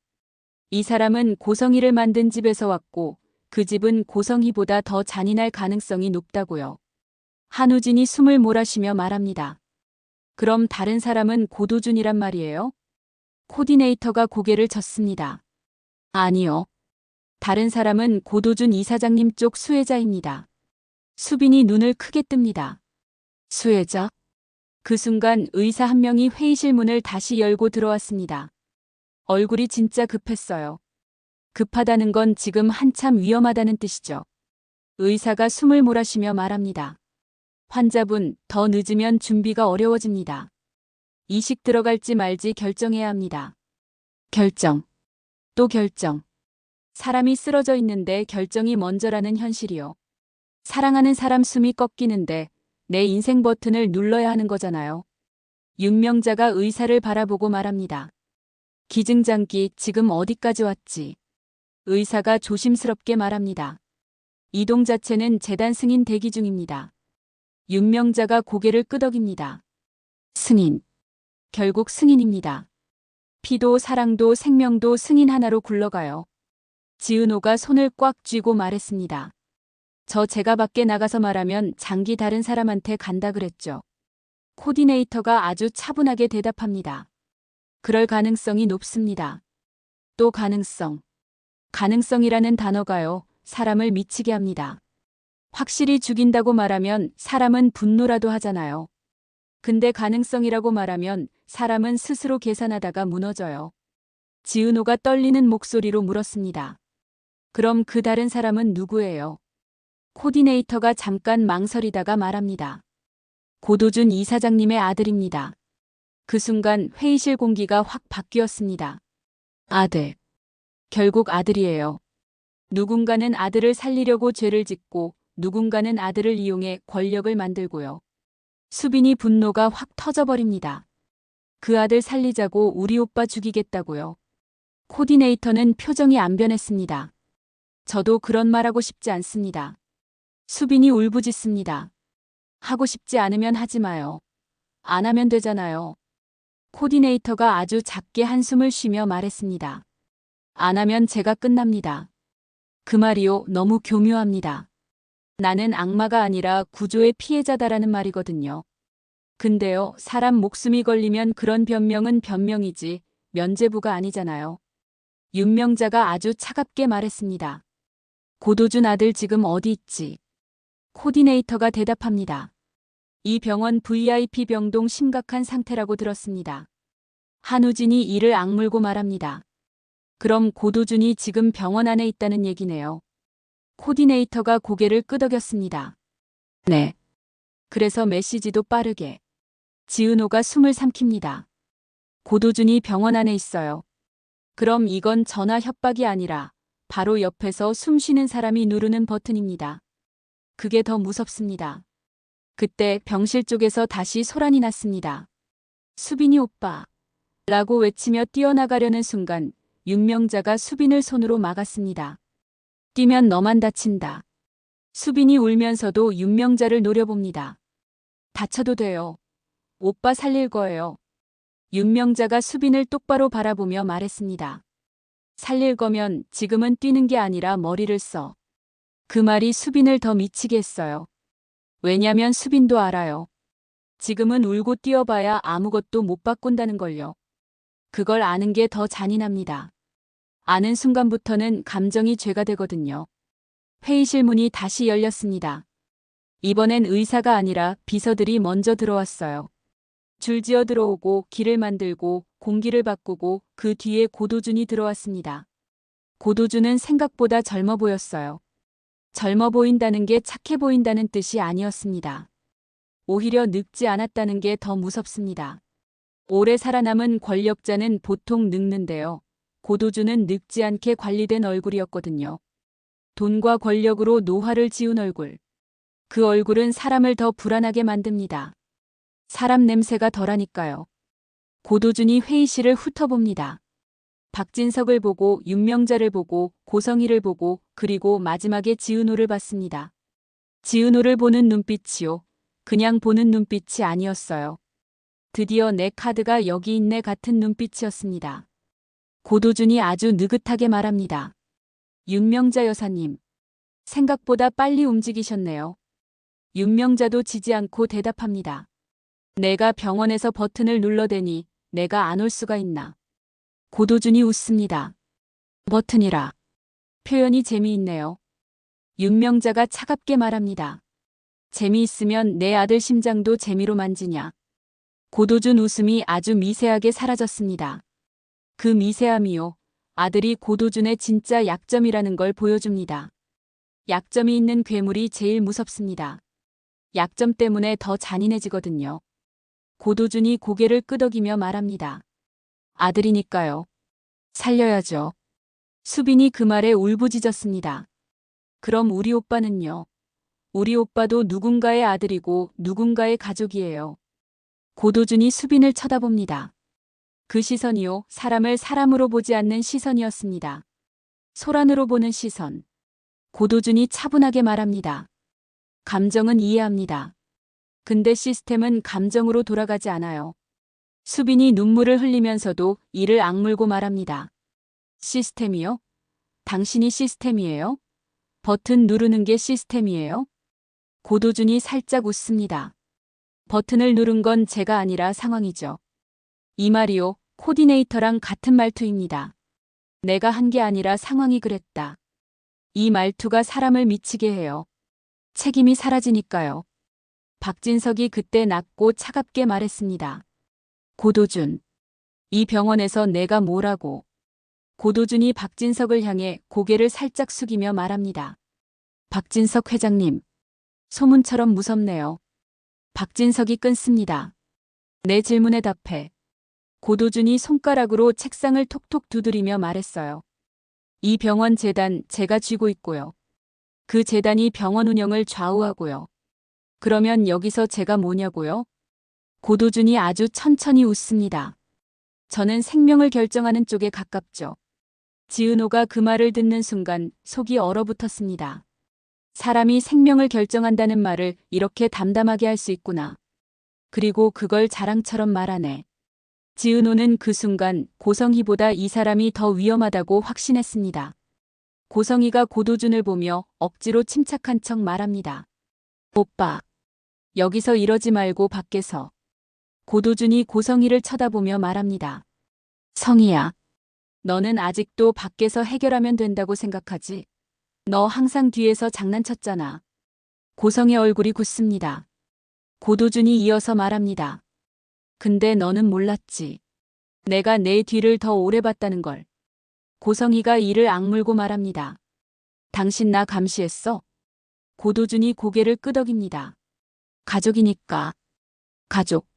이 사람은 고성희를 만든 집에서 왔고 그 집은 고성희보다 더 잔인할 가능성이 높다고요. 한우진이 숨을 몰아쉬며 말합니다. 그럼 다른 사람은 고도준이란 말이에요? 코디네이터가 고개를 젓습니다. 아니요. 다른 사람은 고도준 이사장님 쪽 수혜자입니다. 수빈이 눈을 크게 뜹니다. 수혜자? 그 순간 의사 한 명이 회의실 문을 다시 열고 들어왔습니다. 얼굴이 진짜 급했어요. 급하다는 건 지금 한참 위험하다는 뜻이죠. 의사가 숨을 몰아쉬며 말합니다. 환자분, 더 늦으면 준비가 어려워집니다. 이식 들어갈지 말지 결정해야 합니다. 결정. 또 결정. 사람이 쓰러져 있는데 결정이 먼저라는 현실이요. 사랑하는 사람 숨이 꺾이는데 내 인생 버튼을 눌러야 하는 거잖아요. 윤명자가 의사를 바라보고 말합니다. 기증장기 지금 어디까지 왔지? 의사가 조심스럽게 말합니다. 이동 자체는 재단 승인 대기 중입니다. 윤명자가 고개를 끄덕입니다. 승인. 결국 승인입니다. 피도 사랑도 생명도 승인 하나로 굴러가요. 지은호가 손을 꽉 쥐고 말했습니다. 제가 밖에 나가서 말하면 장기 다른 사람한테 간다 그랬죠. 코디네이터가 아주 차분하게 대답합니다. 그럴 가능성이 높습니다. 또 가능성. 가능성이라는 단어가요, 사람을 미치게 합니다. 확실히 죽인다고 말하면 사람은 분노라도 하잖아요. 근데 가능성이라고 말하면 사람은 스스로 계산하다가 무너져요. 지은호가 떨리는 목소리로 물었습니다. 그럼 그 다른 사람은 누구예요? 코디네이터가 잠깐 망설이다가 말합니다. 고도준 이사장님의 아들입니다. 그 순간 회의실 공기가 확 바뀌었습니다. 아들. 결국 아들이에요. 누군가는 아들을 살리려고 죄를 짓고 누군가는 아들을 이용해 권력을 만들고요. 수빈이 분노가 확 터져버립니다. 그 아들 살리자고 우리 오빠 죽이겠다고요. 코디네이터는 표정이 안 변했습니다. 저도 그런 말하고 싶지 않습니다. 수빈이 울부짖습니다. 하고 싶지 않으면 하지 마요. 안 하면 되잖아요. 코디네이터가 아주 작게 한숨을 쉬며 말했습니다. 안 하면 제가 끝납니다. 그 말이요, 너무 교묘합니다. 나는 악마가 아니라 구조의 피해자다라는 말이거든요. 근데요, 사람 목숨이 걸리면 그런 변명은 변명이지 면죄부가 아니잖아요. 윤명자가 아주 차갑게 말했습니다. 고도준 아들 지금 어디 있지? 코디네이터가 대답합니다. 이 병원 VIP 병동 심각한 상태라고 들었습니다. 한우진이 이를 악물고 말합니다. 그럼 고도준이 지금 병원 안에 있다는 얘기네요. 코디네이터가 고개를 끄덕였습니다. 네. 그래서 메시지도 빠르게. 지은호가 숨을 삼킵니다. 고도준이 병원 안에 있어요. 그럼 이건 전화 협박이 아니라 바로 옆에서 숨 쉬는 사람이 누르는 버튼입니다. 그게 더 무섭습니다. 그때 병실 쪽에서 다시 소란이 났습니다. 수빈이 오빠 라고 외치며 뛰어나가려는 순간 윤명자가 수빈을 손으로 막았습니다. 뛰면 너만 다친다. 수빈이 울면서도 윤명자를 노려봅니다. 다쳐도 돼요. 오빠 살릴 거예요. 윤명자가 수빈을 똑바로 바라보며 말했습니다. 살릴 거면 지금은 뛰는 게 아니라 머리를 써. 그 말이 수빈을 더 미치게 했어요. 왜냐면 수빈도 알아요. 지금은 울고 뛰어봐야 아무것도 못 바꾼다는 걸요. 그걸 아는 게 더 잔인합니다. 아는 순간부터는 감정이 죄가 되거든요. 회의실 문이 다시 열렸습니다. 이번엔 의사가 아니라 비서들이 먼저 들어왔어요. 줄지어 들어오고 길을 만들고 공기를 바꾸고 그 뒤에 고도준이 들어왔습니다. 고도준은 생각보다 젊어 보였어요. 젊어 보인다는 게 착해 보인다는 뜻이 아니었습니다. 오히려 늙지 않았다는 게 더 무섭습니다. 오래 살아남은 권력자는 보통 늙는데요. 고도준은 늙지 않게 관리된 얼굴이었거든요. 돈과 권력으로 노화를 지운 얼굴. 그 얼굴은 사람을 더 불안하게 만듭니다. 사람 냄새가 덜하니까요. 고도준이 회의실을 훑어봅니다. 박진석을 보고 윤명자를 보고 고성희를 보고 그리고 마지막에 지은호를 봤습니다. 지은호를 보는 눈빛이요. 그냥 보는 눈빛이 아니었어요. 드디어 내 카드가 여기 있네 같은 눈빛이었습니다. 고도준이 아주 느긋하게 말합니다. 윤명자 여사님. 생각보다 빨리 움직이셨네요. 윤명자도 지지 않고 대답합니다. 내가 병원에서 버튼을 눌러대니 내가 안 올 수가 있나. 고도준이 웃습니다. 버튼이라. 표현이 재미있네요. 윤명자가 차갑게 말합니다. 재미있으면 내 아들 심장도 재미로 만지냐. 고도준 웃음이 아주 미세하게 사라졌습니다. 그 미세함이요. 아들이 고도준의 진짜 약점이라는 걸 보여줍니다. 약점이 있는 괴물이 제일 무섭습니다. 약점 때문에 더 잔인해지거든요. 고도준이 고개를 끄덕이며 말합니다. 아들이니까요. 살려야죠. 수빈이 그 말에 울부짖었습니다. 그럼 우리 오빠는요? 우리 오빠도 누군가의 아들이고 누군가의 가족이에요. 고도준이 수빈을 쳐다봅니다. 그 시선이요, 사람을 사람으로 보지 않는 시선이었습니다. 소란으로 보는 시선. 고도준이 차분하게 말합니다. 감정은 이해합니다. 근데 시스템은 감정으로 돌아가지 않아요. 수빈이 눈물을 흘리면서도 이를 악물고 말합니다. 시스템이요? 당신이 시스템이에요? 버튼 누르는 게 시스템이에요? 고도준이 살짝 웃습니다. 버튼을 누른 건 제가 아니라 상황이죠. 이 말이요, 코디네이터랑 같은 말투입니다. 내가 한 게 아니라 상황이 그랬다. 이 말투가 사람을 미치게 해요. 책임이 사라지니까요. 박진석이 그때 낮고 차갑게 말했습니다. 고도준. 이 병원에서 내가 뭐라고. 고도준이 박진석을 향해 고개를 살짝 숙이며 말합니다. 박진석 회장님. 소문처럼 무섭네요. 박진석이 끊습니다. 내 질문에 답해. 고도준이 손가락으로 책상을 톡톡 두드리며 말했어요. 이 병원 재단 제가 쥐고 있고요. 그 재단이 병원 운영을 좌우하고요. 그러면 여기서 제가 뭐냐고요? 고도준이 아주 천천히 웃습니다. 저는 생명을 결정하는 쪽에 가깝죠. 지은호가 그 말을 듣는 순간 속이 얼어붙었습니다. 사람이 생명을 결정한다는 말을 이렇게 담담하게 할 수 있구나. 그리고 그걸 자랑처럼 말하네. 지은호는 그 순간 고성희보다 이 사람이 더 위험하다고 확신했습니다. 고성희가 고도준을 보며 억지로 침착한 척 말합니다. 오빠. 여기서 이러지 말고 밖에서. 고도준이 고성희를 쳐다보며 말합니다. 성희야, 너는 아직도 밖에서 해결하면 된다고 생각하지? 너 항상 뒤에서 장난쳤잖아. 고성의 얼굴이 굳습니다. 고도준이 이어서 말합니다. 근데 너는 몰랐지. 내가 내 뒤를 더 오래 봤다는 걸. 고성희가 이를 악물고 말합니다. 당신 나 감시했어? 고도준이 고개를 끄덕입니다. 가족이니까. 가족.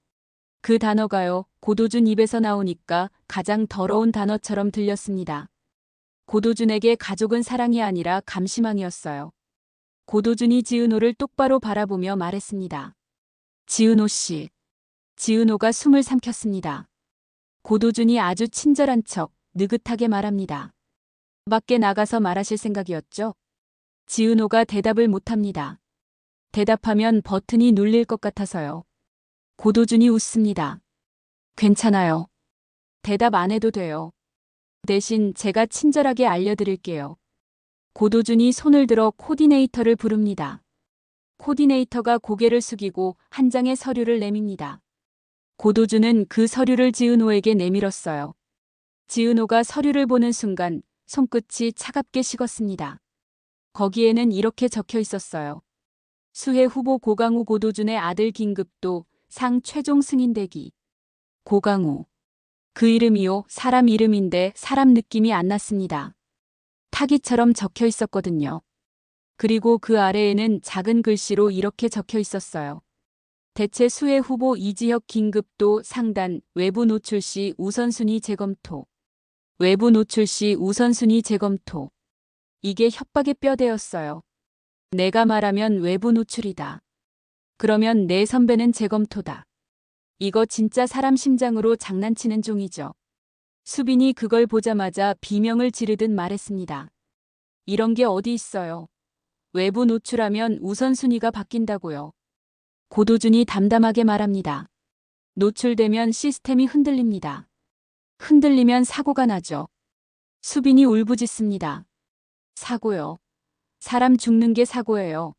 그 단어가요, 고도준 입에서 나오니까 가장 더러운 단어처럼 들렸습니다. 고도준에게 가족은 사랑이 아니라 감시망이었어요. 고도준이 지은호를 똑바로 바라보며 말했습니다. 지은호 씨. 지은호가 숨을 삼켰습니다. 고도준이 아주 친절한 척 느긋하게 말합니다. 밖에 나가서 말하실 생각이었죠? 지은호가 대답을 못합니다. 대답하면 버튼이 눌릴 것 같아서요. 고도준이 웃습니다. 괜찮아요. 대답 안 해도 돼요. 대신 제가 친절하게 알려드릴게요. 고도준이 손을 들어 코디네이터를 부릅니다. 코디네이터가 고개를 숙이고 한 장의 서류를 내밉니다. 고도준은 그 서류를 지은호에게 내밀었어요. 지은호가 서류를 보는 순간 손끝이 차갑게 식었습니다. 거기에는 이렇게 적혀 있었어요. 수해 후보 고강우 고도준의 아들 긴급도 상 최종 승인되기. 고강우. 그 이름이요, 사람 이름인데 사람 느낌이 안 났습니다. 타기처럼 적혀 있었거든요. 그리고 그 아래에는 작은 글씨로 이렇게 적혀 있었어요. 대체 수해 후보 이지혁 긴급도 상단 외부 노출 시 우선순위 재검토. 외부 노출 시 우선순위 재검토. 이게 협박의 뼈대였어요. 내가 말하면 외부 노출이다. 그러면 내 선배는 재검토다. 이거 진짜 사람 심장으로 장난치는 종이죠. 수빈이 그걸 보자마자 비명을 지르듯 말했습니다. 이런 게 어디 있어요. 외부 노출하면 우선순위가 바뀐다고요. 고도준이 담담하게 말합니다. 노출되면 시스템이 흔들립니다. 흔들리면 사고가 나죠. 수빈이 울부짖습니다. 사고요. 사람 죽는 게 사고예요.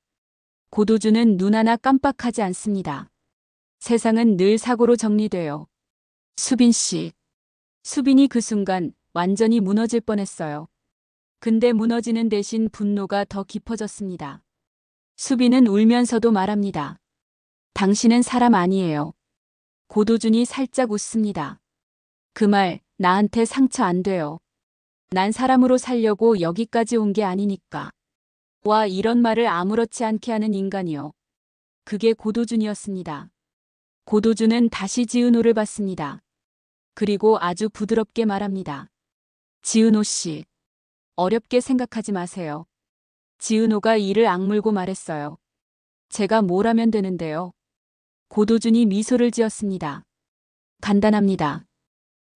고도준은 눈 하나 깜빡하지 않습니다. 세상은 늘 사고로 정리돼요. 수빈 씨. 수빈이 그 순간 완전히 무너질 뻔했어요. 근데 무너지는 대신 분노가 더 깊어졌습니다. 수빈은 울면서도 말합니다. 당신은 사람 아니에요. 고도준이 살짝 웃습니다. 그 말 나한테 상처 안 돼요. 난 사람으로 살려고 여기까지 온 게 아니니까. 와, 이런 말을 아무렇지 않게 하는 인간이요. 그게 고도준이었습니다. 고도준은 다시 지은호를 봤습니다. 그리고 아주 부드럽게 말합니다. 지은호 씨. 어렵게 생각하지 마세요. 지은호가 이를 악물고 말했어요. 제가 뭘 하면 되는데요. 고도준이 미소를 지었습니다. 간단합니다.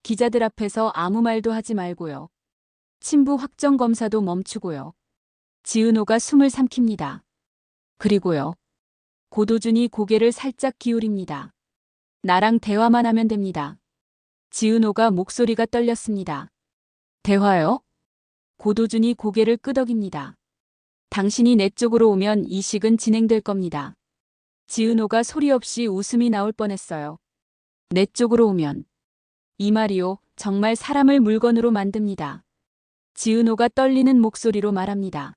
기자들 앞에서 아무 말도 하지 말고요. 친부 확정 검사도 멈추고요. 지은호가 숨을 삼킵니다. 그리고요. 고도준이 고개를 살짝 기울입니다. 나랑 대화만 하면 됩니다. 지은호가 목소리가 떨렸습니다. 대화요? 고도준이 고개를 끄덕입니다. 당신이 내 쪽으로 오면 이식은 진행될 겁니다. 지은호가 소리 없이 웃음이 나올 뻔했어요. 내 쪽으로 오면. 이 말이요, 정말 사람을 물건으로 만듭니다. 지은호가 떨리는 목소리로 말합니다.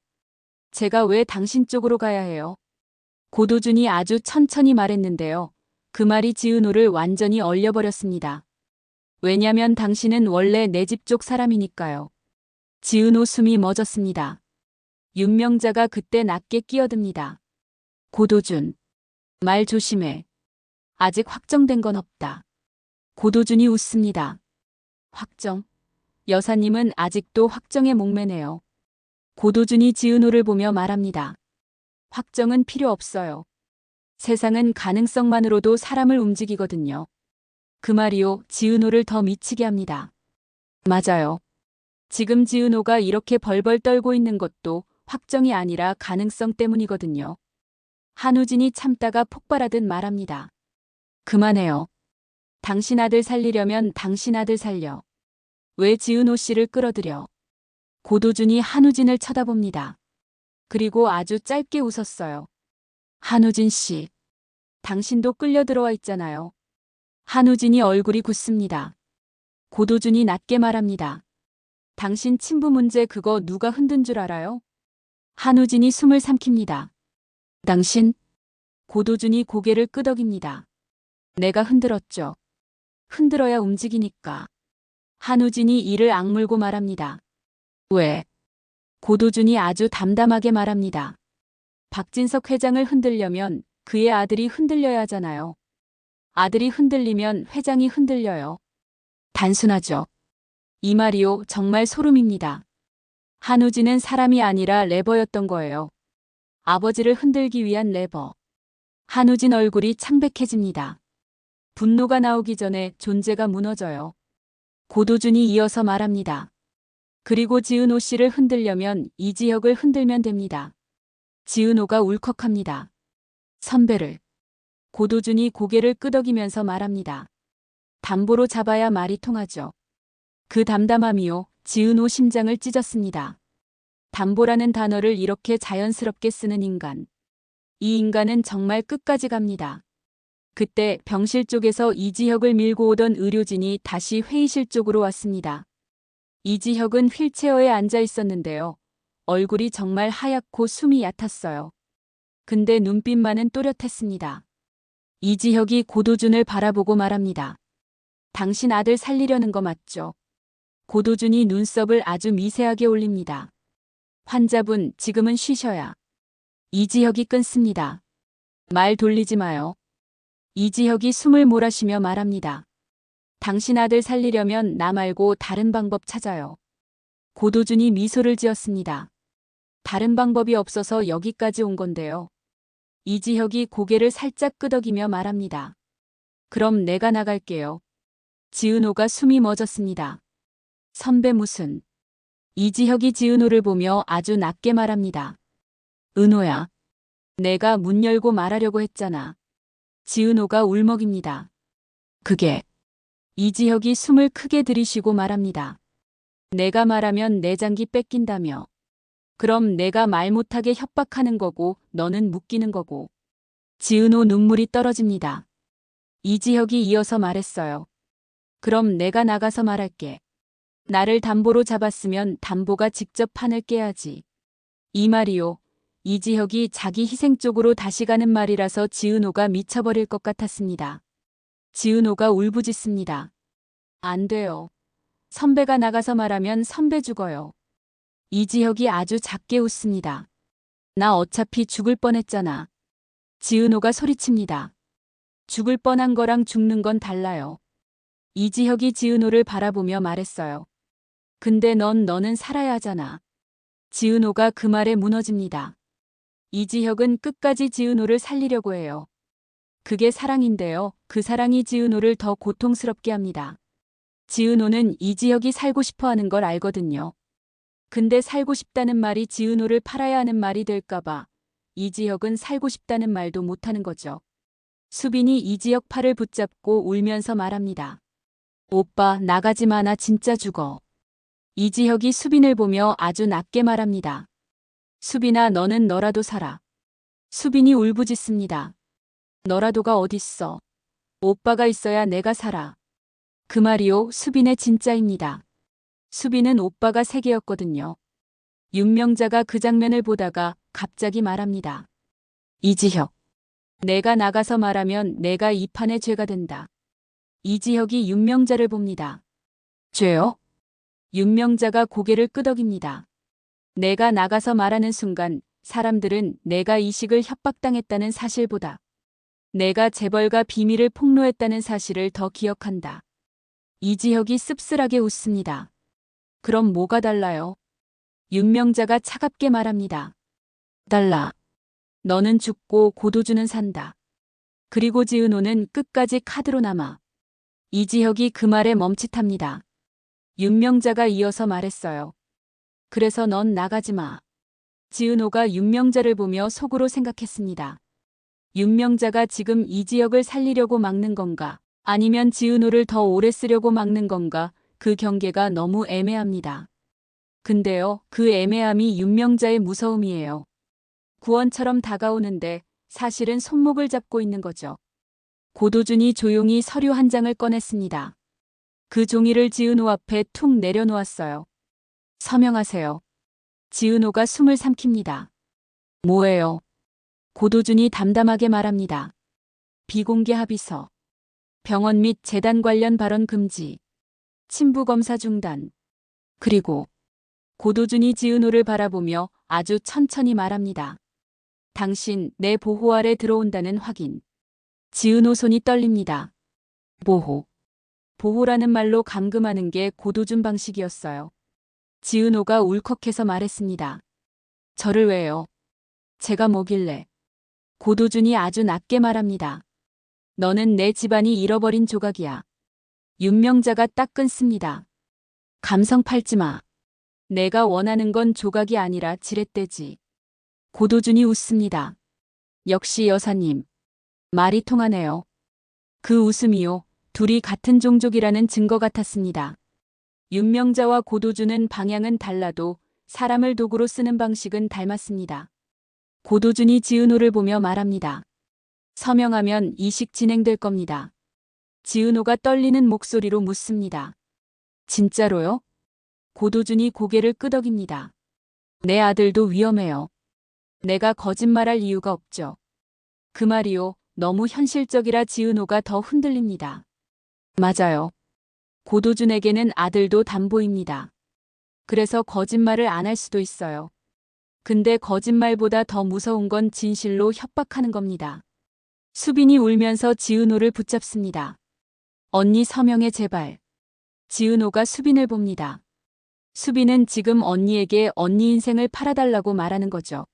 제가 왜 당신 쪽으로 가야 해요? 고도준이 아주 천천히 말했는데요. 그 말이 지은호를 완전히 얼려버렸습니다. 왜냐면 당신은 원래 내 집 쪽 사람이니까요. 지은호 숨이 멎었습니다. 윤명자가 그때 낮게 끼어듭니다. 고도준. 말 조심해. 아직 확정된 건 없다. 고도준이 웃습니다. 확정? 여사님은 아직도 확정에 목매네요. 고도준이 지은호를 보며 말합니다. 확정은 필요 없어요. 세상은 가능성만으로도 사람을 움직이거든요. 그 말이요, 지은호를 더 미치게 합니다. 맞아요. 지금 지은호가 이렇게 벌벌 떨고 있는 것도 확정이 아니라 가능성 때문이거든요. 한우진이 참다가 폭발하듯 말합니다. 그만해요. 당신 아들 살리려면 당신 아들 살려. 왜 지은호 씨를 끌어들여? 고도준이 한우진을 쳐다봅니다. 그리고 아주 짧게 웃었어요. 한우진 씨. 당신도 끌려 들어와 있잖아요. 한우진이 얼굴이 굳습니다. 고도준이 낮게 말합니다. 당신 친부 문제 그거 누가 흔든 줄 알아요? 한우진이 숨을 삼킵니다. 당신? 고도준이 고개를 끄덕입니다. 내가 흔들었죠. 흔들어야 움직이니까. 한우진이 이를 악물고 말합니다. 왜? 고도준이 아주 담담하게 말합니다. 박진석 회장을 흔들려면 그의 아들이 흔들려야 하잖아요. 아들이 흔들리면 회장이 흔들려요. 단순하죠. 이 말이요, 정말 소름입니다. 한우진은 사람이 아니라 레버였던 거예요. 아버지를 흔들기 위한 레버. 한우진 얼굴이 창백해집니다. 분노가 나오기 전에 존재가 무너져요. 고도준이 이어서 말합니다. 그리고 지은호 씨를 흔들려면 이지혁을 흔들면 됩니다. 지은호가 울컥합니다. 선배를. 고도준이 고개를 끄덕이면서 말합니다. 담보로 잡아야 말이 통하죠. 그 담담함이요, 지은호 심장을 찢었습니다. 담보라는 단어를 이렇게 자연스럽게 쓰는 인간. 이 인간은 정말 끝까지 갑니다. 그때 병실 쪽에서 이지혁을 밀고 오던 의료진이 다시 회의실 쪽으로 왔습니다. 이지혁은 휠체어에 앉아 있었는데요. 얼굴이 정말 하얗고 숨이 얕았어요. 근데 눈빛만은 또렷했습니다. 이지혁이 고도준을 바라보고 말합니다. 당신 아들 살리려는 거 맞죠? 고도준이 눈썹을 아주 미세하게 올립니다. 환자분, 지금은 쉬셔야. 이지혁이 끊습니다. 말 돌리지 마요. 이지혁이 숨을 몰아쉬며 말합니다. 당신 아들 살리려면 나 말고 다른 방법 찾아요. 고도준이 미소를 지었습니다. 다른 방법이 없어서 여기까지 온 건데요. 이지혁이 고개를 살짝 끄덕이며 말합니다. 그럼 내가 나갈게요. 지은호가 숨이 멎었습니다. 선배 무슨. 이지혁이 지은호를 보며 아주 낮게 말합니다. 은호야. 내가 문 열고 말하려고 했잖아. 지은호가 울먹입니다. 그게. 이지혁이 숨을 크게 들이쉬고 말합니다. 내가 말하면 내 장기 뺏긴다며. 그럼 내가 말 못하게 협박하는 거고 너는 묶이는 거고. 지은호 눈물이 떨어집니다. 이지혁이 이어서 말했어요. 그럼 내가 나가서 말할게. 나를 담보로 잡았으면 담보가 직접 판을 깨야지. 이 말이요. 이지혁이 자기 희생 쪽으로 다시 가는 말이라서 지은호가 미쳐버릴 것 같았습니다. 지은호가 울부짖습니다. 안 돼요. 선배가 나가서 말하면 선배 죽어요. 이지혁이 아주 작게 웃습니다. 나 어차피 죽을 뻔했잖아. 지은호가 소리칩니다. 죽을 뻔한 거랑 죽는 건 달라요. 이지혁이 지은호를 바라보며 말했어요. 근데 너는 살아야 하잖아. 지은호가 그 말에 무너집니다. 이지혁은 끝까지 지은호를 살리려고 해요. 그게 사랑인데요. 그 사랑이 지은호를 더 고통스럽게 합니다. 지은호는 이지혁이 살고 싶어 하는 걸 알거든요. 근데 살고 싶다는 말이 지은호를 팔아야 하는 말이 될까봐 이지혁은 살고 싶다는 말도 못하는 거죠. 수빈이 이지혁 팔을 붙잡고 울면서 말합니다. 오빠 나가지 마 나 진짜 죽어. 이지혁이 수빈을 보며 아주 낮게 말합니다. 수빈아 너는 너라도 살아. 수빈이 울부짖습니다. 너라도가 어딨어. 오빠가 있어야 내가 살아. 그 말이요 수빈의 진짜입니다. 수빈은 오빠가 세 개였거든요. 윤명자가 그 장면을 보다가 갑자기 말합니다. 이지혁. 내가 나가서 말하면 내가 이 판의 죄가 된다. 이지혁이 윤명자를 봅니다. 죄요? 윤명자가 고개를 끄덕입니다. 내가 나가서 말하는 순간 사람들은 내가 이식을 협박당했다는 사실보다 내가 재벌가 비밀을 폭로했다는 사실을 더 기억한다. 이지혁이 씁쓸하게 웃습니다. 그럼 뭐가 달라요? 윤명자가 차갑게 말합니다. 달라. 너는 죽고 고도준은 산다. 그리고 지은호는 끝까지 카드로 남아. 이지혁이 그 말에 멈칫합니다. 윤명자가 이어서 말했어요. 그래서 넌 나가지 마. 지은호가 윤명자를 보며 속으로 생각했습니다. 윤명자가 지금 이지혁을 살리려고 막는 건가? 아니면 지은호를 더 오래 쓰려고 막는 건가? 그 경계가 너무 애매합니다. 근데요, 그 애매함이 윤명자의 무서움이에요. 구원처럼 다가오는데 사실은 손목을 잡고 있는 거죠. 고도준이 조용히 서류 한 장을 꺼냈습니다. 그 종이를 지은호 앞에 툭 내려놓았어요. 서명하세요. 지은호가 숨을 삼킵니다. 뭐예요? 고도준이 담담하게 말합니다. 비공개 합의서. 병원 및 재단 관련 발언 금지. 친부 검사 중단. 그리고 고도준이 지은호를 바라보며 아주 천천히 말합니다. 당신 내 보호 아래 들어온다는 확인. 지은호 손이 떨립니다. 보호. 보호라는 말로 감금하는 게 고도준 방식이었어요. 지은호가 울컥해서 말했습니다. 저를 왜요? 제가 뭐길래? 고도준이 아주 낮게 말합니다. 너는 내 집안이 잃어버린 조각이야. 윤명자가 딱 끊습니다. 감성 팔지 마. 내가 원하는 건 조각이 아니라 지렛대지. 고도준이 웃습니다. 역시 여사님. 말이 통하네요. 그 웃음이요. 둘이 같은 종족이라는 증거 같았습니다. 윤명자와 고도준은 방향은 달라도 사람을 도구로 쓰는 방식은 닮았습니다. 고도준이 지은호를 보며 말합니다. 서명하면 이식 진행될 겁니다. 지은호가 떨리는 목소리로 묻습니다. 진짜로요? 고도준이 고개를 끄덕입니다. 내 아들도 위험해요. 내가 거짓말할 이유가 없죠. 그 말이요. 너무 현실적이라 지은호가 더 흔들립니다. 맞아요. 고도준에게는 아들도 담보입니다. 그래서 거짓말을 안 할 수도 있어요. 근데 거짓말보다 더 무서운 건 진실로 협박하는 겁니다. 수빈이 울면서 지은호를 붙잡습니다. 언니 서명해 제발. 지은호가 수빈을 봅니다. 수빈은 지금 언니에게 언니 인생을 팔아달라고 말하는 거죠.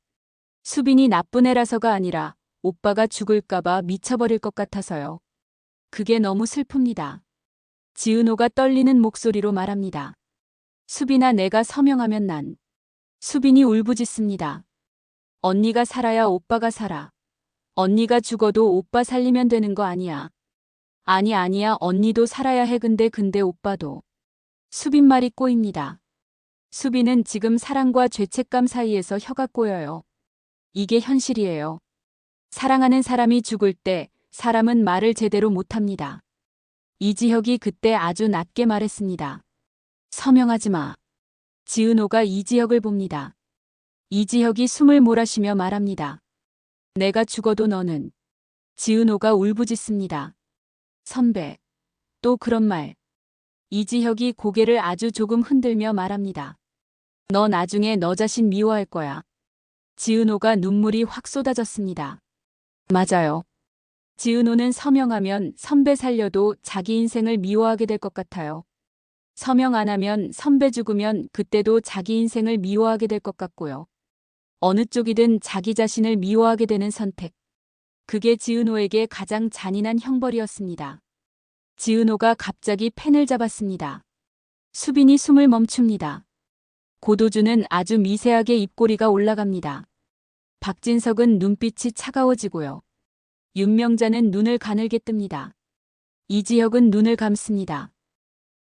수빈이 나쁜 애라서가 아니라 오빠가 죽을까봐 미쳐버릴 것 같아서요. 그게 너무 슬픕니다. 지은호가 떨리는 목소리로 말합니다. 수빈아 내가 서명하면 난. 수빈이 울부짖습니다. 언니가 살아야 오빠가 살아. 언니가 죽어도 오빠 살리면 되는 거 아니야. 아니야 언니도 살아야 해 근데 오빠도. 수빈 말이 꼬입니다. 수빈은 지금 사랑과 죄책감 사이에서 혀가 꼬여요. 이게 현실이에요. 사랑하는 사람이 죽을 때 사람은 말을 제대로 못합니다. 이지혁이 그때 아주 낮게 말했습니다. 서명하지 마. 지은호가 이지혁을 봅니다. 이지혁이 숨을 몰아쉬며 말합니다. 내가 죽어도 너는. 지은호가 울부짖습니다. 선배. 또 그런 말. 이지혁이 고개를 아주 조금 흔들며 말합니다. 너 나중에 너 자신 미워할 거야. 지은호가 눈물이 확 쏟아졌습니다. 맞아요. 지은호는 서명하면 선배 살려도 자기 인생을 미워하게 될 것 같아요. 서명 안 하면 선배 죽으면 그때도 자기 인생을 미워하게 될 것 같고요. 어느 쪽이든 자기 자신을 미워하게 되는 선택. 그게 지은호에게 가장 잔인한 형벌이었습니다. 지은호가 갑자기 펜을 잡았습니다. 수빈이 숨을 멈춥니다. 고도준은 아주 미세하게 입꼬리가 올라갑니다. 박진석은 눈빛이 차가워지고요. 윤명자는 눈을 가늘게 뜹니다. 이지혁은 눈을 감습니다.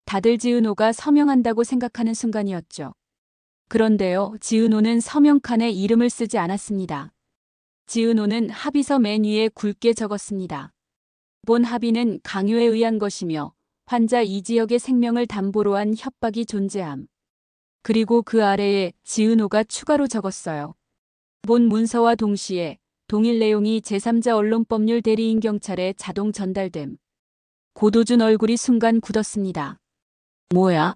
다들 지은호가 서명한다고 생각하는 순간이었죠. 그런데요, 지은호는 서명칸에 이름을 쓰지 않았습니다. 지은호는 합의서 맨 위에 굵게 적었습니다. 본 합의는 강요에 의한 것이며 환자 이지혁의 생명을 담보로 한 협박이 존재함. 그리고 그 아래에 지은호가 추가로 적었어요. 본 문서와 동시에 동일 내용이 제3자 언론법률 대리인 경찰에 자동 전달됨. 고도준 얼굴이 순간 굳었습니다. 뭐야?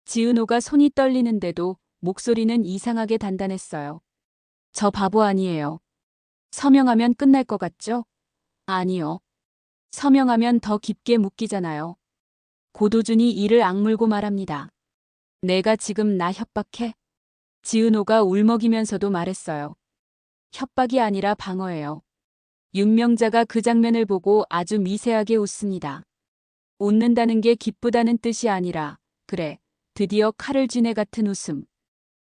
지은호가 손이 떨리는데도 목소리는 이상하게 단단했어요. 저 바보 아니에요. 서명하면 끝날 것 같죠? 아니요. 서명하면 더 깊게 묶이잖아요. 고도준이 이를 악물고 말합니다. 내가 지금 나 협박해? 지은호가 울먹이면서도 말했어요. 협박이 아니라 방어예요. 윤명자가 그 장면을 보고 아주 미세하게 웃습니다. 웃는다는 게 기쁘다는 뜻이 아니라 그래, 드디어 칼을 쥐네 같은 웃음.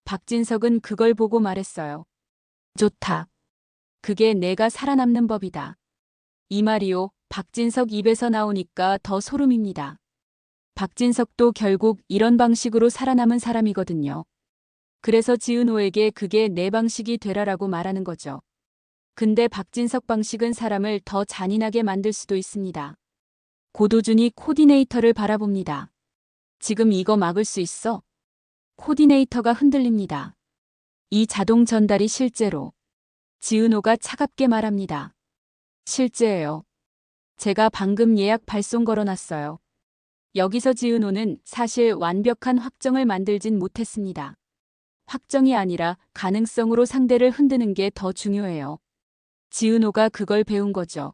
박진석은 그걸 보고 말했어요. 좋다. 그게 내가 살아남는 법이다. 이 말이요, 박진석 입에서 나오니까 더 소름입니다. 박진석도 결국 이런 방식으로 살아남은 사람이거든요. 그래서 지은호에게 그게 내 방식이 되라라고 말하는 거죠. 근데 박진석 방식은 사람을 더 잔인하게 만들 수도 있습니다. 고도준이 코디네이터를 바라봅니다. 지금 이거 막을 수 있어? 코디네이터가 흔들립니다. 이 자동 전달이 실제로. 지은호가 차갑게 말합니다. 실제예요. 제가 방금 예약 발송 걸어놨어요. 여기서 지은호는 사실 완벽한 확정을 만들진 못했습니다. 확정이 아니라 가능성으로 상대를 흔드는 게 더 중요해요. 지은호가 그걸 배운 거죠.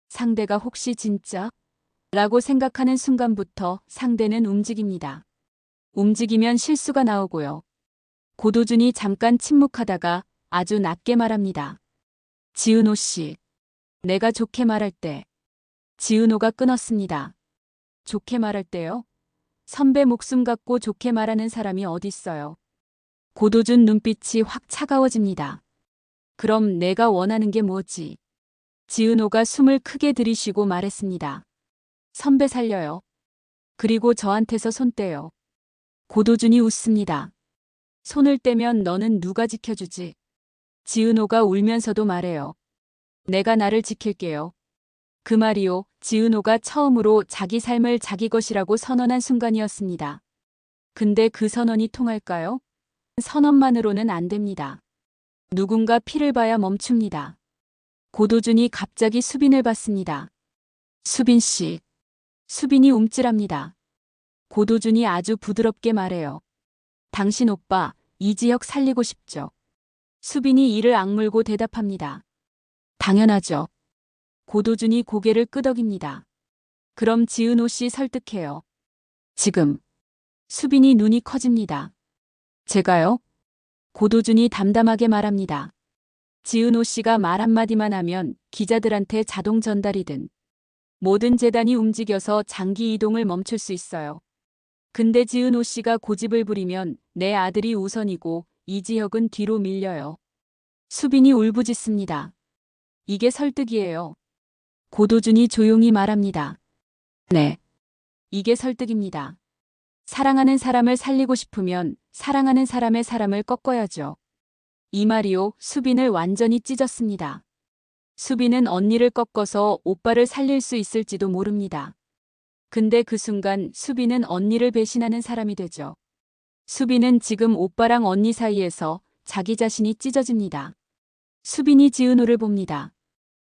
상대가 혹시 진짜? 라고 생각하는 순간부터 상대는 움직입니다. 움직이면 실수가 나오고요. 고도준이 잠깐 침묵하다가 아주 낮게 말합니다. 지은호 씨, 내가 좋게 말할 때. 지은호가 끊었습니다. 좋게 말할 때요? 선배 목숨 갖고 좋게 말하는 사람이 어딨어요. 고도준 눈빛이 확 차가워집니다. 그럼 내가 원하는 게 뭐지? 지은호가 숨을 크게 들이쉬고 말했습니다. 선배 살려요. 그리고 저한테서 손 떼요. 고도준이 웃습니다. 손을 떼면 너는 누가 지켜주지? 지은호가 울면서도 말해요. 내가 나를 지킬게요. 그 말이요, 지은호가 처음으로 자기 삶을 자기 것이라고 선언한 순간이었습니다. 근데 그 선언이 통할까요? 선언만으로는 안 됩니다. 누군가 피를 봐야 멈춥니다. 고도준이 갑자기 수빈을 봤습니다. 수빈 씨. 수빈이 움찔합니다. 고도준이 아주 부드럽게 말해요. 당신 오빠, 이지혁 살리고 싶죠? 수빈이 이를 악물고 대답합니다. 당연하죠. 고도준이 고개를 끄덕입니다. 그럼 지은호 씨 설득해요. 지금. 수빈이 눈이 커집니다. 제가요? 고도준이 담담하게 말합니다. 지은호 씨가 말 한마디만 하면 기자들한테 자동 전달이든 모든 재단이 움직여서 장기 이동을 멈출 수 있어요. 근데 지은호 씨가 고집을 부리면 내 아들이 우선이고 이지혁은 뒤로 밀려요. 수빈이 울부짖습니다. 이게 설득이에요. 고도준이 조용히 말합니다. 네. 이게 설득입니다. 사랑하는 사람을 살리고 싶으면 사랑하는 사람의 사람을 꺾어야죠. 이 말이요, 수빈을 완전히 찢었습니다. 수빈은 언니를 꺾어서 오빠를 살릴 수 있을지도 모릅니다. 근데 그 순간 수빈은 언니를 배신하는 사람이 되죠. 수빈은 지금 오빠랑 언니 사이에서 자기 자신이 찢어집니다. 수빈이 지은호를 봅니다.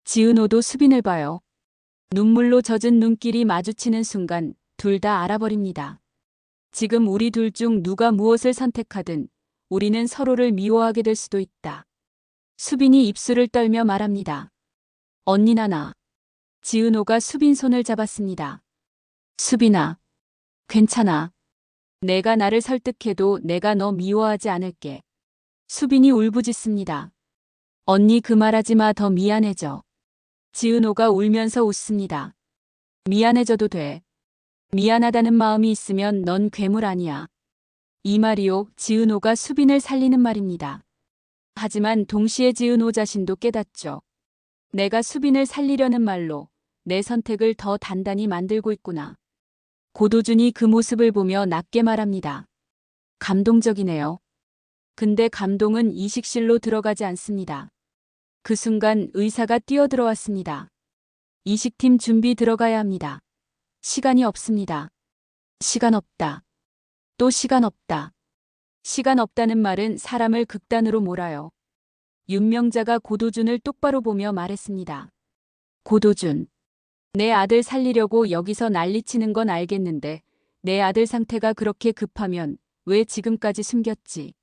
지은호도 수빈을 봐요. 눈물로 젖은 눈길이 마주치는 순간 둘 다 알아버립니다. 지금 우리 둘 중 누가 무엇을 선택하든 우리는 서로를 미워하게 될 수도 있다. 수빈이 입술을 떨며 말합니다. 언니나 나. 지은호가 수빈 손을 잡았습니다. 수빈아, 괜찮아. 내가 나를 설득해도 내가 너 미워하지 않을게. 수빈이 울부짖습니다. 언니 그 말하지 마, 더 미안해져. 지은호가 울면서 웃습니다. 미안해져도 돼. 미안하다는 마음이 있으면 넌 괴물 아니야. 이 말이요, 지은호가 수빈을 살리는 말입니다. 하지만 동시에 지은호 자신도 깨닫죠. 내가 수빈을 살리려는 말로 내 선택을 더 단단히 만들고 있구나. 고도준이 그 모습을 보며 낮게 말합니다. 감동적이네요. 근데 감동은 이식실로 들어가지 않습니다. 그 순간 의사가 뛰어들어왔습니다. 이식팀 준비 들어가야 합니다. 시간이 없습니다. 시간 없다. 또 시간 없다. 시간 없다는 말은 사람을 극단으로 몰아요. 윤명자가 고도준을 똑바로 보며 말했습니다. 고도준. 내 아들 살리려고 여기서 난리치는 건 알겠는데 내 아들 상태가 그렇게 급하면 왜 지금까지 숨겼지?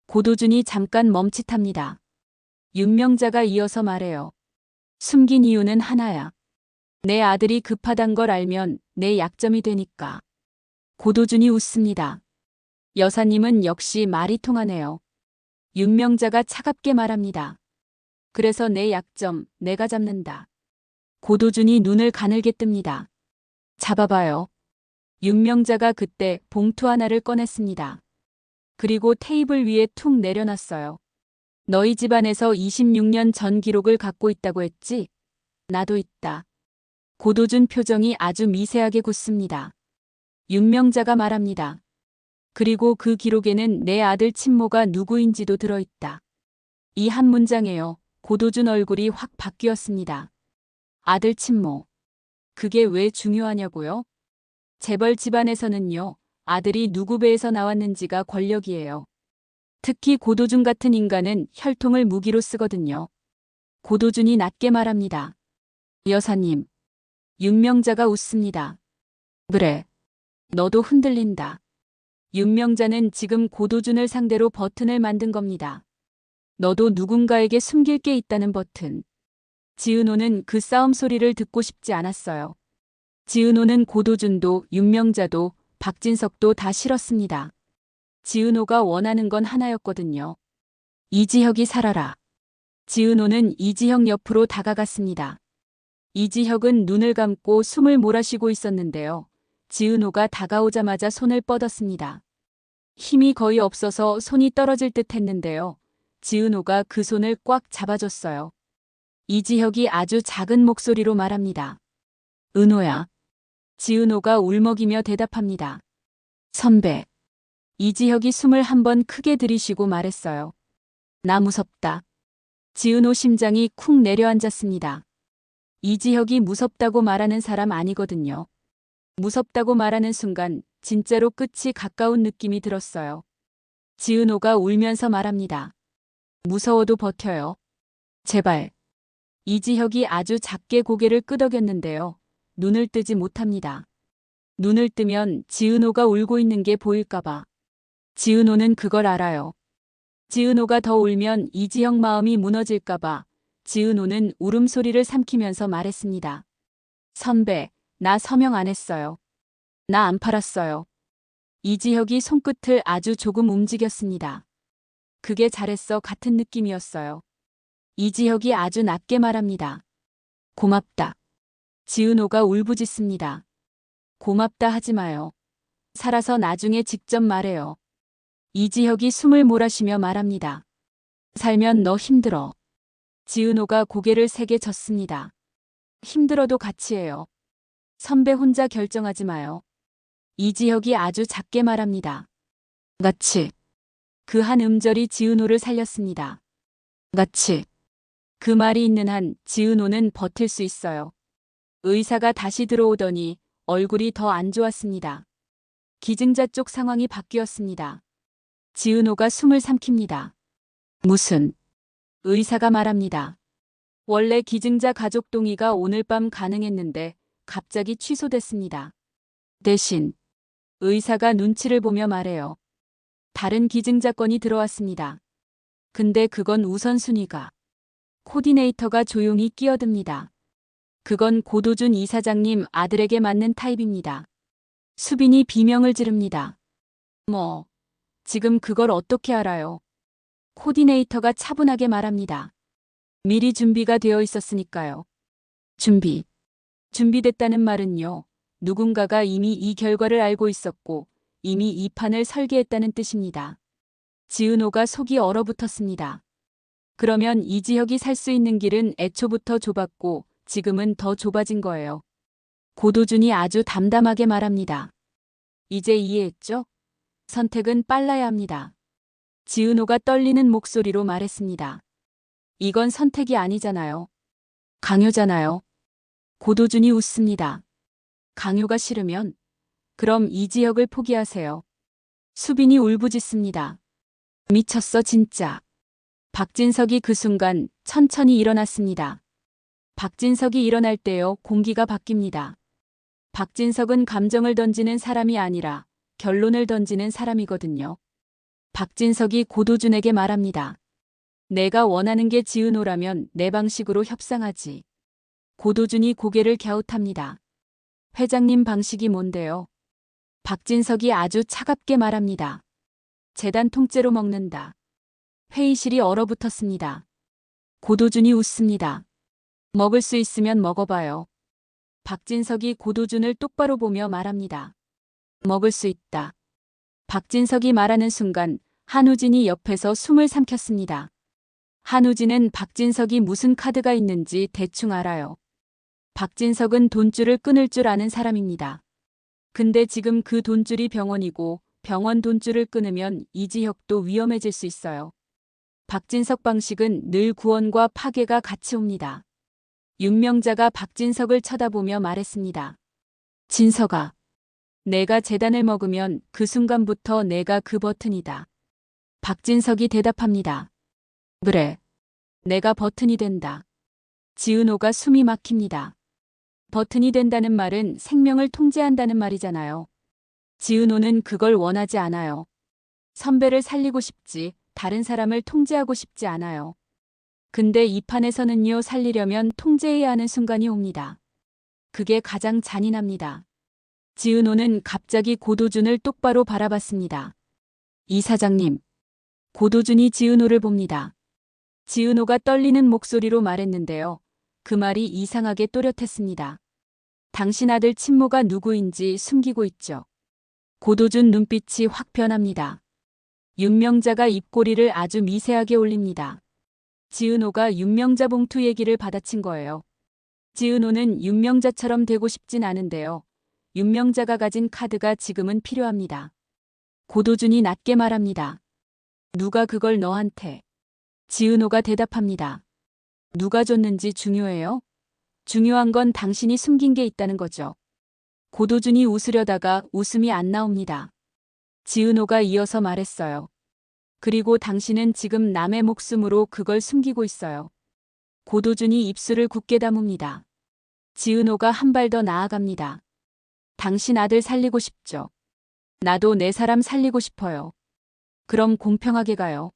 고도준이 잠깐 멈칫합니다. 윤명자가 이어서 말해요. 숨긴 이유는 하나야. 내 아들이 급하단 걸 알면 내 약점이 되니까. 고도준이 웃습니다. 여사님은 역시 말이 통하네요. 윤명자가 차갑게 말합니다. 그래서 내 약점 내가 잡는다. 고도준이 눈을 가늘게 뜹니다. 잡아봐요. 윤명자가 그때 봉투 하나를 꺼냈습니다. 그리고 테이블 위에 툭 내려놨어요. 너희 집안에서 26년 전 기록을 갖고 있다고 했지? 나도 있다. 고도준 표정이 아주 미세하게 굳습니다. 윤명자가 말합니다. 그리고 그 기록에는 내 아들 친모가 누구인지도 들어있다. 이 한 문장에요. 고도준 얼굴이 확 바뀌었습니다. 아들 친모. 그게 왜 중요하냐고요? 재벌 집안에서는요, 아들이 누구 배에서 나왔는지가 권력이에요. 특히 고도준 같은 인간은 혈통을 무기로 쓰거든요. 고도준이 낮게 말합니다. 여사님. 윤명자가 웃습니다. 그래. 너도 흔들린다. 윤명자는 지금 고도준을 상대로 버튼을 만든 겁니다. 너도 누군가에게 숨길 게 있다는 버튼. 지은호는 그 싸움 소리를 듣고 싶지 않았어요. 지은호는 고도준도 윤명자도 박진석도 다 싫었습니다. 지은호가 원하는 건 하나였거든요. 이지혁이 살아라. 지은호는 이지혁 옆으로 다가갔습니다. 이지혁은 눈을 감고 숨을 몰아쉬고 있었는데요. 지은호가 다가오자마자 손을 뻗었습니다. 힘이 거의 없어서 손이 떨어질 듯 했는데요. 지은호가 그 손을 꽉 잡아줬어요. 이지혁이 아주 작은 목소리로 말합니다. 은호야. 지은호가 울먹이며 대답합니다. 선배. 이지혁이 숨을 한 번 크게 들이쉬고 말했어요. 나 무섭다. 지은호 심장이 쿵 내려앉았습니다. 이지혁이 무섭다고 말하는 사람 아니거든요. 무섭다고 말하는 순간 진짜로 끝이 가까운 느낌이 들었어요. 지은호가 울면서 말합니다. 무서워도 버텨요. 제발. 이지혁이 아주 작게 고개를 끄덕였는데요. 눈을 뜨지 못합니다. 눈을 뜨면 지은호가 울고 있는 게 보일까봐. 지은호는 그걸 알아요. 지은호가 더 울면 이지혁 마음이 무너질까봐 지은호는 울음소리를 삼키면서 말했습니다. 선배, 나 서명 안 했어요. 나 안 팔았어요. 이지혁이 손끝을 아주 조금 움직였습니다. 그게 잘했어 같은 느낌이었어요. 이지혁이 아주 낮게 말합니다. 고맙다. 지은호가 울부짖습니다. 고맙다 하지 마요. 살아서 나중에 직접 말해요. 이지혁이 숨을 몰아쉬며 말합니다. 살면 너 힘들어. 지은호가 고개를 세게 젓습니다. 힘들어도 같이 해요. 선배 혼자 결정하지 마요. 이지혁이 아주 작게 말합니다. 같이. 그 한 음절이 지은호를 살렸습니다. 같이. 그 말이 있는 한 지은호는 버틸 수 있어요. 의사가 다시 들어오더니 얼굴이 더 안 좋았습니다. 기증자 쪽 상황이 바뀌었습니다. 지은호가 숨을 삼킵니다. 무슨? 의사가 말합니다. 원래 기증자 가족 동의가 오늘 밤 가능했는데 갑자기 취소됐습니다. 대신 의사가 눈치를 보며 말해요. 다른 기증자 건이 들어왔습니다. 근데 그건 우선순위가. 코디네이터가 조용히 끼어듭니다. 그건 고도준 이사장님 아들에게 맞는 타입입니다. 수빈이 비명을 지릅니다. 뭐, 지금 그걸 어떻게 알아요? 코디네이터가 차분하게 말합니다. 미리 준비가 되어 있었으니까요. 준비됐다는 말은요. 누군가가 이미 이 결과를 알고 있었고 이미 이 판을 설계했다는 뜻입니다. 지은호가 속이 얼어붙었습니다. 그러면 이지혁이 살 수 있는 길은 애초부터 좁았고 지금은 더 좁아진 거예요. 고도준이 아주 담담하게 말합니다. 이제 이해했죠? 선택은 빨라야 합니다. 지은호가 떨리는 목소리로 말했습니다. 이건 선택이 아니잖아요. 강요잖아요. 고도준이 웃습니다. 강요가 싫으면 그럼 이지혁을 포기하세요. 수빈이 울부짖습니다. 미쳤어 진짜. 박진석이 그 순간 천천히 일어났습니다. 박진석이 일어날 때요 공기가 바뀝니다. 박진석은 감정을 던지는 사람이 아니라 결론을 던지는 사람이거든요. 박진석이 고도준에게 말합니다. 내가 원하는 게 지은호라면 내 방식으로 협상하지. 고도준이 고개를 갸웃합니다. 회장님 방식이 뭔데요? 박진석이 아주 차갑게 말합니다. 재단 통째로 먹는다. 회의실이 얼어붙었습니다. 고도준이 웃습니다. 먹을 수 있으면 먹어봐요. 박진석이 고도준을 똑바로 보며 말합니다. 먹을 수 있다. 박진석이 말하는 순간 한우진이 옆에서 숨을 삼켰습니다. 한우진은 박진석이 무슨 카드가 있는지 대충 알아요. 박진석은 돈줄을 끊을 줄 아는 사람입니다. 근데 지금 그 돈줄이 병원이고 병원 돈줄을 끊으면 이지혁도 위험해질 수 있어요. 박진석 방식은 늘 구원과 파괴가 같이 옵니다. 윤명자가 박진석을 쳐다보며 말했습니다. 진석아, 내가 재단을 먹으면 그 순간부터 내가 그 버튼이다. 박진석이 대답합니다. 그래, 내가 버튼이 된다. 지은호가 숨이 막힙니다. 버튼이 된다는 말은 생명을 통제한다는 말이잖아요. 지은호는 그걸 원하지 않아요. 선배를 살리고 싶지, 다른 사람을 통제하고 싶지 않아요. 근데 이 판에서는요, 살리려면 통제해야 하는 순간이 옵니다. 그게 가장 잔인합니다. 지은호는 갑자기 고도준을 똑바로 바라봤습니다. 이 사장님. 고도준이 지은호를 봅니다. 지은호가 떨리는 목소리로 말했는데요. 그 말이 이상하게 또렷했습니다. 당신 아들 친모가 누구인지 숨기고 있죠. 고도준 눈빛이 확 변합니다. 윤명자가 입꼬리를 아주 미세하게 올립니다. 지은호가 윤명자 봉투 얘기를 받아친 거예요. 지은호는 윤명자처럼 되고 싶진 않은데요. 윤명자가 가진 카드가 지금은 필요합니다. 고도준이 낮게 말합니다. 누가 그걸 너한테? 지은호가 대답합니다. 누가 줬는지 중요해요? 중요한 건 당신이 숨긴 게 있다는 거죠. 고도준이 웃으려다가 웃음이 안 나옵니다. 지은호가 이어서 말했어요. 그리고 당신은 지금 남의 목숨으로 그걸 숨기고 있어요. 고도준이 입술을 굳게 다뭅니다. 지은호가 한 발 더 나아갑니다. 당신 아들 살리고 싶죠? 나도 내 사람 살리고 싶어요. 그럼 공평하게 가요.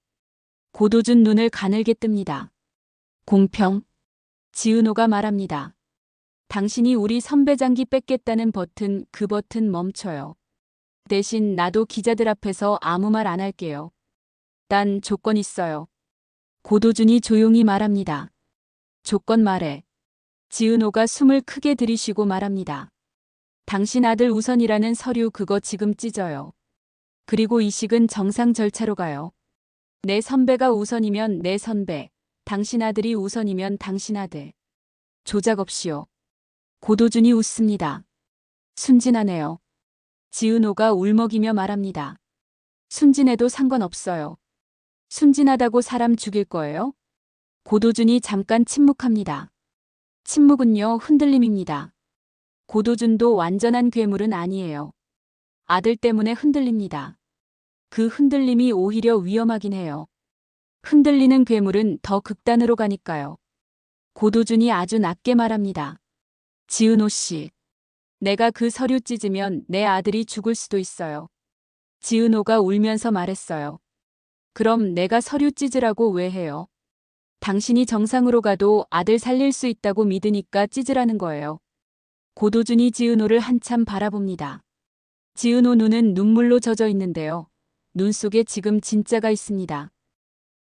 고도준 눈을 가늘게 뜹니다. 공평? 지은호가 말합니다. 당신이 우리 선배 장기 뺏겠다는 버튼, 그 버튼 멈춰요. 대신 나도 기자들 앞에서 아무 말 안 할게요. 난 조건 있어요. 고도준이 조용히 말합니다. 조건 말해. 지은호가 숨을 크게 들이쉬고 말합니다. 당신 아들 우선이라는 서류 그거 지금 찢어요. 그리고 이식은 정상 절차로 가요. 내 선배가 우선이면 내 선배, 당신 아들이 우선이면 당신 아들. 조작 없이요. 고도준이 웃습니다. 순진하네요. 지은호가 울먹이며 말합니다. 순진해도 상관없어요. 순진하다고 사람 죽일 거예요? 고도준이 잠깐 침묵합니다. 침묵은요, 흔들림입니다. 고도준도 완전한 괴물은 아니에요. 아들 때문에 흔들립니다. 그 흔들림이 오히려 위험하긴 해요. 흔들리는 괴물은 더 극단으로 가니까요. 고도준이 아주 낮게 말합니다. 지은호 씨. 내가 그 서류 찢으면 내 아들이 죽을 수도 있어요. 지은호가 울면서 말했어요. 그럼 내가 서류 찢으라고 왜 해요? 당신이 정상으로 가도 아들 살릴 수 있다고 믿으니까 찢으라는 거예요. 고도준이 지은호를 한참 바라봅니다. 지은호 눈은 눈물로 젖어 있는데요. 눈 속에 지금 진짜가 있습니다.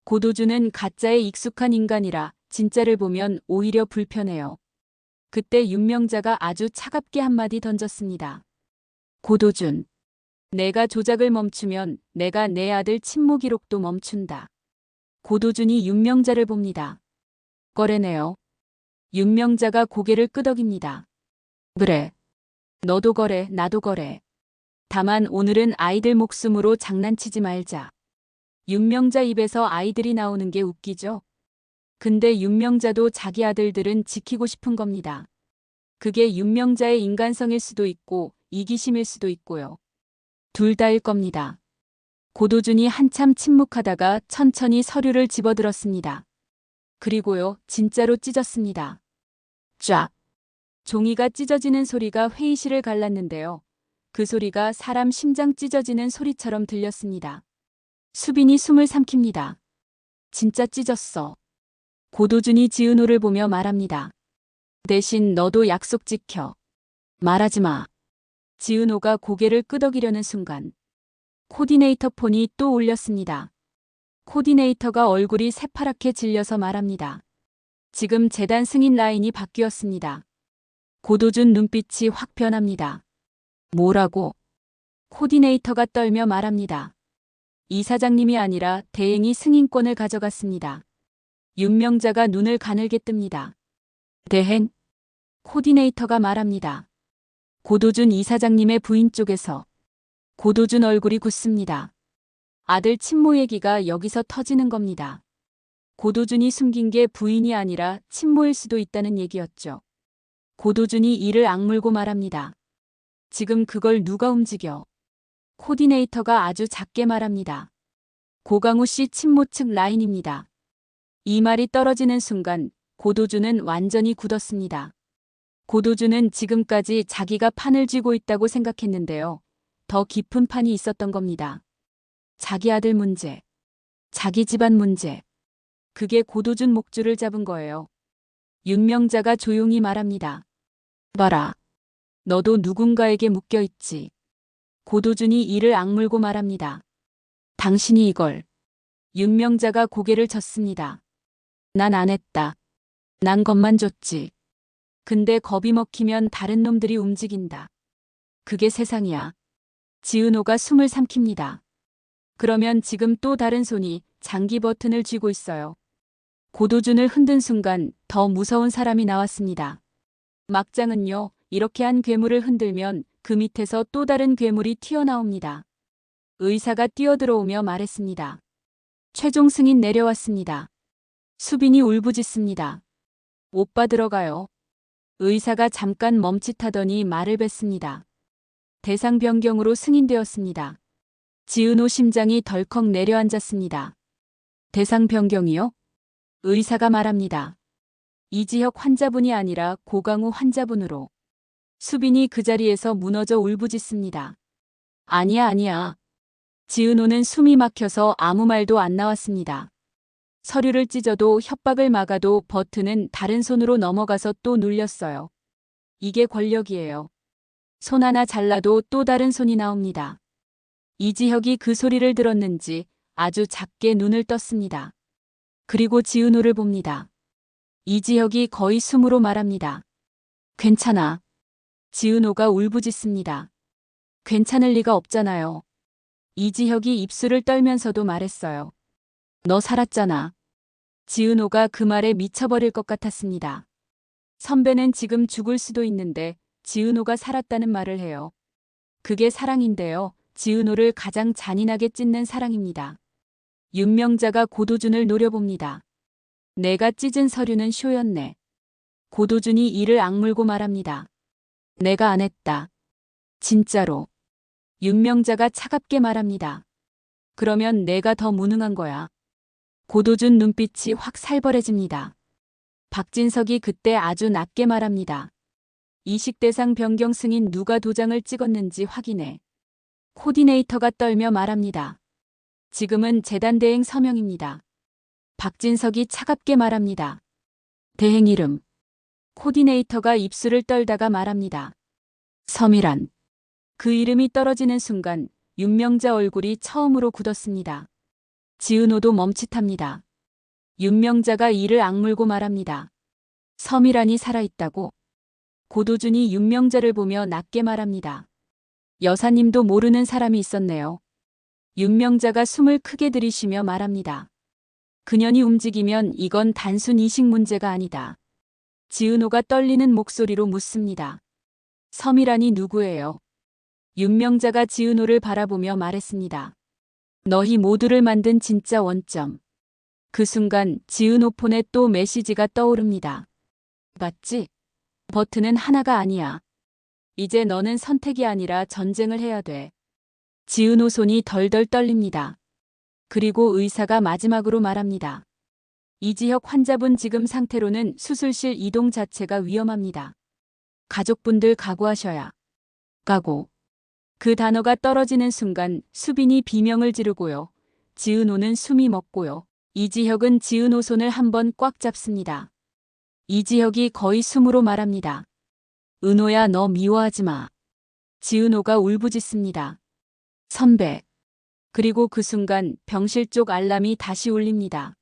고도준은 가짜에 익숙한 인간이라 진짜를 보면 오히려 불편해요. 그때 윤명자가 아주 차갑게 한마디 던졌습니다. 고도준. 내가 조작을 멈추면 내가 내 아들 친모 기록도 멈춘다. 고도준이 윤명자를 봅니다. 거래네요. 윤명자가 고개를 끄덕입니다. 그래. 너도 거래, 나도 거래. 다만 오늘은 아이들 목숨으로 장난치지 말자. 윤명자 입에서 아이들이 나오는 게 웃기죠? 근데 윤명자도 자기 아들들은 지키고 싶은 겁니다. 그게 윤명자의 인간성일 수도 있고 이기심일 수도 있고요. 둘 다일 겁니다. 고도준이 한참 침묵하다가 천천히 서류를 집어들었습니다. 그리고요, 진짜로 찢었습니다. 쫙! 종이가 찢어지는 소리가 회의실을 갈랐는데요. 그 소리가 사람 심장 찢어지는 소리처럼 들렸습니다. 수빈이 숨을 삼킵니다. 진짜 찢었어. 고도준이 지은호를 보며 말합니다. 대신 너도 약속 지켜. 말하지 마. 지은호가 고개를 끄덕이려는 순간 코디네이터 폰이 또 울렸습니다. 코디네이터가 얼굴이 새파랗게 질려서 말합니다. 지금 재단 승인 라인이 바뀌었습니다. 고도준 눈빛이 확 변합니다. 뭐라고? 코디네이터가 떨며 말합니다. 이 사장님이 아니라 대행이 승인권을 가져갔습니다. 윤명자가 눈을 가늘게 뜹니다. 대행? 코디네이터가 말합니다. 고도준 이사장님의 부인 쪽에서. 고도준 얼굴이 굳습니다. 아들 친모 얘기가 여기서 터지는 겁니다. 고도준이 숨긴 게 부인이 아니라 친모일 수도 있다는 얘기였죠. 고도준이 이를 악물고 말합니다. 지금 그걸 누가 움직여? 코디네이터가 아주 작게 말합니다. 고강우 씨 친모 측 라인입니다. 이 말이 떨어지는 순간 고도준은 완전히 굳었습니다. 고도준은 지금까지 자기가 판을 쥐고 있다고 생각했는데요. 더 깊은 판이 있었던 겁니다. 자기 아들 문제, 자기 집안 문제. 그게 고도준 목줄을 잡은 거예요. 윤명자가 조용히 말합니다. 봐라. 너도 누군가에게 묶여있지. 고도준이 이를 악물고 말합니다. 당신이 이걸. 윤명자가 고개를 젓습니다. 난 안 했다. 난 겁만 줬지. 근데 겁이 먹히면 다른 놈들이 움직인다. 그게 세상이야. 지은호가 숨을 삼킵니다. 그러면 지금 또 다른 손이 장기 버튼을 쥐고 있어요. 고도준을 흔든 순간 더 무서운 사람이 나왔습니다. 막장은요, 이렇게 한 괴물을 흔들면 그 밑에서 또 다른 괴물이 튀어나옵니다. 의사가 뛰어들어오며 말했습니다. 최종 승인 내려왔습니다. 수빈이 울부짖습니다. 오빠 들어가요. 의사가 잠깐 멈칫하더니 말을 뱉습니다. 대상 변경으로 승인되었습니다. 지은호 심장이 덜컥 내려앉았습니다. 대상 변경이요? 의사가 말합니다. 이지혁 환자분이 아니라 고강우 환자분으로. 수빈이 그 자리에서 무너져 울부짖습니다. 아니야. 지은호는 숨이 막혀서 아무 말도 안 나왔습니다. 서류를 찢어도 협박을 막아도 버튼은 다른 손으로 넘어가서 또 눌렸어요. 이게 권력이에요. 손 하나 잘라도 또 다른 손이 나옵니다. 이지혁이 그 소리를 들었는지 아주 작게 눈을 떴습니다. 그리고 지은호를 봅니다. 이지혁이 거의 숨으로 말합니다. 괜찮아. 지은호가 울부짖습니다. 괜찮을 리가 없잖아요. 이지혁이 입술을 떨면서도 말했어요. 너 살았잖아. 지은호가 그 말에 미쳐버릴 것 같았습니다. 선배는 지금 죽을 수도 있는데 지은호가 살았다는 말을 해요. 그게 사랑인데요. 지은호를 가장 잔인하게 찢는 사랑입니다. 윤명자가 고도준을 노려봅니다. 내가 찢은 서류는 쇼였네. 고도준이 이를 악물고 말합니다. 내가 안 했다. 진짜로. 윤명자가 차갑게 말합니다. 그러면 내가 더 무능한 거야. 고도준 눈빛이 확 살벌해집니다. 박진석이 그때 아주 낮게 말합니다. 이식 대상 변경 승인 누가 도장을 찍었는지 확인해. 코디네이터가 떨며 말합니다. 지금은 재단 대행 서명입니다. 박진석이 차갑게 말합니다. 대행 이름. 코디네이터가 입술을 떨다가 말합니다. 서미란. 그 이름이 떨어지는 순간 윤명자 얼굴이 처음으로 굳었습니다. 지은호도 멈칫합니다. 윤명자가 이를 악물고 말합니다. 서미란이 살아있다고? 고도준이 윤명자를 보며 낮게 말합니다. 여사님도 모르는 사람이 있었네요. 윤명자가 숨을 크게 들이쉬며 말합니다. 그년이 움직이면 이건 단순 이식 문제가 아니다. 지은호가 떨리는 목소리로 묻습니다. 서미란이 누구예요? 윤명자가 지은호를 바라보며 말했습니다. 너희 모두를 만든 진짜 원점. 그 순간 지은호 폰에 또 메시지가 떠오릅니다. 봤지? 버튼은 하나가 아니야. 이제 너는 선택이 아니라 전쟁을 해야 돼. 지은호 손이 덜덜 떨립니다. 그리고 의사가 마지막으로 말합니다. 이지혁 환자분 지금 상태로는 수술실 이동 자체가 위험합니다. 가족분들 각오하셔야. 각오. 그 단어가 떨어지는 순간 수빈이 비명을 지르고요. 지은호는 숨이 멎고요. 이지혁은 지은호 손을 한번 꽉 잡습니다. 이지혁이 거의 숨으로 말합니다. 은호야 너 미워하지 마. 지은호가 울부짖습니다. 선배. 그리고 그 순간 병실 쪽 알람이 다시 울립니다.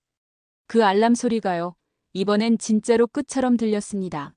그 알람 소리가요. 이번엔 진짜로 끝처럼 들렸습니다.